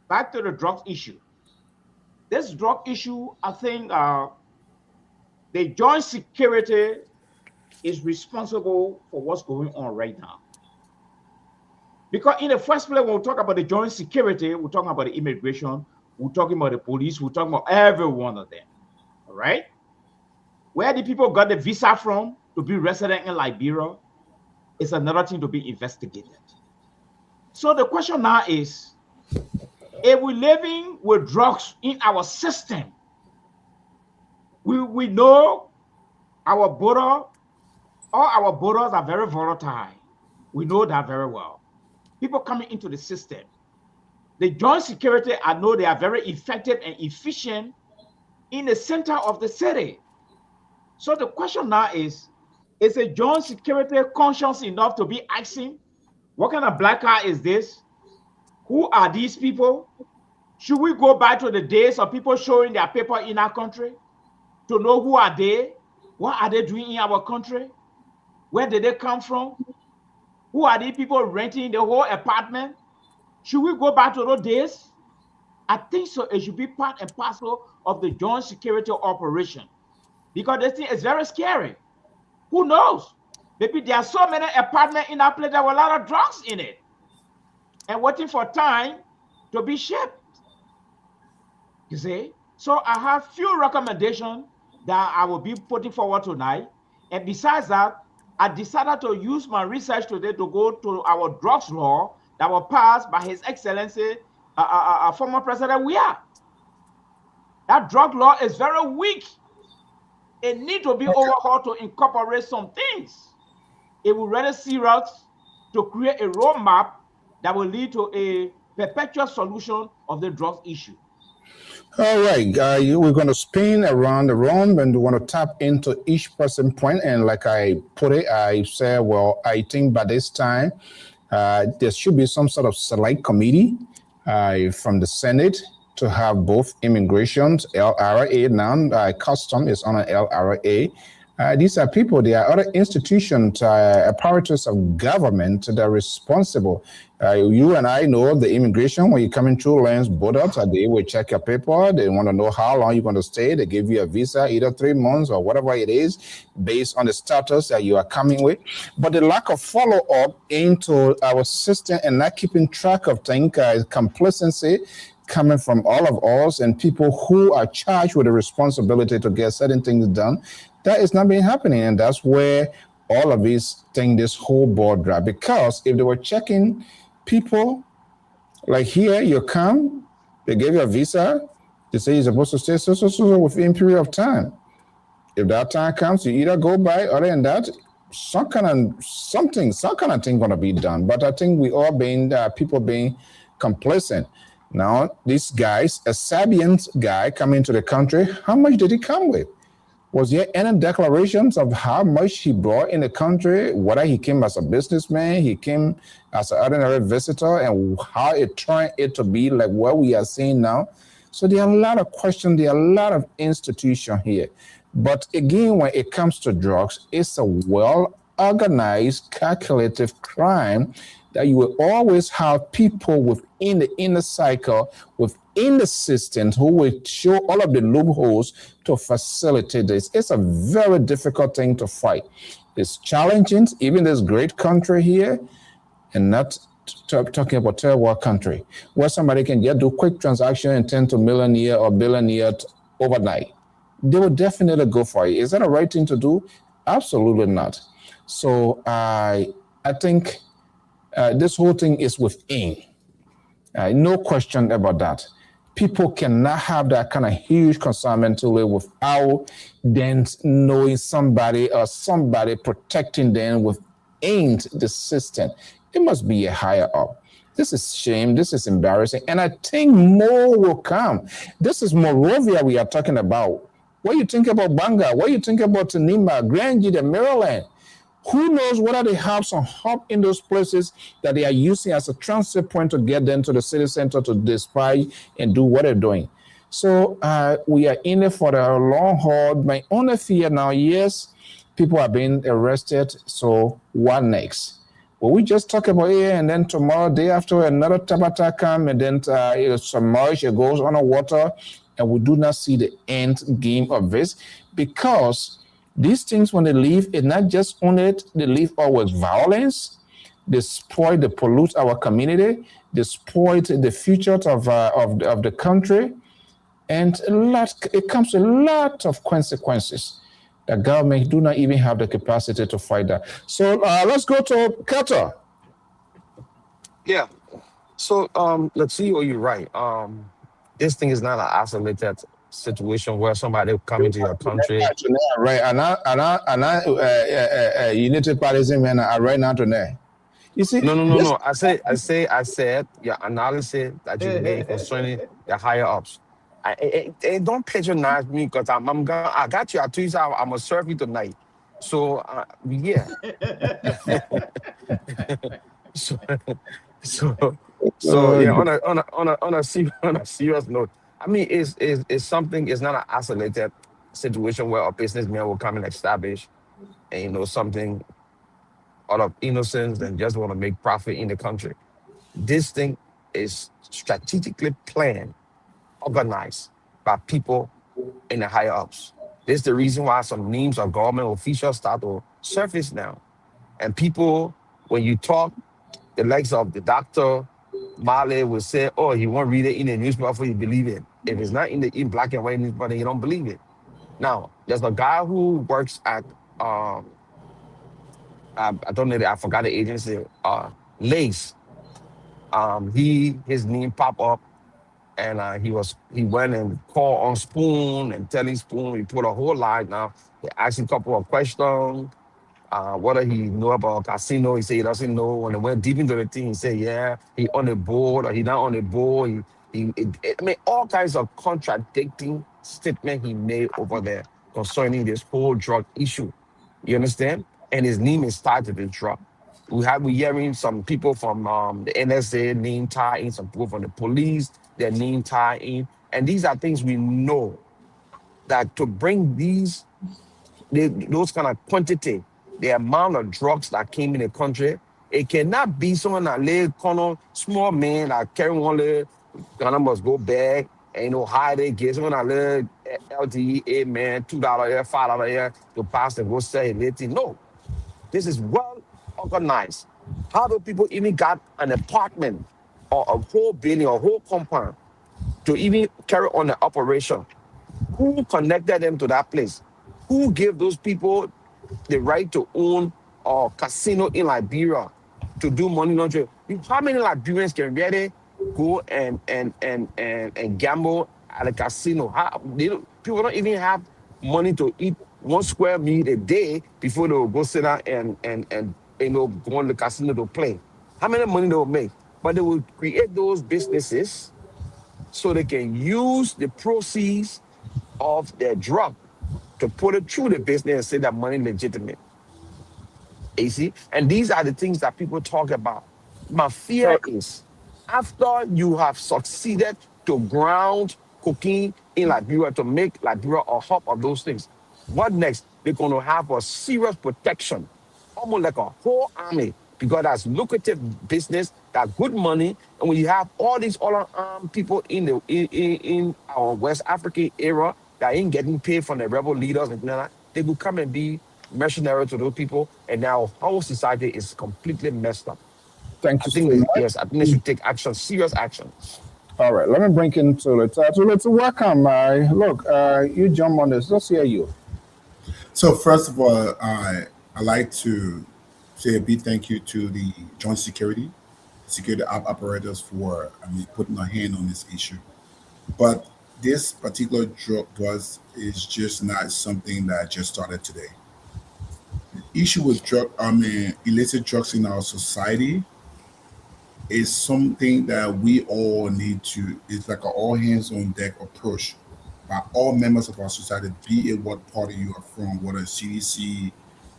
Back to the drug issue. This drug issue, I think the joint security is responsible for what's going on right now. Because in the first place, when we talk about the joint security, we're talking about the immigration, we're talking about the police, we're talking about every one of them. All right? Where the people got the visa from to be resident in Liberia is another thing to be investigated. So the question now is, if we're living with drugs in our system, we know our border, all our borders are very volatile. We know that very well. People coming into the system. The joint security, I know they are very effective and efficient in the center of the city. So the question now is a joint security conscious enough to be asking, what kind of black car is this? Who are these people? Should we go back to the days of people showing their paper in our country to know who are they? What are they doing in our country? Where did they come from? Who are these people renting the whole apartment? Should we go back to those days? I think so. It should be part and parcel of the joint security operation, because this thing is very scary. Who knows? Maybe there are so many apartments in our place that have a lot of drugs in it and waiting for time to be shipped. You see? So I have few recommendations that I will be putting forward tonight. And besides that, I decided to use my research today to go to our drugs law that was passed by His Excellency, former President Weah. That drug law is very weak. It needs to be overhauled to incorporate some things. It will really serious to create a roadmap that will lead to a perpetual solution of the drugs issue. All right, we're going to spin around the room and we want to tap into each person point. And like I put it, I said, well, I think by this time, there should be some sort of select committee from the Senate to have both immigrations, LRA now, custom is on an LRA. These are people, they are other institutions, apparatus of government that are responsible. You and I know the immigration, when you come in through lands, borders, they will check your paper. They want to know how long you're going to stay. They give you a visa, either 3 months or whatever it is, based on the status that you are coming with. But the lack of follow-up into our system and not keeping track of things, complacency, coming from all of us and people who are charged with the responsibility to get certain things done, that is not being happening. And that's where all of these things, this whole board drop. Because if they were checking people, like here, you come, they gave you a visa, they say you're supposed to stay so within a period of time. If that time comes, you either go by, other than that, some kind of thing gonna be done. But I think we all being, people being complacent. Now, these guys, a Serbian guy coming to the country, how much did he come with? Was there any declarations of how much he brought in the country, whether he came as a businessman, he came as an ordinary visitor, and how it turned it to be like what we are seeing now? So there are a lot of questions, there are a lot of institutions here. But again, when it comes to drugs, it's a well-organized, calculated crime that you will always have people within the inner cycle, within the system, who will show all of the loopholes to facilitate this. It's a very difficult thing to fight. It's challenging, even this great country here, and not talking about third world country, where somebody can just do quick transaction and 10 to million a year or billion a year overnight. They will definitely go for it. Is that a right thing to do? Absolutely not. So I think this whole thing is within. No question about that. People cannot have that kind of huge concern mentally without then knowing somebody or somebody protecting them within the system. It must be a higher up. This is shame. This is embarrassing. And I think more will come. This is Morovia we are talking about. What you think about Banga? What you think about Tanima, Grandview, and Maryland? Who knows whether they have some hub in those places that they are using as a transit point to get them to the city center to dispatch and do what they're doing. So we are in it for the long haul. My only fear now, yes, people are being arrested. So what next? Well, we just talk about it, and then tomorrow, day after, another Tabata come, and then submerge, it goes underwater, and we do not see the end game of this, because these things, when they leave, it's not just only it, they leave always violence, they spoil, they pollute our community, they spoil the future of the country, and it comes with a lot of consequences. The government do not even have the capacity to fight that. So let's go to Qatar. Yeah. So let's see what you're right. This thing is not an isolated situation where somebody will come into your country. Right, United Partism and right now today. You see? No. I said your analysis that you made concerning the higher ups. Don't patronize me because I got you. I told you I'm gonna serve you tonight. So yeah. So so so Uh, yeah. On a serious note, I mean, it's something. It's not an isolated situation where a businessman will come and establish and something out of innocence and just want to make profit in the country. This thing is strategically planned, organized by people in the higher ups. This is the reason why some names of government officials start to surface now. And people, when you talk, the likes of the doctor, Male will say, oh, he won't read it in the newspaper before you believe it. If it's not in black and white newspaper, then you don't believe it. Now, there's a guy who works at I don't know, I forgot the agency, Lace. His name pop up, and he went and called on Spoon and telling Spoon he put a whole line. Now they asked him a couple of questions. What did he know about casino? He said he doesn't know. When they went deep into the thing, he said, yeah, he on the board or he not on the board. I mean, all kinds of contradicting statement he made over there concerning this whole drug issue. You understand? And his name is tied to the drug. We hearing some people from the NSA name tied in, some people from the police, their name tied in. And these are things we know that to bring those kind of quantity, the amount of drugs that came in the country, it cannot be someone that lay small man that carry one leg, gonna must go back and hide it, get someone that lay LTE, man, $2 here, $5 here to pass and go sell it. No, this is well organized. How do people even got an apartment or a whole building or whole compound to even carry on the operation? Who connected them to that place? Who gave those people the right to own a casino in Liberia to do money laundering? How many Liberians can really go and gamble at a casino? People don't even have money to eat one square meal a day before they will go sit down and go on the casino to play. How many money they will make? But they will create those businesses so they can use the proceeds of their drug to put it through the business and say that money legitimate. You see? And these are the things that people talk about. My fear so is after you have succeeded to ground cocaine in Liberia to make Liberia a hub of those things, what next? They're going to have a serious protection, almost like a whole army, because that's lucrative business, that good money. And when you have all these other armed people in our West African era that ain't getting paid from the rebel leaders and that, they will come and be mercenary to those people, and now whole society is completely messed up. thank I you so think much. yes, I think they should take action, serious action. All right, let me bring in Tulita. Tulita, welcome. Look, you jump on this. Let's hear you. So first of all, I like to say a big thank you to the joint security operators for putting a hand on this issue. But this particular drug was is just not something that just started today. The issue with illicit drugs in our society is something that we all need to. It's like an all hands on deck approach by all members of our society, be it what party you are from, whether it's CDC,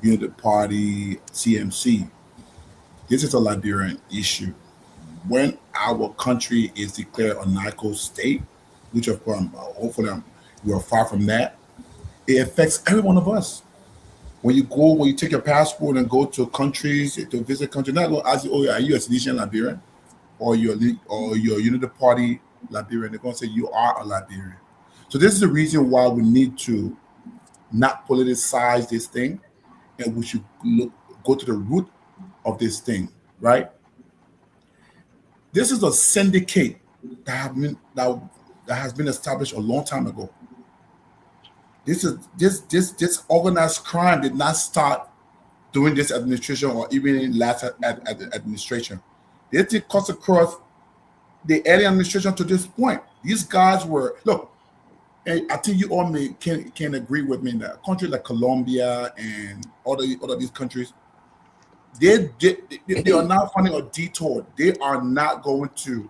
Unity Party, CMC. This is a Liberian issue. When our country is declared a narco state, which of course, hopefully we are far from that, it affects every one of us. When you take your passport and go to countries to visit countries, not going to ask you, oh, are you a citizen Liberian or you're Unity Party Liberian? They're going to say you are a Liberian. So this is the reason why we need to not politicize this thing, and we should go to the root of this thing, right? This is a syndicate that has been established a long time ago. This organized crime did not start during this administration or even in last at the administration. They did cuts across the early administration to this point. These guys were look, and I think you all can agree with me that countries like Colombia and all of these countries, they are not finding a detour. They are not going to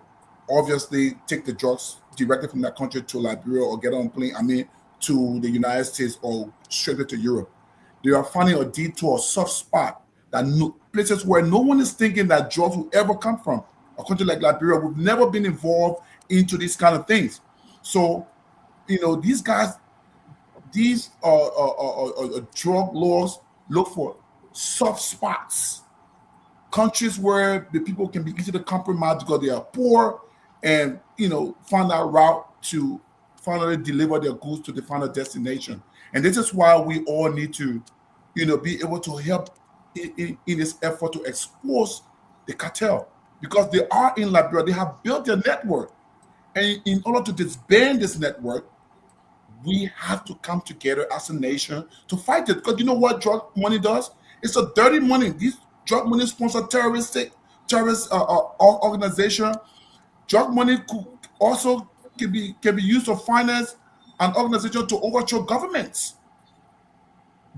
obviously take the drugs directly from that country to Liberia or get on a plane, to the United States or straight to Europe. They are finding a detour, a soft spot, places where no one is thinking that drugs will ever come from. A country like Liberia, we've never been involved into these kind of things. So, these guys, these drug laws look for soft spots, countries where the people can be easy to compromise because they are poor, and find a route to finally deliver their goods to the final destination. And this is why we all need to, be able to help in this effort to expose the cartel, because they are in Liberia. They have built their network, and in order to disband this network, we have to come together as a nation to fight it. Because you know what drug money does? It's a dirty money. These drug money sponsor terrorist organization. Drug money also can be used to finance an organization to overthrow governments.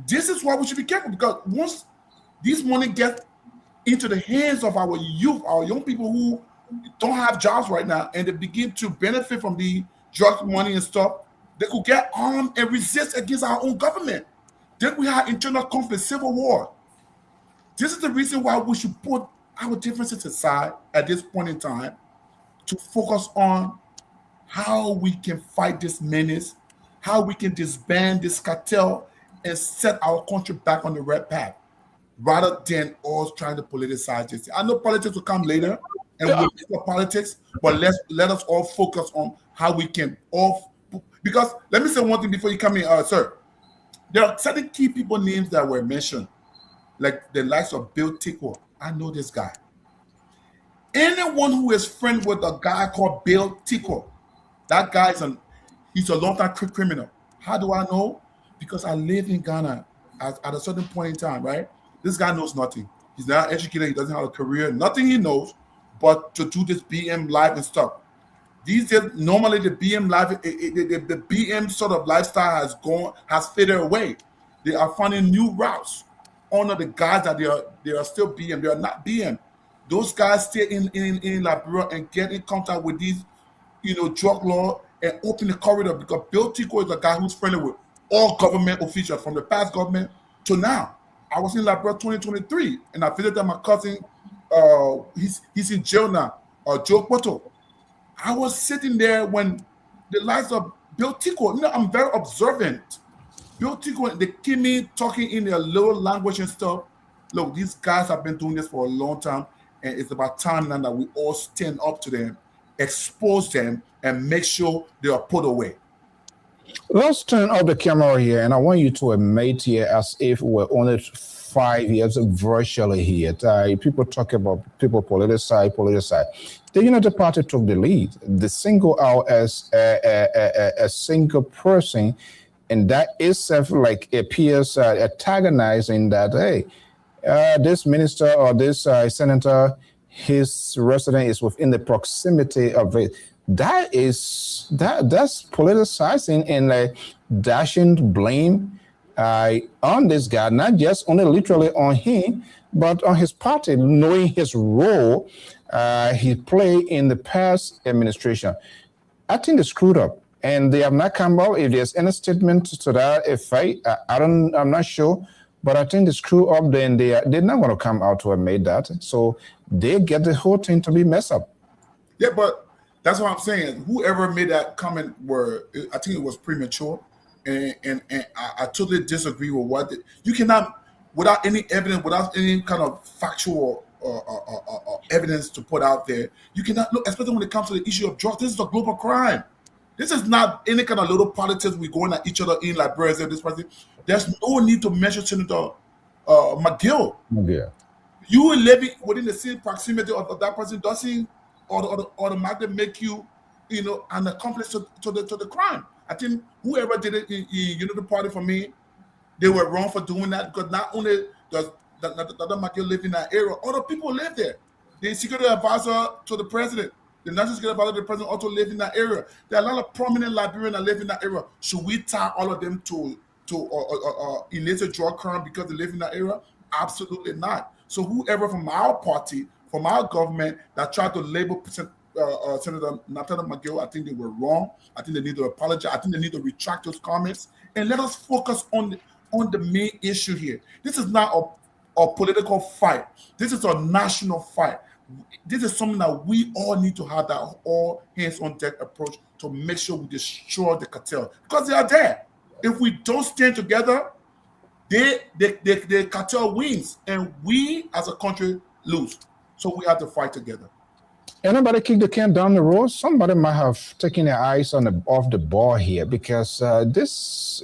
This is why we should be careful, because once this money gets into the hands of our youth, our young people who don't have jobs right now, and they begin to benefit from the drug money and stuff, they could get armed and resist against our own government. Then we have internal conflict, civil war. This is the reason why we should put our differences aside at this point in time to focus on how we can fight this menace, how we can disband this cartel and set our country back on the right path, rather than us trying to politicize this. I know politics will come later, and we'll get to politics, but let us all focus on how we can because let me say one thing before you come in, sir. There are certain key people names that were mentioned, like the likes of Bill Tickle. I know this guy. Anyone who is friend with a guy called Bill Tickle, that guy he's a long-time criminal. How do I know? Because I live in Ghana at a certain point in time, right? This guy knows nothing. He's not educated. He doesn't have a career. Nothing he knows but to do this BM life and stuff. These days, normally the BM life, the BM sort of lifestyle has faded away. They are finding new routes. Honor the guys that they are still BM. They are not BM. Those guys stay in Liberia and get in contact with these, drug law and open the corridor, because Bill Tico is a guy who's friendly with all government officials from the past government to now. I was in Liberia 2023 and I visited my cousin. He's in jail now, Joe Poto. I was sitting there when the likes of Bill Tico, I'm very observant. Bill Tico, they keep me talking in their little language and stuff. Look, these guys have been doing this for a long time, and it's about time now that we all stand up to them, expose them, and make sure they are put away. Let's turn off the camera here, and I want you to admit here as if we're only 5 years virtually here. People talk about people politicize. The United Party took the lead. They single out as a single person, and that itself appears antagonizing that, hey, this minister or this senator, his residence is within the proximity of it. That's politicizing and dashing blame on this guy, not just only literally on him, but on his party, knowing his role he played in the past administration. I think they screwed up, and they have not come out. If there's any statement to that effect, I'm not sure, but I think they screw up. Then they're not going to come out to admit that. So they get the whole thing to be messed up. Yeah, but that's what I'm saying. Whoever made that comment I think it was premature, and I totally disagree with what you cannot, without any evidence, without any kind of factual evidence to put out there, you cannot look, especially when it comes to the issue of drugs. This is a global crime. This is not any kind of little politics we going at each other in Liberia. This person, there's no need to measure Senator McGill. Yeah. You living within the same proximity of that person doesn't automatically make you, an accomplice to the crime. I think whoever did it in Unity Party, for me, they were wrong for doing that, because not only does Dr. McGill live in that area, other people live there. The security advisor to the president, the national security advisor to the president also live in that area. There are a lot of prominent Liberians that live in that area. Should we tie all of them to illicit drug crime because they live in that area? Absolutely not. So whoever from our party, from our government, that tried to label Senator Nathaniel McGill. I think they were wrong. I think they need to apologize. I think they need to retract those comments and let us focus on the main issue here. This is not a political fight. This is a national fight. This is something that we all need to have that all hands on deck approach to make sure we destroy the cartel because they are there. If we don't stand together, the cartel wins and we as a country lose. So we have to fight together. Anybody kick the can down the road? Somebody might have taken their eyes off the ball here because this,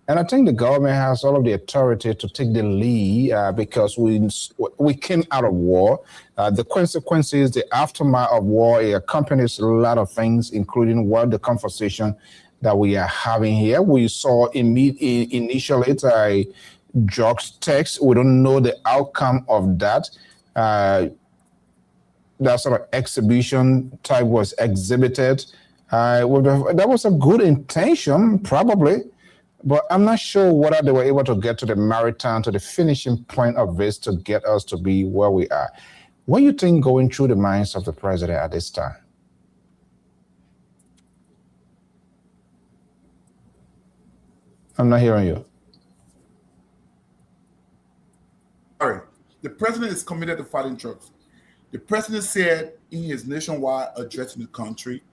and I think the government has all of the authority to take the lead because we came out of war. The consequences, the aftermath of war, it accompanies a lot of things, including the conversation that we are having here. We saw initially a drugs text. We don't know the outcome of that. That sort of exhibition type was exhibited. That was a good intention, probably, but I'm not sure whether they were able to get to the marathon, to the finishing point of this to get us to be where we are. What do you think going through the minds of the president at this time? I'm not hearing you. Sorry. The president is committed to fighting drugs. The president said in his nationwide address in the country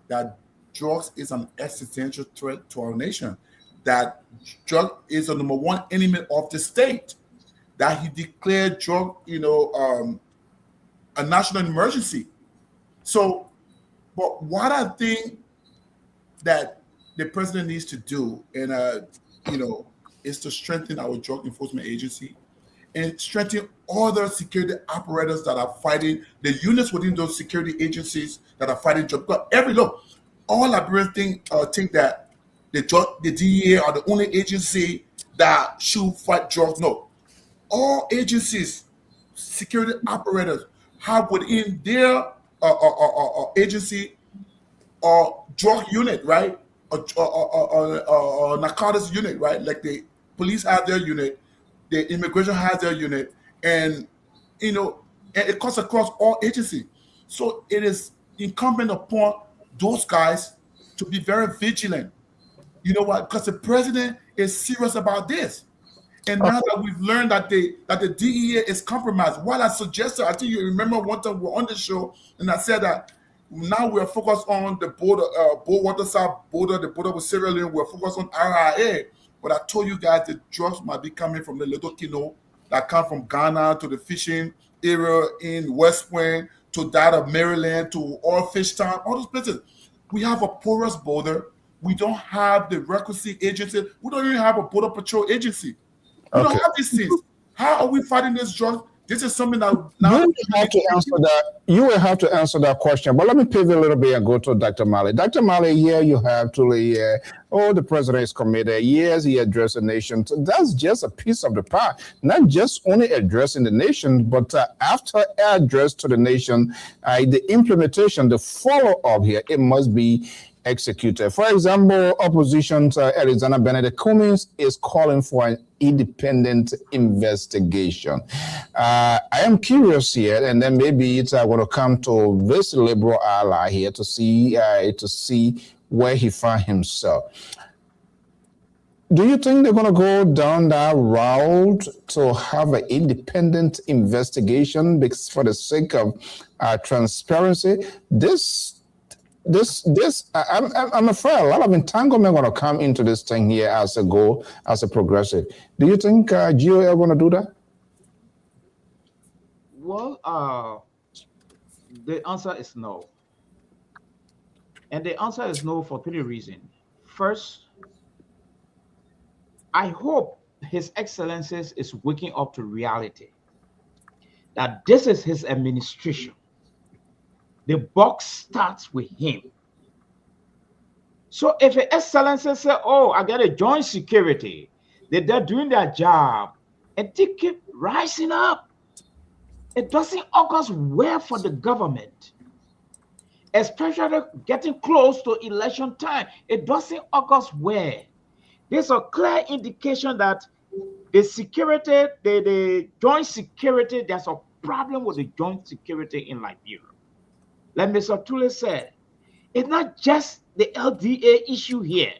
that drugs is an existential threat to our nation, that drug is the number one enemy of the state, that he declared drug, a national emergency. So, but what I think that the president needs to do, and is to strengthen our drug enforcement agency and strengthen other security apparatus that are fighting, the units within those security agencies that are fighting drugs. Because all Liberians think that the DEA are the only agency that should fight drugs. No, all agencies, security apparatus have within their agency or drug unit, right? Or narcotics unit, right? Like the police have their unit, the immigration has their unit, and it cuts across all agencies. So it is incumbent upon those guys to be very vigilant. You know what? Because the president is serious about this. And now that we've learned that the DEA is compromised, what I suggested, I think you remember one time we were on the show, and I said that now we're focused on the border, Water-South border, the border with Sierra Leone. We're focused on RIA. But I told you guys the drugs might be coming from the Little Kino that come from Ghana to the fishing area in West Point to that of Maryland to all Fishtown, all those places. We have a porous border. We don't have the requisite agency. We don't even have a border patrol agency. We don't have these things. How are we fighting this drug? This is something that now you have to answer that. You will have to answer that question. But let me pivot a little bit and go to Dr. Malley. Dr. Malley, here you have truly, the president is committed. Yes, he addressed the nation. So that's just a piece of the pie. Not just only addressing the nation, but after address to the nation, the implementation, the follow-up here, it must be executed. For example, opposition to Arizona Benedict Cummings is calling for an independent investigation. I am curious here, and then maybe it's going to come to this liberal ally here to see where he finds himself. Do you think they're going to go down that route to have an independent investigation for the sake of transparency? I'm afraid a lot of entanglement going to come into this thing here as a goal, as a progressive. Do you think GOL are going to do that? Well, the answer is no. And the answer is no for three reasons. First, I hope His Excellency is waking up to reality that this is his administration. The buck starts with him. So if His Excellency say, oh, I got a joint security, they're doing their job, and they keep rising up, it doesn't augur well for the government, especially getting close to election time. It doesn't augur well. There's a clear indication that the security, the joint security, there's a problem with the joint security in Liberia. like Mr. Tule said, it's not just the LDA issue here.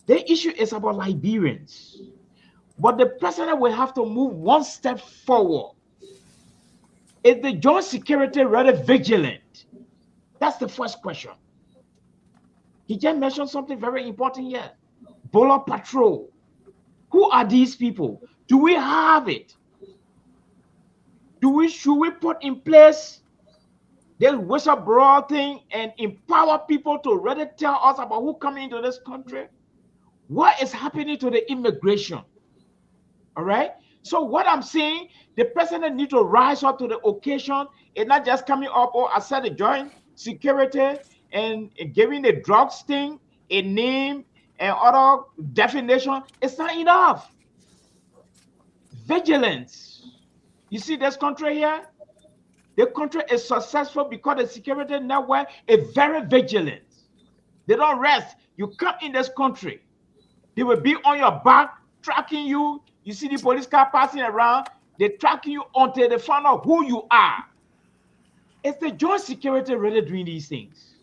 The issue is about Liberians. But the president will have to move one step forward. Is the joint security really vigilant? That's the first question. He just mentioned something very important here. Border Patrol. Who are these people? Do we have it? Should we put in place this whistleblower thing and empower people to really tell us about who coming into this country? What is happening to the immigration? All right. So what I'm saying, the president need to rise up to the occasion and not just coming up, or I said the joint security and giving the drugs thing a name and other definition. It's not enough. Vigilance. You see this country here? The country is successful because the security network is very vigilant. They don't rest. You come in this country, they will be on your back, tracking you. You see the police car passing around, they're tracking you until they find out who you are. It's the joint security really doing these things.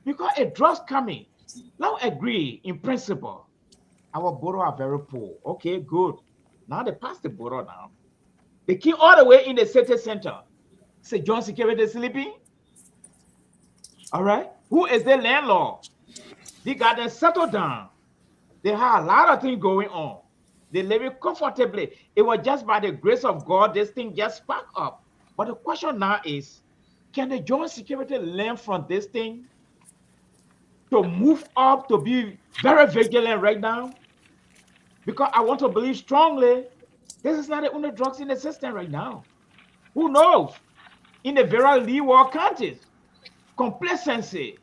Because a drug's coming. Now agree, in principle, our border are very poor. Okay, good. Now they pass the border now. They came all the way in the city center. Say joint security sleeping. All right. Who is the landlord? They got them settled down. They have a lot of things going on. They live comfortably. It was just by the grace of God, this thing just sparked up. But the question now is, can the joint security learn from this thing to move up to be very vigilant right now? Because I want to believe strongly, this is not the only drugs in the system right now. Who knows? In the very leeward counties, complacency.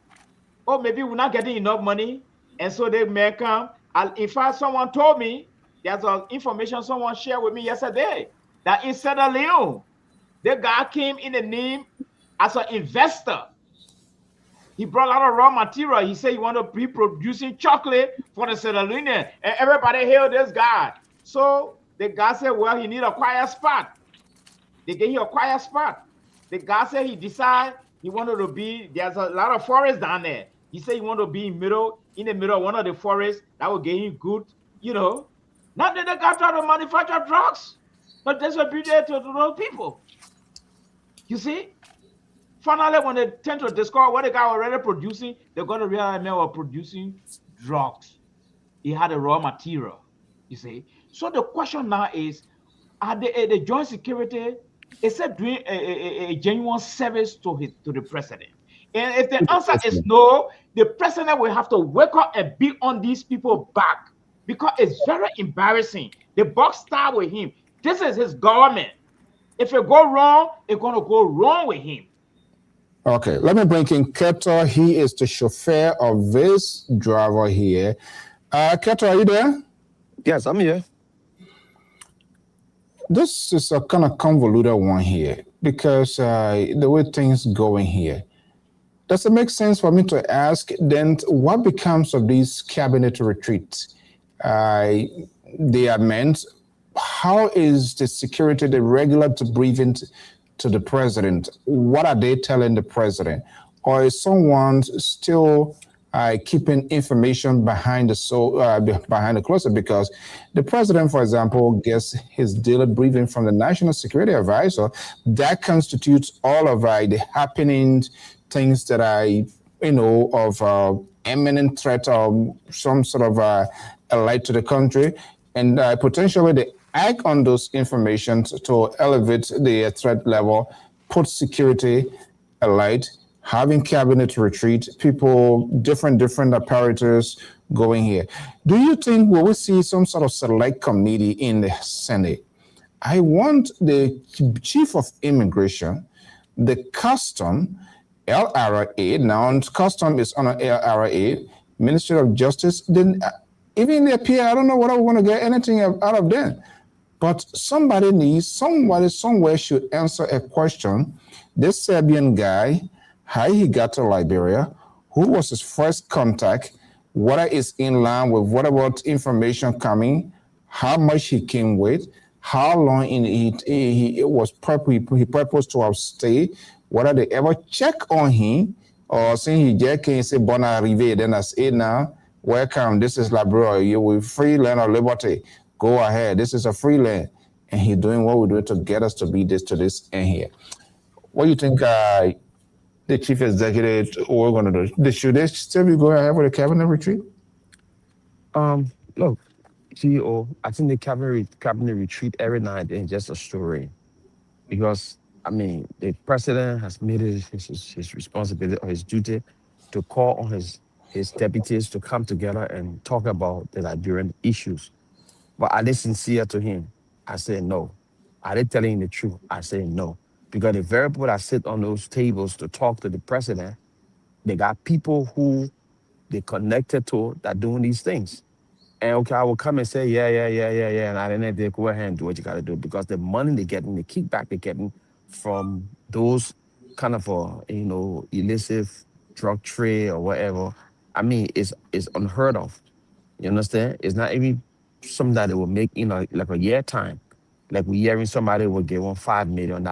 Or maybe we're not getting enough money, and so they may come. In fact, someone told me, there's information someone shared with me yesterday, that in Sierra Leone, the guy came in the name as an investor. He brought a lot of raw material. He said he wanted to be producing chocolate for the Sierra Leonean, and everybody hailed this guy. So the guy said, well, he need a quiet spot. They gave him a quiet spot. The guy said he decided he wanted to be, there's a lot of forest down there. He said he wanted to be in the middle of one of the forests that would give him good, Not that the guy tried to manufacture drugs, but distribute it to those people. You see? Finally, when they tend to discover what the guy was already producing, they're going to realize they were producing drugs. He had a raw material, you see? So the question now is, are the joint security, is it doing a genuine service to the president? And if the answer is no, the president will have to wake up and beat on these people back, because it's very embarrassing. The buck start with him. This is his government. If it go wrong, it's going to go wrong with him. Okay, let me bring in Keto. He is the chauffeur of this driver here. Keto, are you there? Yes, I'm here. This is a kind of convoluted one here, because the way things going here. Does it make sense for me to ask then what becomes of these cabinet retreats? They are meant. How is the security, the regular briefing to the president? What are they telling the president? Or is someone still keeping information behind the closet? Because the president, for example, gets his daily briefing from the National Security Advisor. That constitutes all of the happenings, things that of imminent threat or some sort of a light to the country, and potentially they act on those information to elevate the threat level, put security alight, having cabinet retreat, people, different apparatus going here. Do you think we will see some sort of select committee in the Senate? I want the chief of immigration, the custom, LRA, now custom is on LRA, Ministry of Justice, then even the PA, I don't know what I want to get anything out of them. But somebody somewhere should answer a question. This Serbian guy, how he got to Liberia, who was his first contact, what is in line with what about information coming, how much he came with, how long he purposed to have stayed, whether they ever check on him or saying he just can't say bon arrivé, then I say now, welcome, this is Labrador, you will free land of liberty. Go ahead, this is a free land. And he's doing what we do to get us to be this, to this, and here. What do you think the chief executive we're going to do? Should they still be going ahead with a cabinet retreat? Look, CEO, I think the cabinet retreat every night is just a story. Because, I mean, the president has made it his responsibility or his duty to call on his deputies to come together and talk about the Liberian issues. But are they sincere to him? I say no. Are they telling the truth? I say no. Because the very people that sit on those tables to talk to the president, they got people who they connected to that doing these things. And okay, I will come and say, yeah. And I didn't they go ahead and do what you got to do because the money they're getting, the kickback they're getting from those kind of, illicit drug trade or whatever, I mean, is unheard of. You understand? It's not even something that they will make in like a year time. Like we hearing somebody will give them $5 million.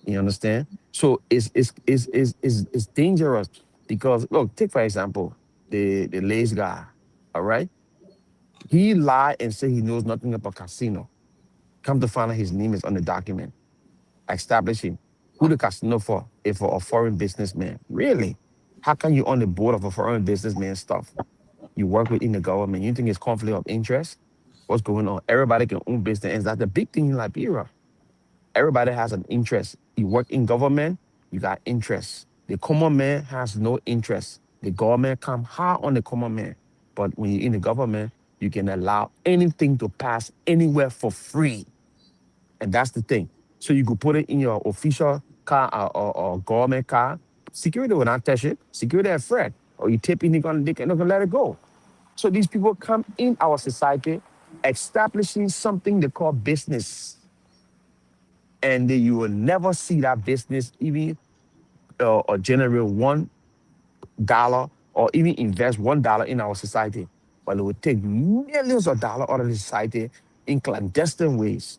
You understand? So it's dangerous because look, take for example, the lace guy, all right? He lied and said he knows nothing about casino. Come to find out his name is on the document. Establishing who the casino for? If for a foreign businessman. Really? How can you on the board of a foreign businessman stuff? You work within the government. You think it's conflict of interest? What's going on? Everybody can own business. And that's the big thing in Liberia. Everybody has an interest. You work in government, you got interest. The common man has no interest. The government come hard on the common man. But when you're in the government, you can allow anything to pass anywhere for free. And that's the thing. So you could put it in your official car or government car. Security will not touch it. Security is afraid. Or you tip in, they're not gonna let it go. So these people come in our society establishing something they call business. And you will never see that business even or generate $1 or even invest $1 in our society. But it would take millions of dollars out of the society in clandestine ways.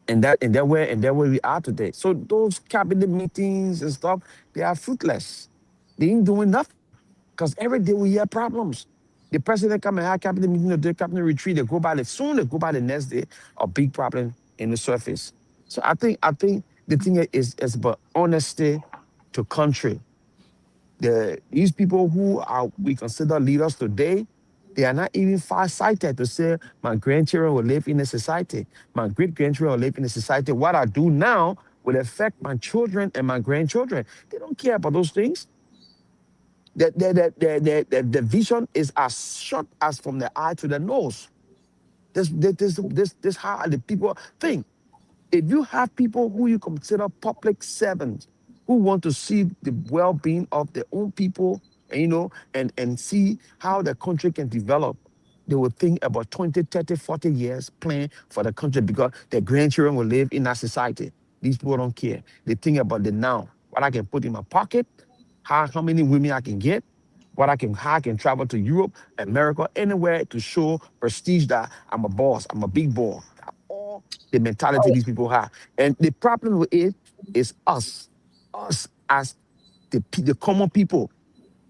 And that where we are today. So those cabinet meetings and stuff, they are fruitless. They ain't doing nothing. Because every day we hear problems. The president come and have cabinet meeting, the cabinet retreat, they go by the next day, a big problem in the surface. So I think the thing is about honesty to country. These people who we consider leaders today, they are not even far-sighted to say, my grandchildren will live in a society. My great-grandchildren will live in a society. What I do now will affect my children and my grandchildren. They don't care about those things. The vision is as short as from the eye to the nose. This how the people think. If you have people who you consider public servants who want to see the well-being of their own people, and see how the country can develop, they will think about 20, 30, 40 years plan for the country because their grandchildren will live in that society. These people don't care. They think about the now, what I can put in my pocket, how many women I can get, how I can travel to Europe, America, anywhere to show prestige that I'm a boss, I'm a big boy. All the mentality these people have. And the problem with it is us as the common people.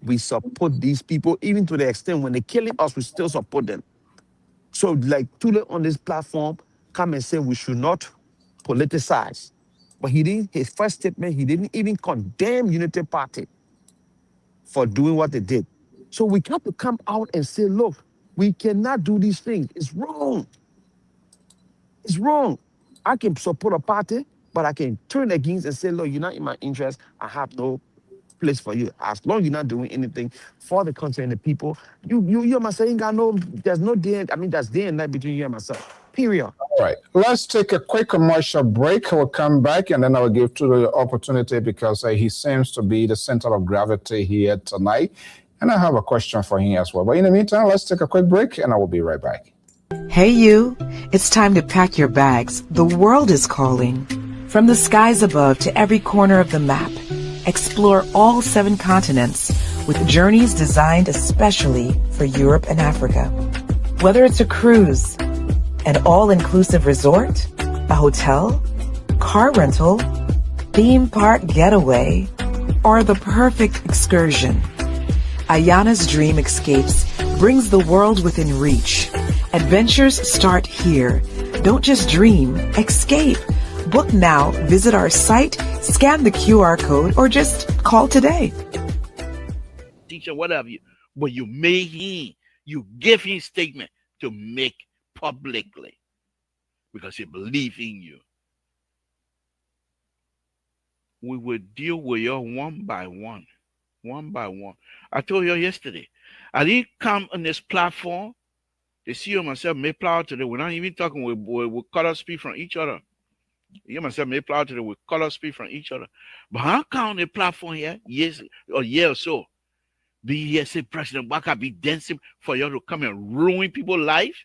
We support these people, even to the extent when they're killing us, we still support them. So like Tule on this platform come and say we should not politicize. But his first statement, he didn't even condemn Unity Party for doing what they did. So we have to come out and say, look, we cannot do these things. It's wrong. It's wrong. I can support a party, but I can turn against and say, look, you're not in my interest. I have no place for you. As long as you're not doing anything for the country and the people, you and myself ain't got there's no day, there's day and night between you and myself. Period. All right. Let's take a quick commercial break. We'll come back and then I will give Tulu the opportunity because he seems to be the center of gravity here tonight. And I have a question for him as well. But in the meantime, let's take a quick break and I will be right back. Hey you, it's time to pack your bags. The world is calling. From the skies above to every corner of the map, explore all 7 continents with journeys designed especially for Europe and Africa. Whether it's a cruise, an all-inclusive resort, a hotel, car rental, theme park getaway, or the perfect excursion. Ayana's Dream Escapes brings the world within reach. Adventures start here. Don't just dream, escape. Book now, visit our site, scan the QR code, or just call today. Teacher, whatever you, but you make him, you give him statement to make publicly because he believe in you. We will deal with you one by one. One by one. I told you yesterday, I didn't come on this platform to see you myself make plow today. We're not even talking with color speak from each other. You myself make plow today with color speak from each other. But I come on the platform here, yes, or year or so. Be here, say President Waka be dancing for you to come and ruin people's life,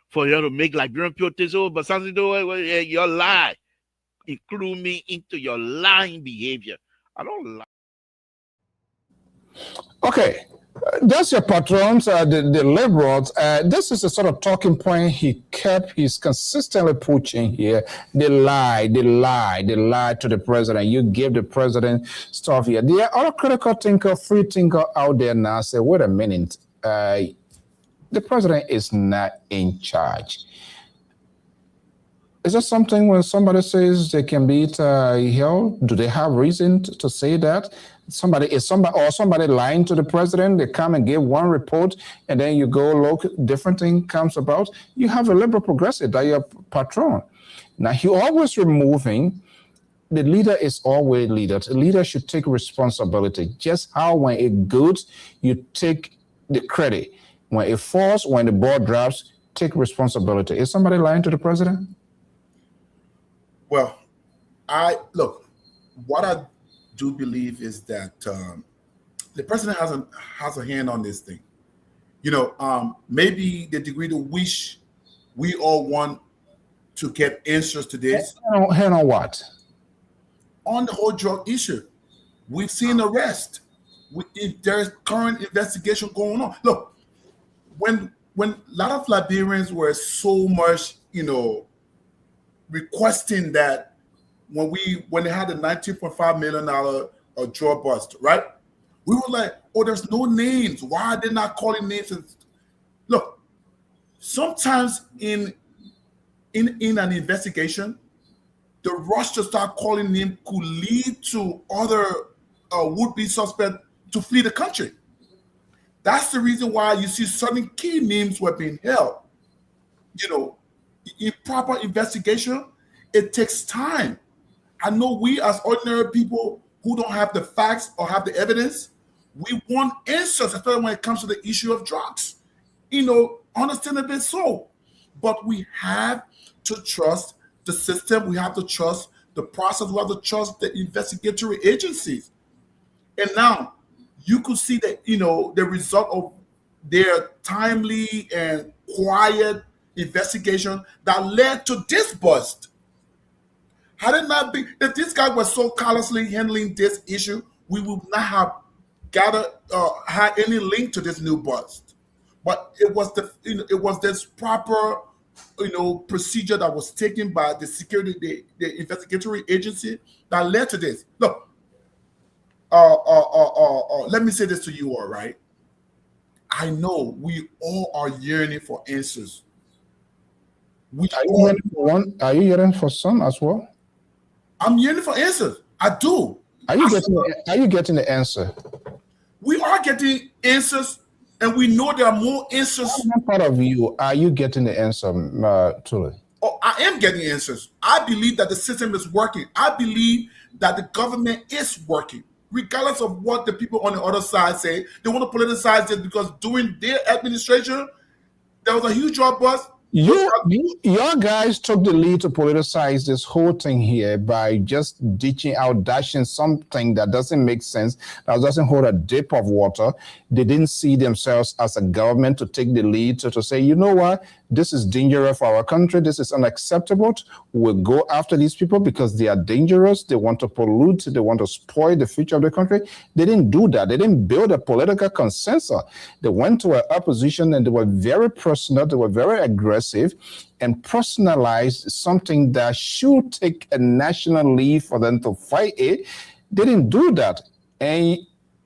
for you to make Liberian people taste over, but something do your lie. Include me into your lying behavior. I don't lie. Okay, that's your patrons, the liberals. This is the sort of talking point he's consistently pushing here. They lie to the president. You give the president stuff here. There are critical thinker, free thinker out there now say, wait a minute, the president is not in charge. Is that something when somebody says they can beat held? Do they have reason to say that? Somebody lying to the president, they come and give one report, and then you go look, different thing comes about. You have a liberal progressive that your patron. Now, he always removing, the leader is always leader. The leader should take responsibility. Just how when it goes, you take the credit. When it falls, when the ball drops, take responsibility. Is somebody lying to the president? Well, what I do believe is that the president has a hand on this thing. Maybe the degree to which we all want to get answers to this. Hand on what? On the whole drug issue. We've seen arrest. There's current investigation going on. Look, when a lot of Liberians were so much, requesting that when they had the $19.5 million drug bust, right? We were like, oh, there's no names. Why are they not calling names? Look, sometimes in an investigation, the rush to start calling names could lead to other would-be suspects to flee the country. That's the reason why you see certain key names were being held. In proper investigation, it takes time. I know we as ordinary people who don't have the facts or have the evidence, we want answers, especially when it comes to the issue of drugs. Understandably so. But we have to trust the system. We have to trust the process. We have to trust the investigatory agencies. And now you could see that, the result of their timely and quiet investigation that led to this bust. Had it not been, if this guy was so callously handling this issue, we would not have had any link to this new bust. But it was this proper, procedure that was taken by the security, the investigatory agency that led to this. Look, let me say this to you all, right? I know we all are yearning for answers. Are you yearning for some as well? I'm yearning for answers. I do. Are you getting the answer? We are getting answers, and we know there are more answers. What part of you are you getting the answer, Tuli? Oh, I am getting answers. I believe that the system is working. I believe that the government is working, regardless of what the people on the other side say. They want to politicize this because during their administration, there was a huge drug bust. Your guys took the lead to politicize this whole thing here by just dashing something that doesn't make sense, that doesn't hold a dip of water. They didn't see themselves as a government to take the lead to say, you know what, this is dangerous for our country. This is unacceptable. We'll go after these people because they are dangerous. They want to pollute. They want to spoil the future of the country. They didn't do that. They didn't build a political consensus. They went to an opposition and they were very personal. They were very aggressive. aggressive and personalize something that should take a national lead for them to fight it. They didn't do that. And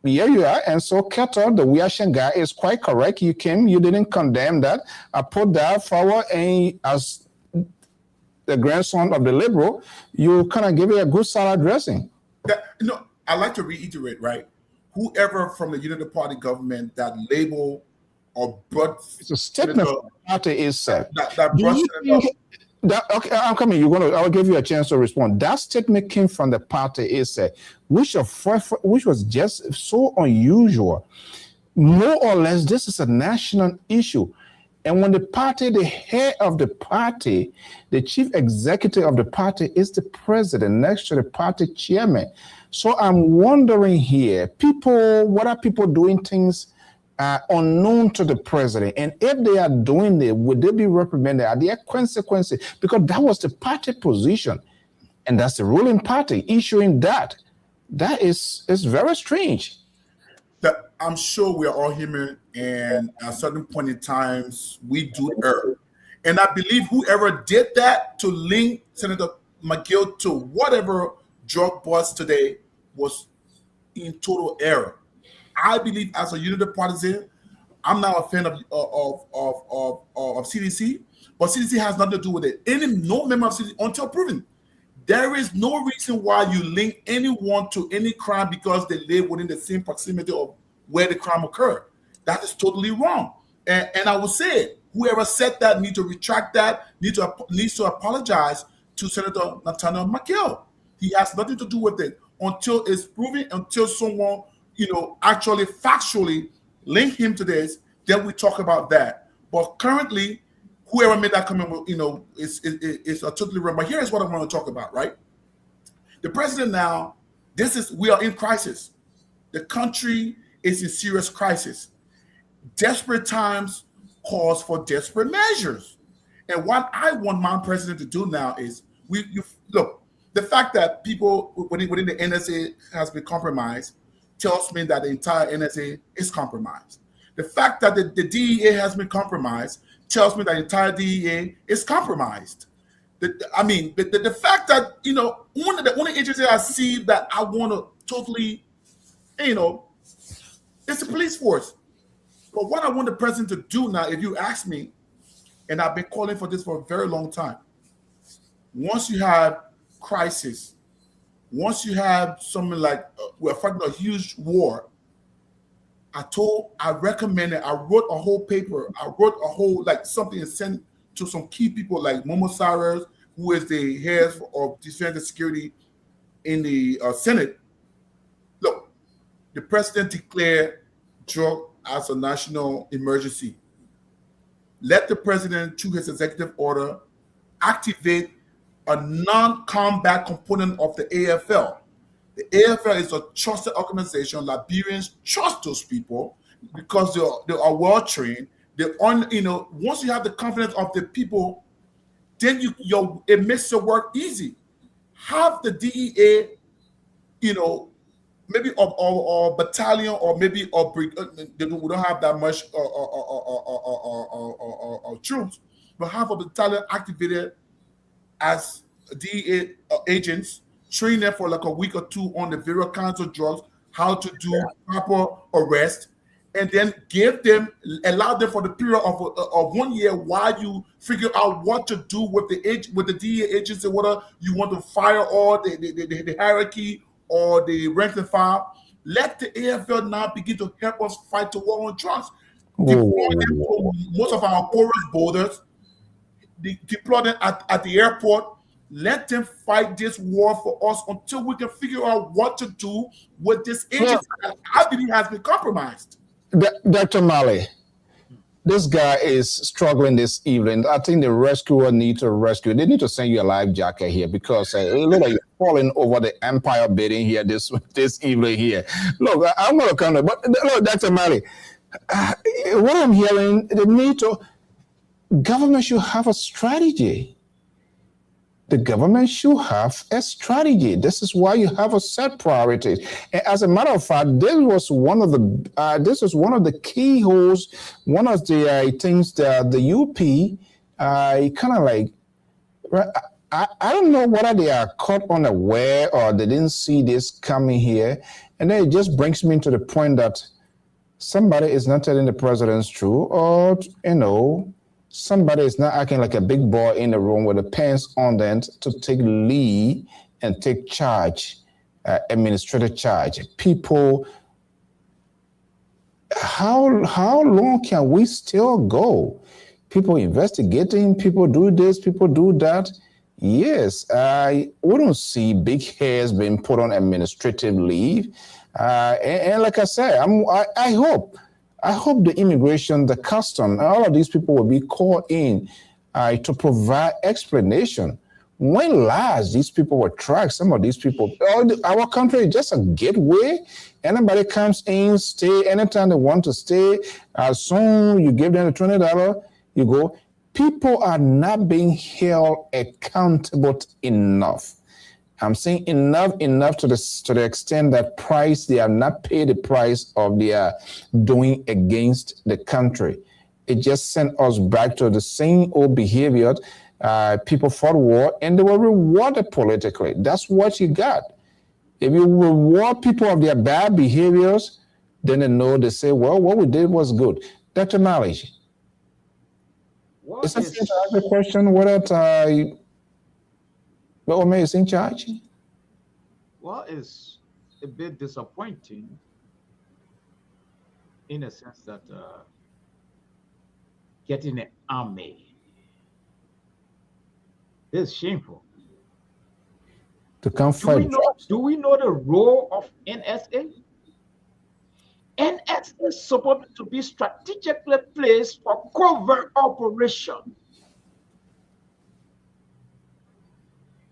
here you are. And so Keto, the Wiashan guy, is quite correct. You didn't condemn that. I put that forward, and as the grandson of the liberal, you kind of give it a good salad dressing. I like to reiterate, right? Whoever from the Unity Party government that label or brought it's a statement from the party is said. Okay, I'm coming. I'll give you a chance to respond. That statement came from the party is said, which was just so unusual. More or less, this is a national issue. And when the head of the party, the chief executive of the party is the president next to the party chairman. So I'm wondering here, what are people doing things unknown to the president? And if they are doing it, would they be reprimanded? Are there consequences? Because that was the party position. And that's the ruling party issuing that. That is very strange. I'm sure we are all human, and at certain point in times, we do err. And I believe whoever did that to link Senator McGill to whatever drug bust today was in total error. I believe as a Unity partisan, I'm not a fan of CDC, but CDC has nothing to do with it. No member of CDC until proven. There is no reason why you link anyone to any crime because they live within the same proximity of where the crime occurred. That is totally wrong. And I will say it. Whoever said that needs to retract that, needs to apologize to Senator Nathaniel McGill. He has nothing to do with it until it's proven, until someone, actually factually link him to this, then we talk about that. But currently, whoever made that comment, is totally wrong. But here's what I want to talk about, right? The president now, we are in crisis. The country is in serious crisis. Desperate times calls for desperate measures. And what I want my president to do now is, look, the fact that people within the NSA has been compromised tells me that the entire NSA is compromised. The fact that the DEA has been compromised tells me that the entire DEA is compromised. The fact that, one of the agencies I see that I want to totally, it's the police force. But what I want the president to do now, if you ask me, and I've been calling for this for a very long time, once you have crisis, once you have something like we're fighting a huge war, I recommended, I wrote a whole paper, something and sent to some key people like Momo Cyrus, who is the head of defense and security in the Senate. Look, the president declared drug as a national emergency. Let the president, through his executive order, activate a non-combat component of the AFL. The AFL is a trusted organization. Liberians trust those people because they are well trained. Once you have the confidence of the people, then it makes your work easy. Have the DEA, maybe or battalion, or maybe we don't have that much troops, but have a battalion activated as DEA agents, train them for like a week or two on the various kinds of drugs, how to do proper arrest, and then allow them for the period of 1 year while you figure out what to do with the DEA agents and whether you want to fire all the hierarchy or the rank and file. Let the AFL now begin to help us fight the war on drugs. Deploy them to most of our poorest borders. Deploy them at the airport. Let them fight this war for us until we can figure out what to do with this agency that I believe has been compromised. Dr. Malley, this guy is struggling this evening. I think the rescuer need to rescue. They need to send you a life jacket here because it looks like you're falling over the Empire building here this evening here. Look, I'm going to come, but look, Dr. Malley, what I'm hearing, government should have a strategy. The government should have a strategy. This is why you have a set priorities. And as a matter of fact, this was one of the keyholes, one of the things that the UP I kind of like, I don't know whether they are caught unaware or they didn't see this coming here. And then it just brings me to the point that somebody is not telling the president's truth, or, somebody is not acting like a big boy in the room with the pants on them to take lead and take charge, administrative charge. People, how long can we still go? People investigating, people do this, people do that. Yes, we don't see big hairs being put on administrative leave. And like I said, I hope the immigration, the custom, all of these people will be called in to provide explanation. When last these people were tracked, some of these people, our country is just a gateway. Anybody comes in, stay anytime they want to stay. As soon you give them the $20, you go. People are not being held accountable enough. I'm saying enough to the extent that they are not paid the price of their doing against the country. It just sent us back to the same old behavior. People fought war and they were rewarded politically. That's what you got. If you reward people of their bad behaviors, then they say, well, what we did was good. Dr. Malish, is it fair to ask the question whether Ome is in charge? Well, it's a bit disappointing in a sense that getting an army is shameful. To come fight. Do we know the role of NSA? NSA is supposed to be strategically placed for covert operation.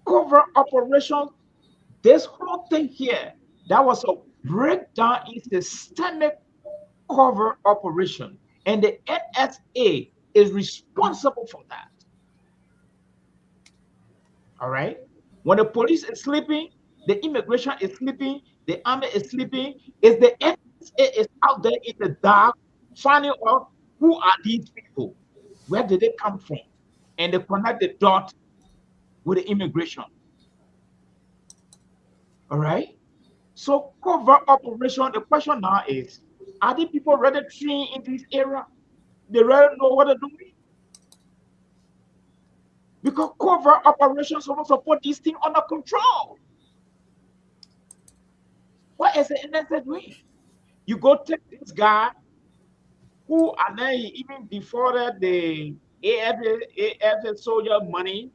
Covert operation. This whole thing here, that was a breakdown in systemic covert operation. And the NSA is responsible for that. All right? When the police is sleeping, the immigration is sleeping, the army is sleeping, is the NSA is out there in the dark finding out who are these people? Where did they come from? And they connect the dot with the immigration. All right? So covert operation, the question now is, are the people ready trained in this area? They really know what they're doing? Because covert operations will support this thing under control. What is the NSA doing? You go take this guy who, and then even before that, the AFA soldier money,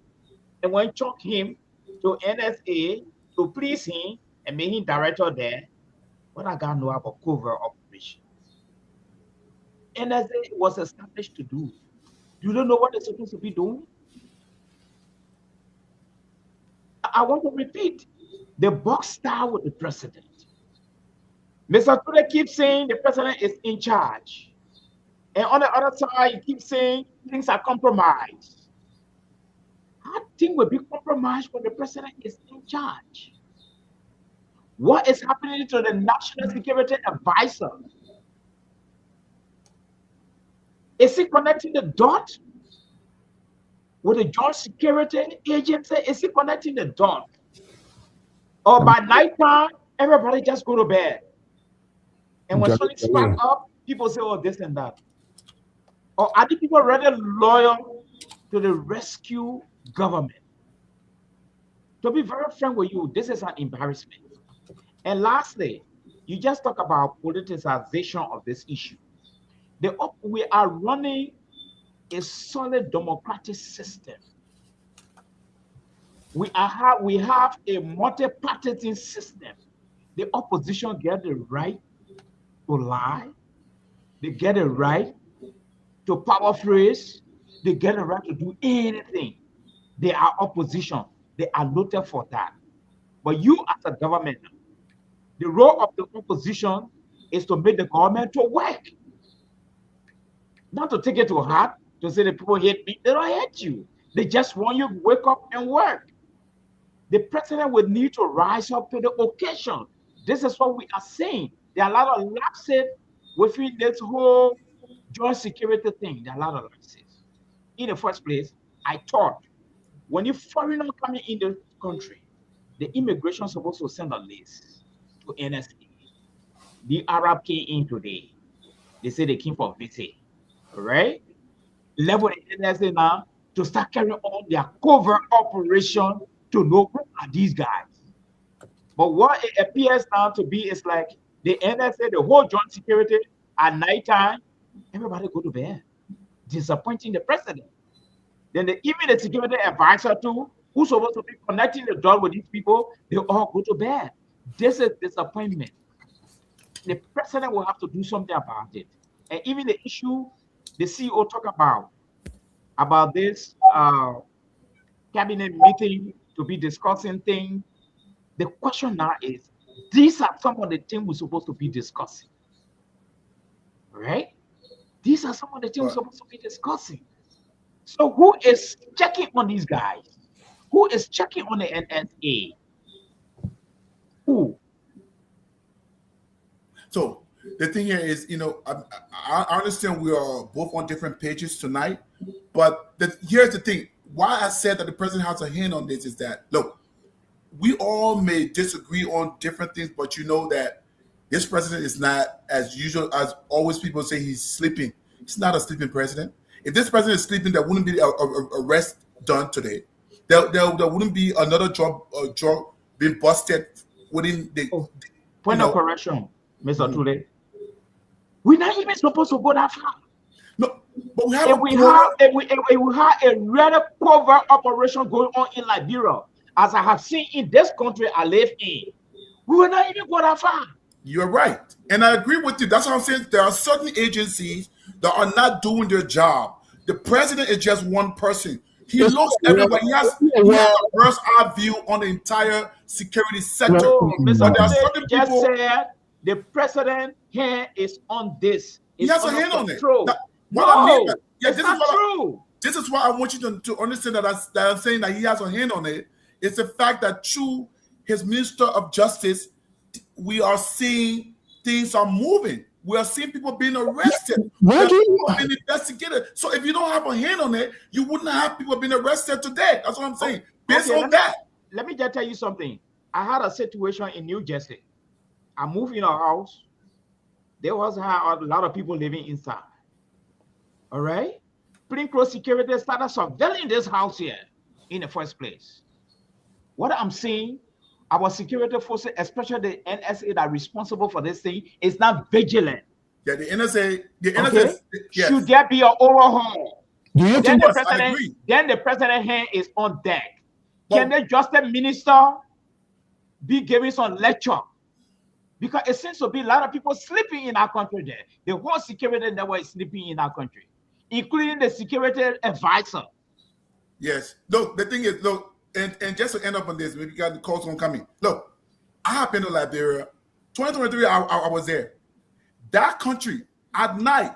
and went chuck him to NSA to please him and make him director there. What I got know about covert operations? NSA was established to do. You don't know what they're supposed to be doing? I want to repeat, the box star with the president. Mr. Ture keeps saying the president is in charge. And on the other side, he keeps saying things are compromised. How things will be compromised when the president is in charge? What is happening to the National Security Advisor? Is he connecting the dot with the Joint Security Agency? Is he connecting the dot? Or by nighttime, everybody just go to bed. And when something sparks up, people say, oh, this and that. Or are the people rather loyal to the rescue government? To be very frank with you, this is an embarrassment. And lastly, you just talk about politicization of this issue. We are running a solid democratic system. We have a multi-party system. The opposition get the right to lie. They get the right to power phrase. They get the right to do anything. They are opposition. They are noted for that. But you as a government, the role of the opposition is to make the government to work. Not to take it to heart, to say the people hate me. They don't hate you. They just want you to wake up and work. The president will need to rise up to the occasion. This is what we are saying. There are a lot of lapses within this whole joint security thing. There are a lot of lapses. in the first place, I thought when you foreigner coming in the country, the immigration is supposed to send a list to NSA. The Arab came in today. They say they came for visit. All right? Level the NSA now to start carrying on their covert operation to know who are these guys. But what it appears now to be is like the NSA, the whole joint security at nighttime, everybody go to bed, disappointing the president. Then even the security advisor too, who's supposed to be connecting the dot with these people, they all go to bed. This is disappointment. The president will have to do something about it. And even the issue the CEO talk about this cabinet meeting to be discussing things. The question now is, these are some of the things we're supposed to be discussing, right? These are some of the things we're supposed to be discussing. So who is checking on these guys? Who is checking on the NSA? Who? So the thing here is, I understand we are both on different pages tonight, but here's the thing. Why I said that the president has a hand on this is that, look, we all may disagree on different things, but you know that this president is not, as usual, as always people say, he's sleeping. He's not a sleeping president. If this president is sleeping, there wouldn't be a arrest done today. There wouldn't be another drug being busted within the. Point of correction, Mr. Tule. We're not even supposed to go that far. No, but we have if we have a rather covert operation going on in Liberia, as I have seen in this country I live in, we will not even go that far. You're right. And I agree with you. That's what I'm saying. There are certain agencies that are not doing their job. The president is just one person. He looks everywhere. He has a bird's eye view on the entire security sector. No, Mr. Tule just said the president hand is on this. He has a hand on it. This is why I want you to understand that I'm saying that he has a hand on it. It's the fact that through his Minister of Justice, we are seeing things are moving. We are seeing people being arrested. People being investigated. So if you don't have a hand on it, you wouldn't have people being arrested today. That's what I'm saying. Based on that. Let me just tell you something. I had a situation in New Jersey. I moved in a house. There was a lot of people living inside. All right? Plainclothes security started surveilling this house here in the first place. What I'm seeing, our security forces, especially the NSA that are responsible for this thing, is not vigilant. Yeah, the NSA, okay? Yes. Should there be an overhaul? Then the president hand is on deck. Can the justice minister be giving some lecture? Because it seems to be a lot of people sleeping in our country there. The whole security network is sleeping in our country, including the security advisor. Yes. Look, the thing is, look, and just to end up on this, we got the calls on coming. Look, I have been to Liberia. 2023, I was there. That country, at night,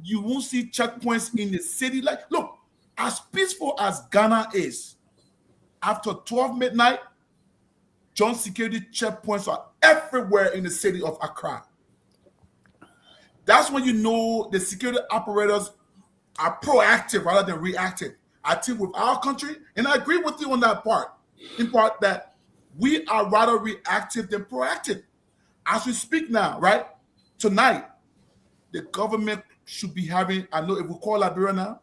you won't see checkpoints in the city. Like, look, as peaceful as Ghana is, after 12 midnight, joint security checkpoints are everywhere in the city of Accra. That's when you know the security operators are proactive rather than reactive. I think with our country, and I agree with you on that part, in part that we are rather reactive than proactive. As we speak now, right? Tonight, the government should be having, I know if we call Liberia now,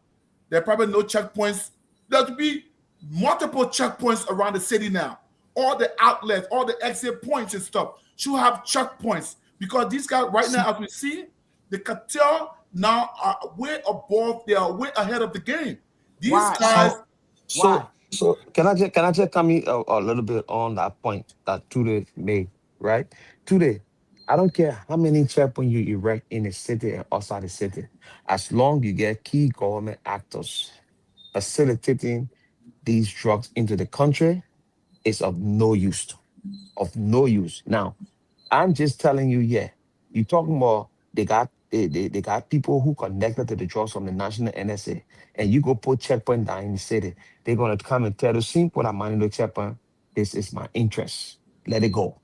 there are probably no checkpoints. There will be multiple checkpoints around the city now. All the outlets, all the exit points and stuff should have checkpoints because these guys right now, as we see, the cartel now are way above, they are way ahead of the game. These guys. So can I just come in a little bit on that point that Tude made, right? Tude, I don't care how many checkpoints you erect in the city and outside the city, as long you get key government actors facilitating these drugs into the country, it's of no use. Of no use. Now, I'm just telling you, you're talking about they got people who connected to the drugs from the national NSA, and you go put checkpoint down in the city, they're gonna come and tell you, see, put a money in the checkpoint. This is my interest. Let it go.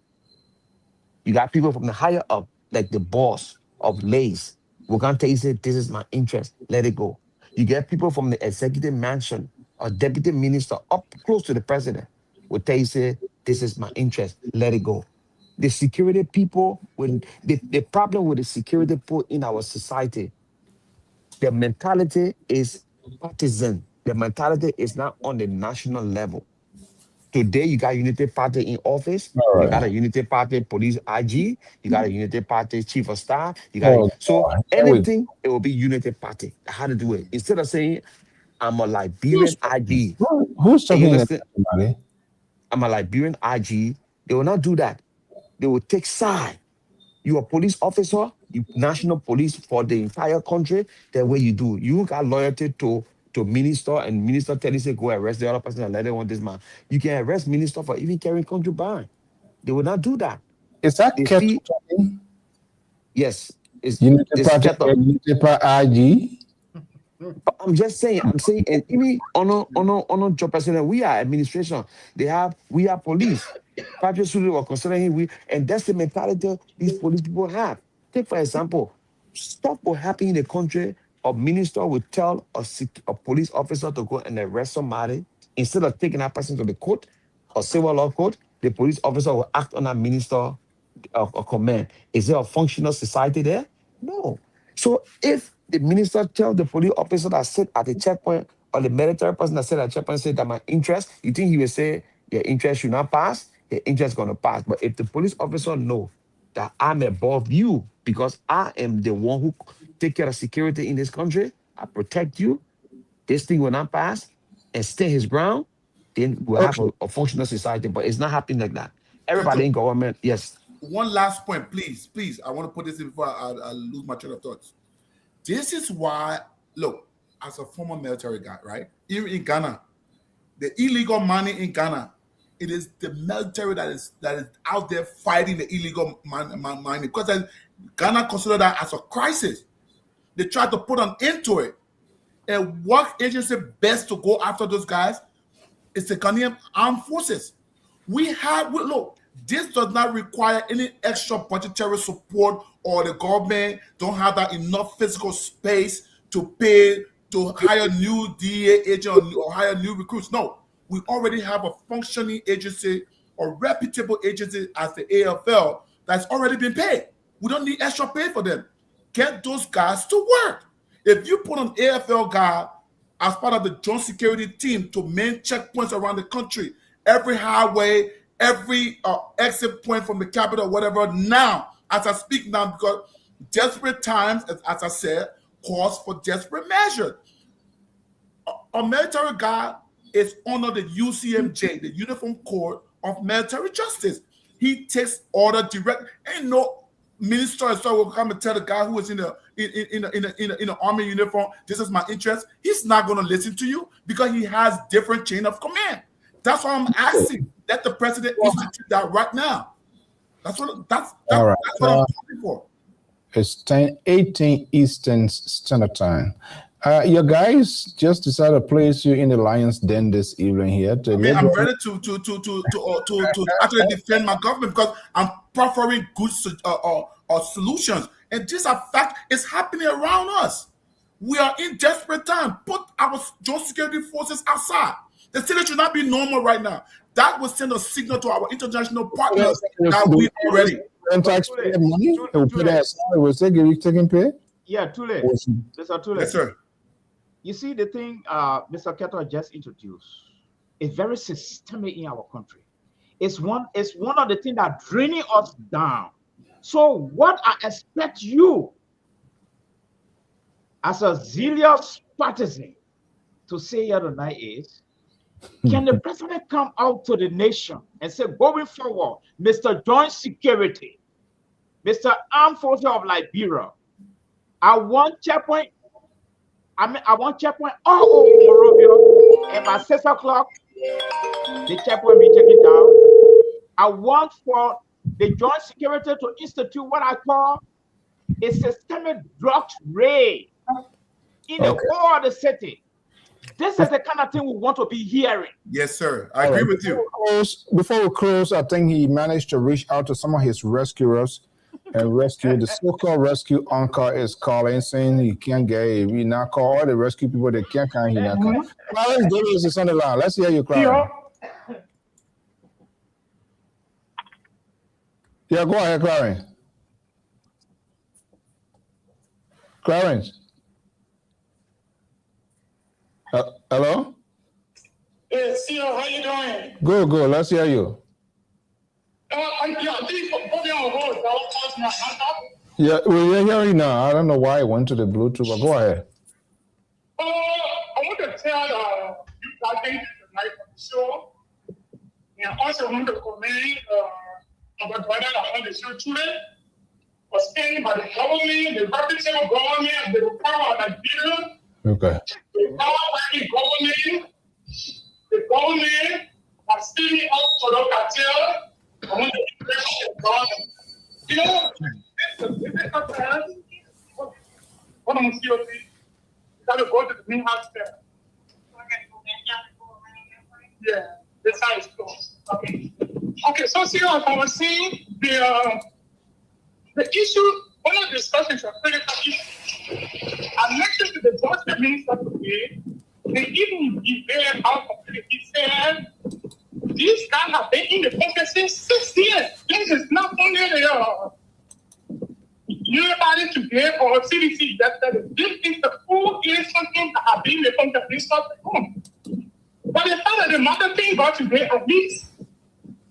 You got people from the higher up, like the boss of Lays, we're gonna tell you, say, this is my interest. Let it go. You get people from the executive mansion or deputy minister up close to the president will tell you, say, this is my interest, let it go. The security people, when the problem with the security people in our society, the mentality is partisan. The mentality is not on the national level. Today, you got Unity Party in office. All You got right. a Unity Party police IG. You got a Unity Party chief of staff. Oh, So God. Here we go. anything, it will be Unity Party. How to do it? Instead of saying I'm a Liberian Who's, IG, who's and you talking in understand, everybody? I'm a Liberian IG. They will not do that. They will take side. You're a police officer, you national police for the entire country. That way you do. You got loyalty to minister, and minister tell you say go arrest the other person and let them want this man. You can arrest minister for even carrying contraband. They will not do that. Is that They Kettle see, talking? yes, it's Unity this Party, kettle. Unity Party IG? I'm just saying, and even on job personnel, we are administration. We are police. Patrick Sulu was considering and that's the mentality these police people have. Take for example, stuff will happen in the country. A minister will tell a police officer to go and arrest somebody instead of taking that person to the court or civil law court. The police officer will act on that minister of command. Is there a functional society there? No. So if the minister tells the police officer that sit at the checkpoint or the military person that sit at the checkpoint say that my interest, you think he will say your interest should not pass? Your interest is going to pass. But if the police officer know that I'm above you because I am the one who take care of security in this country, I protect you, this thing will not pass and stay his ground, then we'll have Okay. a functional society. But it's not happening like that. Everybody Keto, in government, yes. one last point, please. I want to put this in before I lose my train of thoughts. This is why, look, as a former military guy, right? Even in Ghana, the illegal mining in Ghana, it is the military that is out there fighting the illegal mining because Ghana consider that as a crisis. They try to put an end to it. And what agency best to go after those guys is the Ghanaian Armed Forces. Look, this does not require any extra budgetary support, or the government don't have that enough physical space to pay to hire new DEA agents or hire new recruits. No, we already have a functioning agency or reputable agency as the AFL that's already been paid. We don't need extra pay for them. Get those guys to work. If you put an AFL guy as part of the joint security team to main checkpoints around the country, every highway, every exit point from the capital, whatever, now, as I speak now, because desperate times, as I said, calls for desperate measures. A military guy is under the UCMJ, the Uniform Code of Military Justice. He takes order direct. Ain't no minister will come and tell the guy who is in the army uniform, this is my interest. He's not going to listen to you because he has different chain of command. That's why I'm asking that the president institute that right now. That's what I'm talking for. It's 10:18 Eastern Standard Time. Your guys just decided to place you in the lion's den this evening here. I'm ready to actually defend my government because I'm proffering good solutions. And these are facts. It's happening around us. We are in desperate time. Put our joint security forces outside. The city should not be normal right now. That will send a signal to our international partners that we are ready. Taxpayer money? Was they taking pay? Yeah, too late. Mr. Too late. Yes, sir. You see, the thing Mr. Keto just introduced is very systemic in our country. It's one of the things that draining us down. So what I expect you as a zealous partisan to say here tonight is, can the president come out to the nation and say, going forward, Mr. Joint Security, Mr. Armed Forces of Liberia, I want checkpoint all over Monrovia, and by 6 o'clock, the checkpoint be taken down. I want for the joint security to institute what I call a systemic drug raid in the whole of the city. This is the kind of thing we want to be hearing. Yes, sir. I agree with you. Before we close, I think he managed to reach out to some of his rescuers And rescue, the so-called rescue uncle is calling saying he can't get it. We not call all the rescue people they can't come, he not come. Clarence Davis is on the line. Let's hear you, Clarence. Yeah, go ahead, Clarence. Clarence. Hello? Yeah, CEO, how you doing? Good, good. Let's hear you. I think put me on hold. I was talking my laptop. Yeah, we're hearing you now. I don't know why it went to the Bluetooth, but go ahead. I want to tell you guys tonight on the show. And also want to commend our brother on the show today. Was standing by the government, the reputable government, the power of Nigeria. Okay. The power of the government are standing up for the cartel. I want to give the government. You know, this is what I'm still saying. You got to go to the new hospital. Yeah, this side is closed. Okay. Okay, so see what I was saying, the issue, one of the discussions are critical issues. I mentioned to the Justice Minister today, they even debate how completely he said, these guys have been in the country since 6 years. This is not only the everybody today or CDC that this is the full year something that have been in the country this sort of home. But the fact that the mother thing got today, at least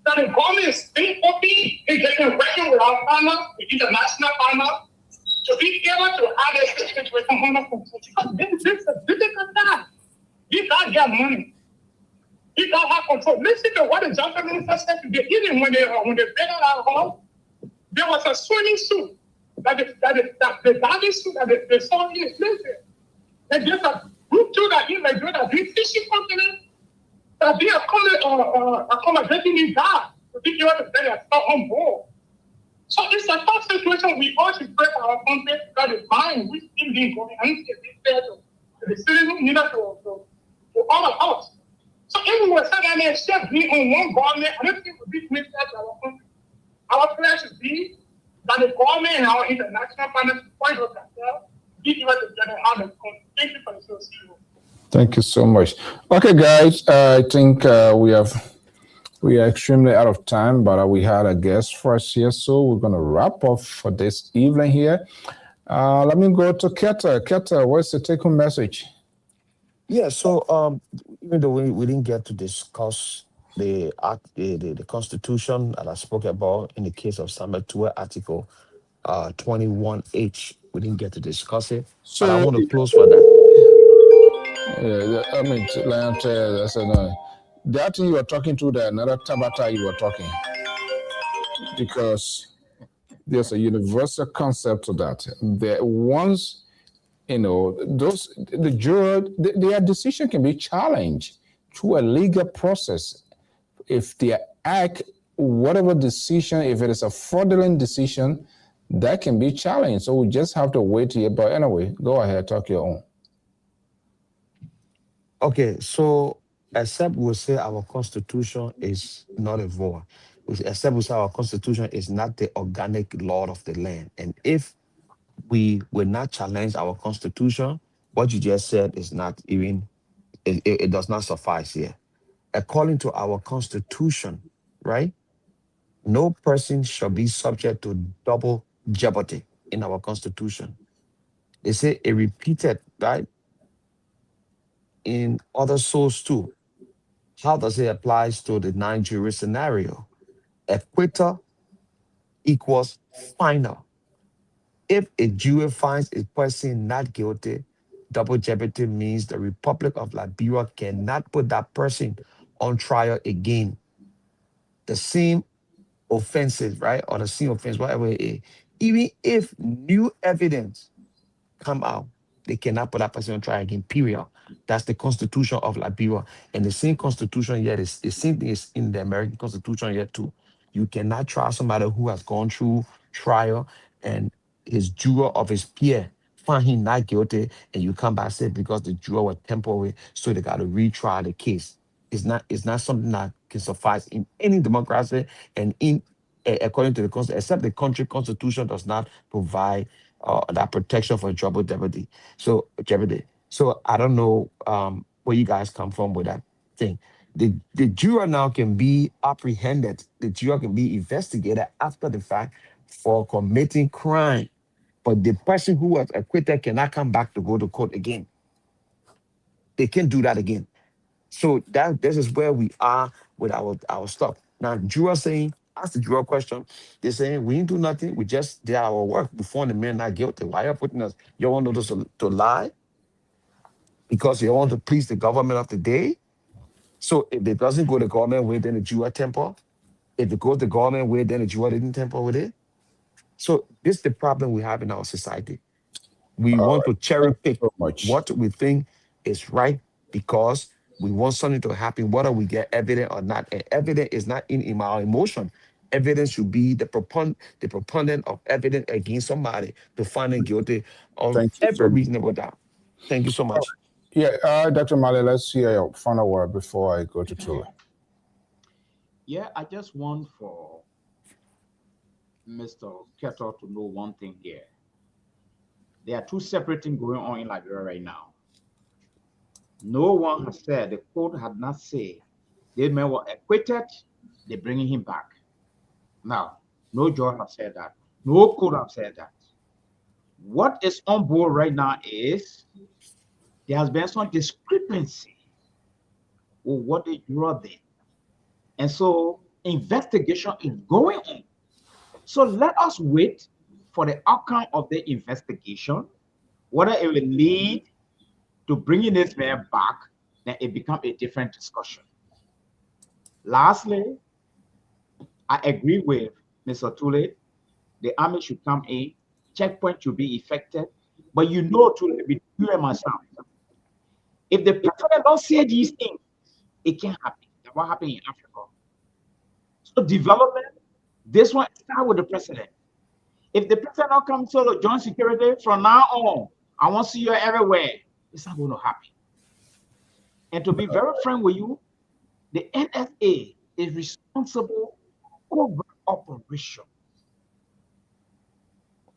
that the government is still open, is getting working with our partner, the international partner, to be able to have a situation under control. Because this is a difficult time. You got to get money. You got to have control. Listen to what the Justice Minister said today. Even when they built our home, there was a swimming suit that the diving suit that they saw in the place. And there's a group too that in Nigeria that doing fishing company that they are accommodating these guys to be able to get their stuff on board. So it's a tough situation. We all should break our country because the mind we still being going and it's fair to the citizens, neither to all of us. So if we were saying that they should be on one government, I don't think we make that our country. Our prayer should be that the government and our international partners point out themselves, give us the general how to come. Thank you for the show. Thank you so much. Okay, guys, I think we are extremely out of time, but we had a guest for us here, so we're going to wrap up for this evening here. Let me go to Keta. Keta, what's the take-home message? Yeah, so even though we didn't get to discuss the Constitution that I spoke about in the case of Samuel Tua Article 21H, we didn't get to discuss it, So, but I want to close for that. Yeah, I mean, I said, no. That thing you were talking to, the another Tabata you were talking, because there's a universal concept to that. That once, the juror, their decision can be challenged through a legal process. If they act, whatever decision, if it is a fraudulent decision, that can be challenged. So we just have to wait here. But anyway, go ahead, talk your own. Okay, so except we say our Constitution is not a void, except we say our Constitution is not the organic law of the land. And if we will not challenge our Constitution, what you just said is not even, it does not suffice here. According to our Constitution, right, no person shall be subject to double jeopardy in our Constitution. They say it repeated, right, in other sources too. How does it apply to the Nigeria scenario? Acquittal equals final. If a jury finds a person not guilty, double jeopardy means the Republic of Liberia cannot put that person on trial again. The same offenses, right? Or the same offense, whatever it is. Even if new evidence come out, they cannot put that person on trial again, period. That's the Constitution of Liberia. And the same Constitution yet is the same thing is in the American Constitution yet too. You cannot try somebody who has gone through trial and his juror of his peer find him not guilty, and you come back and say because the juror was temporary, so they got to retry the case. It's not something that can suffice in any democracy and in according to the constitution, except the country constitution does not provide that protection for double jeopardy. So I don't know where you guys come from with that thing. The juror now can be apprehended. The juror can be investigated after the fact for committing crime, but the person who was acquitted cannot come back to go to court again. They can't do that again. So this is where we are with our stuff. Now, juror saying, ask the juror question. They're saying we didn't do nothing. We just did our work. We found the man not guilty. Why are you putting us? You want us to lie because you want to please the government of the day. So if it doesn't go the government way, then the juror temper. If it goes the government way, then the juror didn't temper with it. So this is the problem we have in our society. We want to cherry pick what we think is right because we want something to happen, whether we get evidence or not. And evidence is not in our emotion. Evidence should be the proponent of evidence against somebody to find them guilty of every reasonable doubt. Thank you so much. Yeah, Dr. Mali, let's hear your final word before I go to Tula. Yeah, I just want for Mr. Keto to know one thing here. There are two separate things going on in Liberia right now. No one has said, the court had not said, they men were acquitted, they're bringing him back. Now, no judge has said that. No court has said that. What is on board right now is there has been some discrepancy with what the juror did. And so investigation is going on. So let us wait for the outcome of the investigation, whether it will lead to bringing this man back, then it becomes a different discussion. Lastly, I agree with Mr. Tule. The army should come in, checkpoint should be effected, but you know, Tule, between you and myself, if the president don't say these things, it can't happen. That's what happened in Africa. So development, this one start with the president. If the president not come to the joint security from now on, I want to see you everywhere. It's not going to happen. And to be very frank with you, the NSA is responsible for covert operation.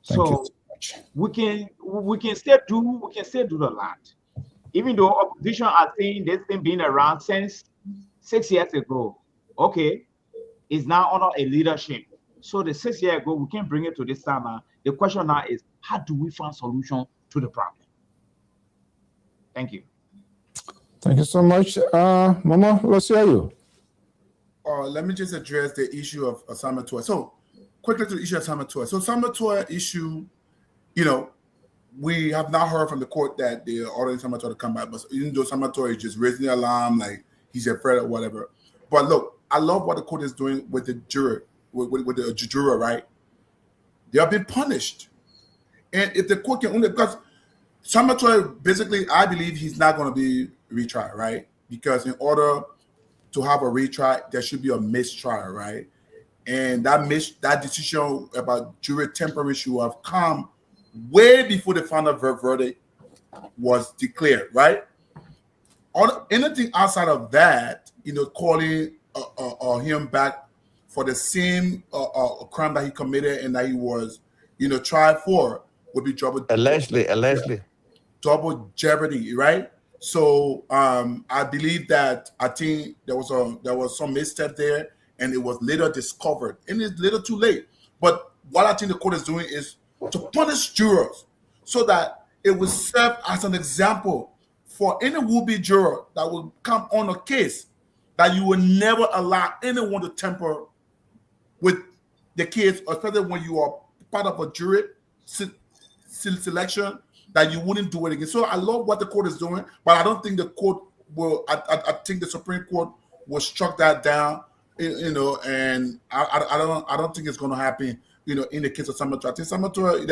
So we can still do a lot. Even though opposition are saying this thing been around since 6 years ago. Okay, it's now under a leadership. So the 6 years ago, we can bring it to this time now. The question now is, how do we find solution to the problem? Thank you. Thank you so much. Mama, let's hear you. Let me just address the issue of Samuel Toy. So quickly to the issue of Samuel Toy. So Samuel Toy issue, we have not heard from the court that they are ordering Samuel Toy to come back. But even though Samuel Toy is just raising the alarm, like he's afraid or whatever. But look, I love what the court is doing with the juror, with the juror, right? They have been punished. And if the court can only, because Samuel Toy, basically, I believe he's not going to be retried, right? Because in order to have a retry, there should be a mistrial, right? And that decision about jury tampering should have come way before the final verdict was declared, right? Anything outside of that, calling him back for the same crime that he committed and that he was, tried for, would be double. Allegedly. Yeah, double jeopardy, right? So I believe that I think there was some misstep there, and it was later discovered, and it's little too late. But what I think the court is doing is to punish jurors so that it will serve as an example for any would-be juror that will come on a case that you will never allow anyone to tamper with the case, especially when you are part of a jury selection, that you wouldn't do it again. So I love what the court is doing, but I don't think the court will. I think the Supreme Court will struck that down, and I don't think it's going to happen, in the case of Samuel Toy. I think Samuel Toy,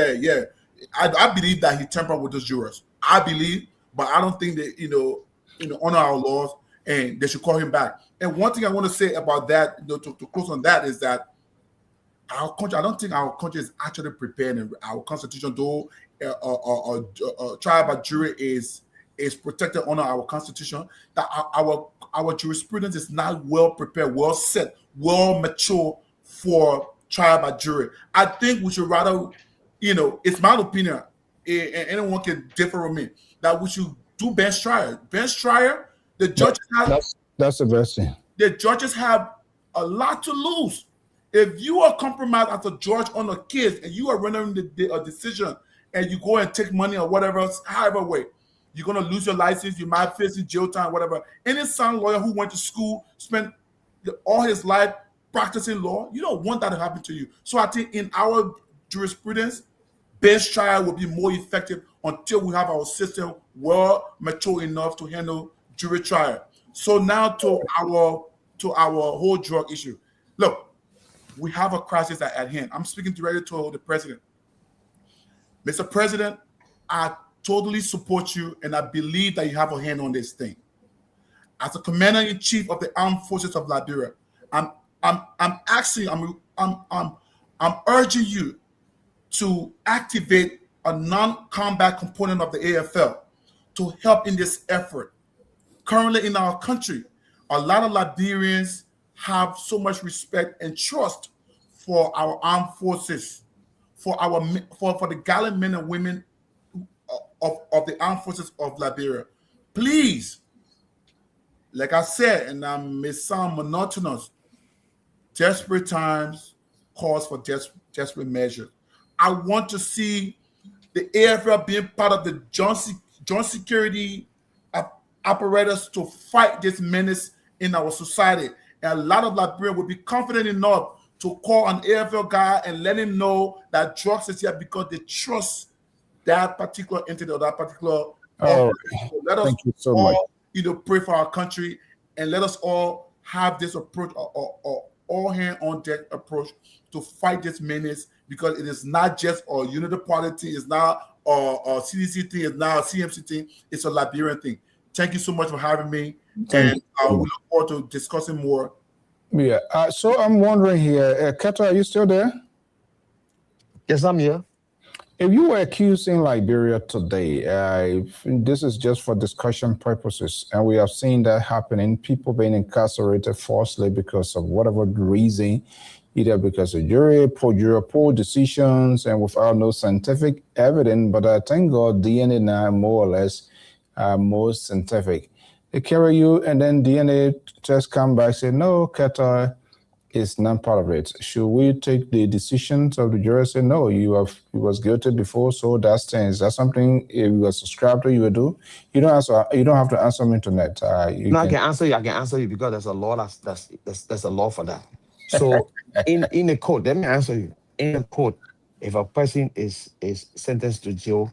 I believe that he tampered with those jurors. I believe, but I don't think that honor our laws, and they should call him back. And one thing I want to say about that, to close on that, is that our country, I don't think our country is actually prepared, and our constitution, though trial by jury is protected under our constitution, that our jurisprudence is not well prepared, well set, well mature for trial by jury. I think we should rather, it's my opinion, and anyone can differ with me, that we should do bench trial. Bench trial, the judges that's the best thing. The judges have a lot to lose. If you are compromised as a judge on a case and you are rendering a decision and you go and take money or whatever else, however way, you're going to lose your license. You might face jail time, whatever. Any sound lawyer who went to school, spent all his life practicing law, you don't want that to happen to you. So I think in our jurisprudence, bench trial will be more effective until we have our system well mature enough to handle jury trial. So now to our whole drug issue. Look, we have a crisis at hand. I'm speaking directly to the president. Mr. President, I totally support you, and I believe that you have a hand on this thing. As a commander-in-chief of the Armed Forces of Liberia, I'm urging you to activate a non-combat component of the AFL to help in this effort. Currently in our country, a lot of Liberians have so much respect and trust for our armed forces, for the gallant men and women of the armed forces of Liberia. Please, like I said, and I may sound monotonous, desperate times calls for desperate measures. I want to see the AFL being part of the joint security apparatus to fight this menace in our society. And a lot of Liberians will be confident enough to call an AFL guy and let him know that drugs is here because they trust that particular entity or that particular. So let us Thank you so much. Pray for our country and let us all have this approach, or all hand on deck approach to fight this menace, because it is not just a unity party, it's not a CDC thing, it's not a CMC thing, it's a Liberian thing. Thank you so much for having me, and we look forward to discussing more. Yeah. So I'm wondering here, Keto, are you still there? Yes, I'm here. If you were accusing Liberia today, this is just for discussion purposes, and we have seen that happening, people being incarcerated falsely because of whatever reason, either because of poor decisions and without no scientific evidence, but I thank God DNA now more or less more scientific. They carry you and then DNA test come back, say, no, Keto is not part of it. Should we take the decisions of the jury, say, no, he was guilty before, so that's things. Is that something if you are subscribed to, you would do? You don't have to answer me tonight. I can answer you because there's a law that's a law for that. So in the code, let me answer you. In the code, if a person is sentenced to jail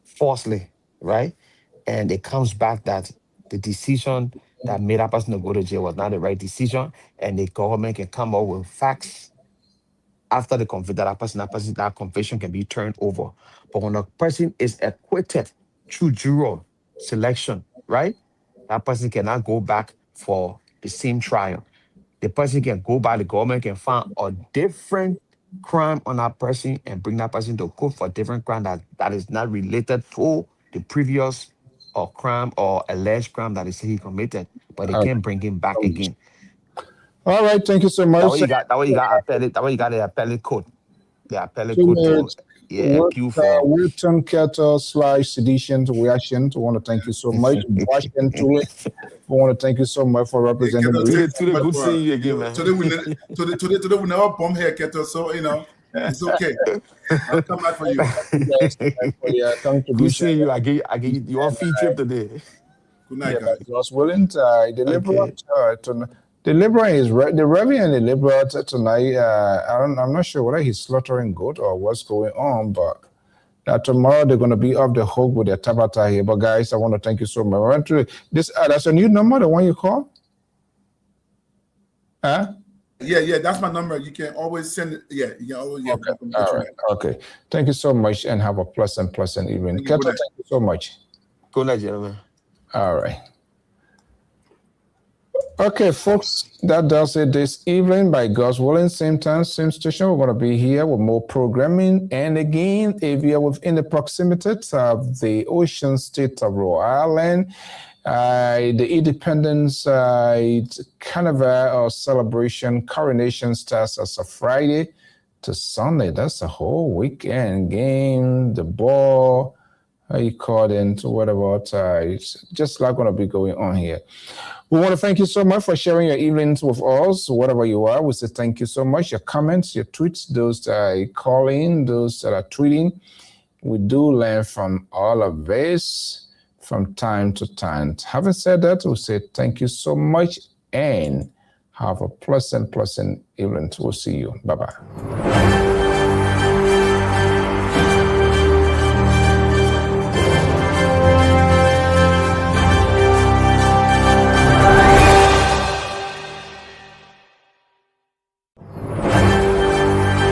falsely, right, and it comes back that the decision that made that person to go to jail was not the right decision, and the government can come up with facts after the conviction that conviction can be turned over. But when a person is acquitted through juror selection, right, that person cannot go back for the same trial. The person can go by, the government can find a different crime on that person and bring that person to court for a different crime that is not related to the previous crime or alleged crime that he committed, but they can't bring him back again. All right, thank you so much. That way you got the appellate code. The appellate code to appeal for Wilton Kettle / sedition reaction. I want to thank you so much. Washington Tulip, I want to thank you so much for representing me. Good seeing you again, man. Today we never bomb here, Keto, so it's okay. I'll come back for you. Good seeing you. I gave you your free trip today. Good night, guys. God's willing, the Liberal is the Reverend and the Liberal tonight. I'm not sure whether he's slaughtering goat or what's going on, but tomorrow they're going to be off the hook with their tabata here. But guys, I want to thank you so much. That's a new number, the one you call? Huh? Yeah, that's my number. You can always send it. Yeah, you can always. Yeah. Okay. All right. Okay. Thank you so much, and have a pleasant evening. Thank you so much. Good night, gentlemen. All right. Okay, folks, that does it this evening. By God's willing, same time, same station. We're going to be here with more programming. And again, if you are within the proximity of the ocean state of Rhode Island, the Independence Carnival or celebration coronation starts as a Friday. to Sunday. That's a whole weekend game. The ball, how you call it, into whatever. It's just not going to be going on here. We want to thank you so much for sharing your evenings with us, whatever you are. We say thank you so much. Your comments, your tweets, those that are calling, those that are tweeting. We do learn from all of this from time to time. Having said that, we say thank you so much and have a pleasant evening. We'll see you. Bye-bye.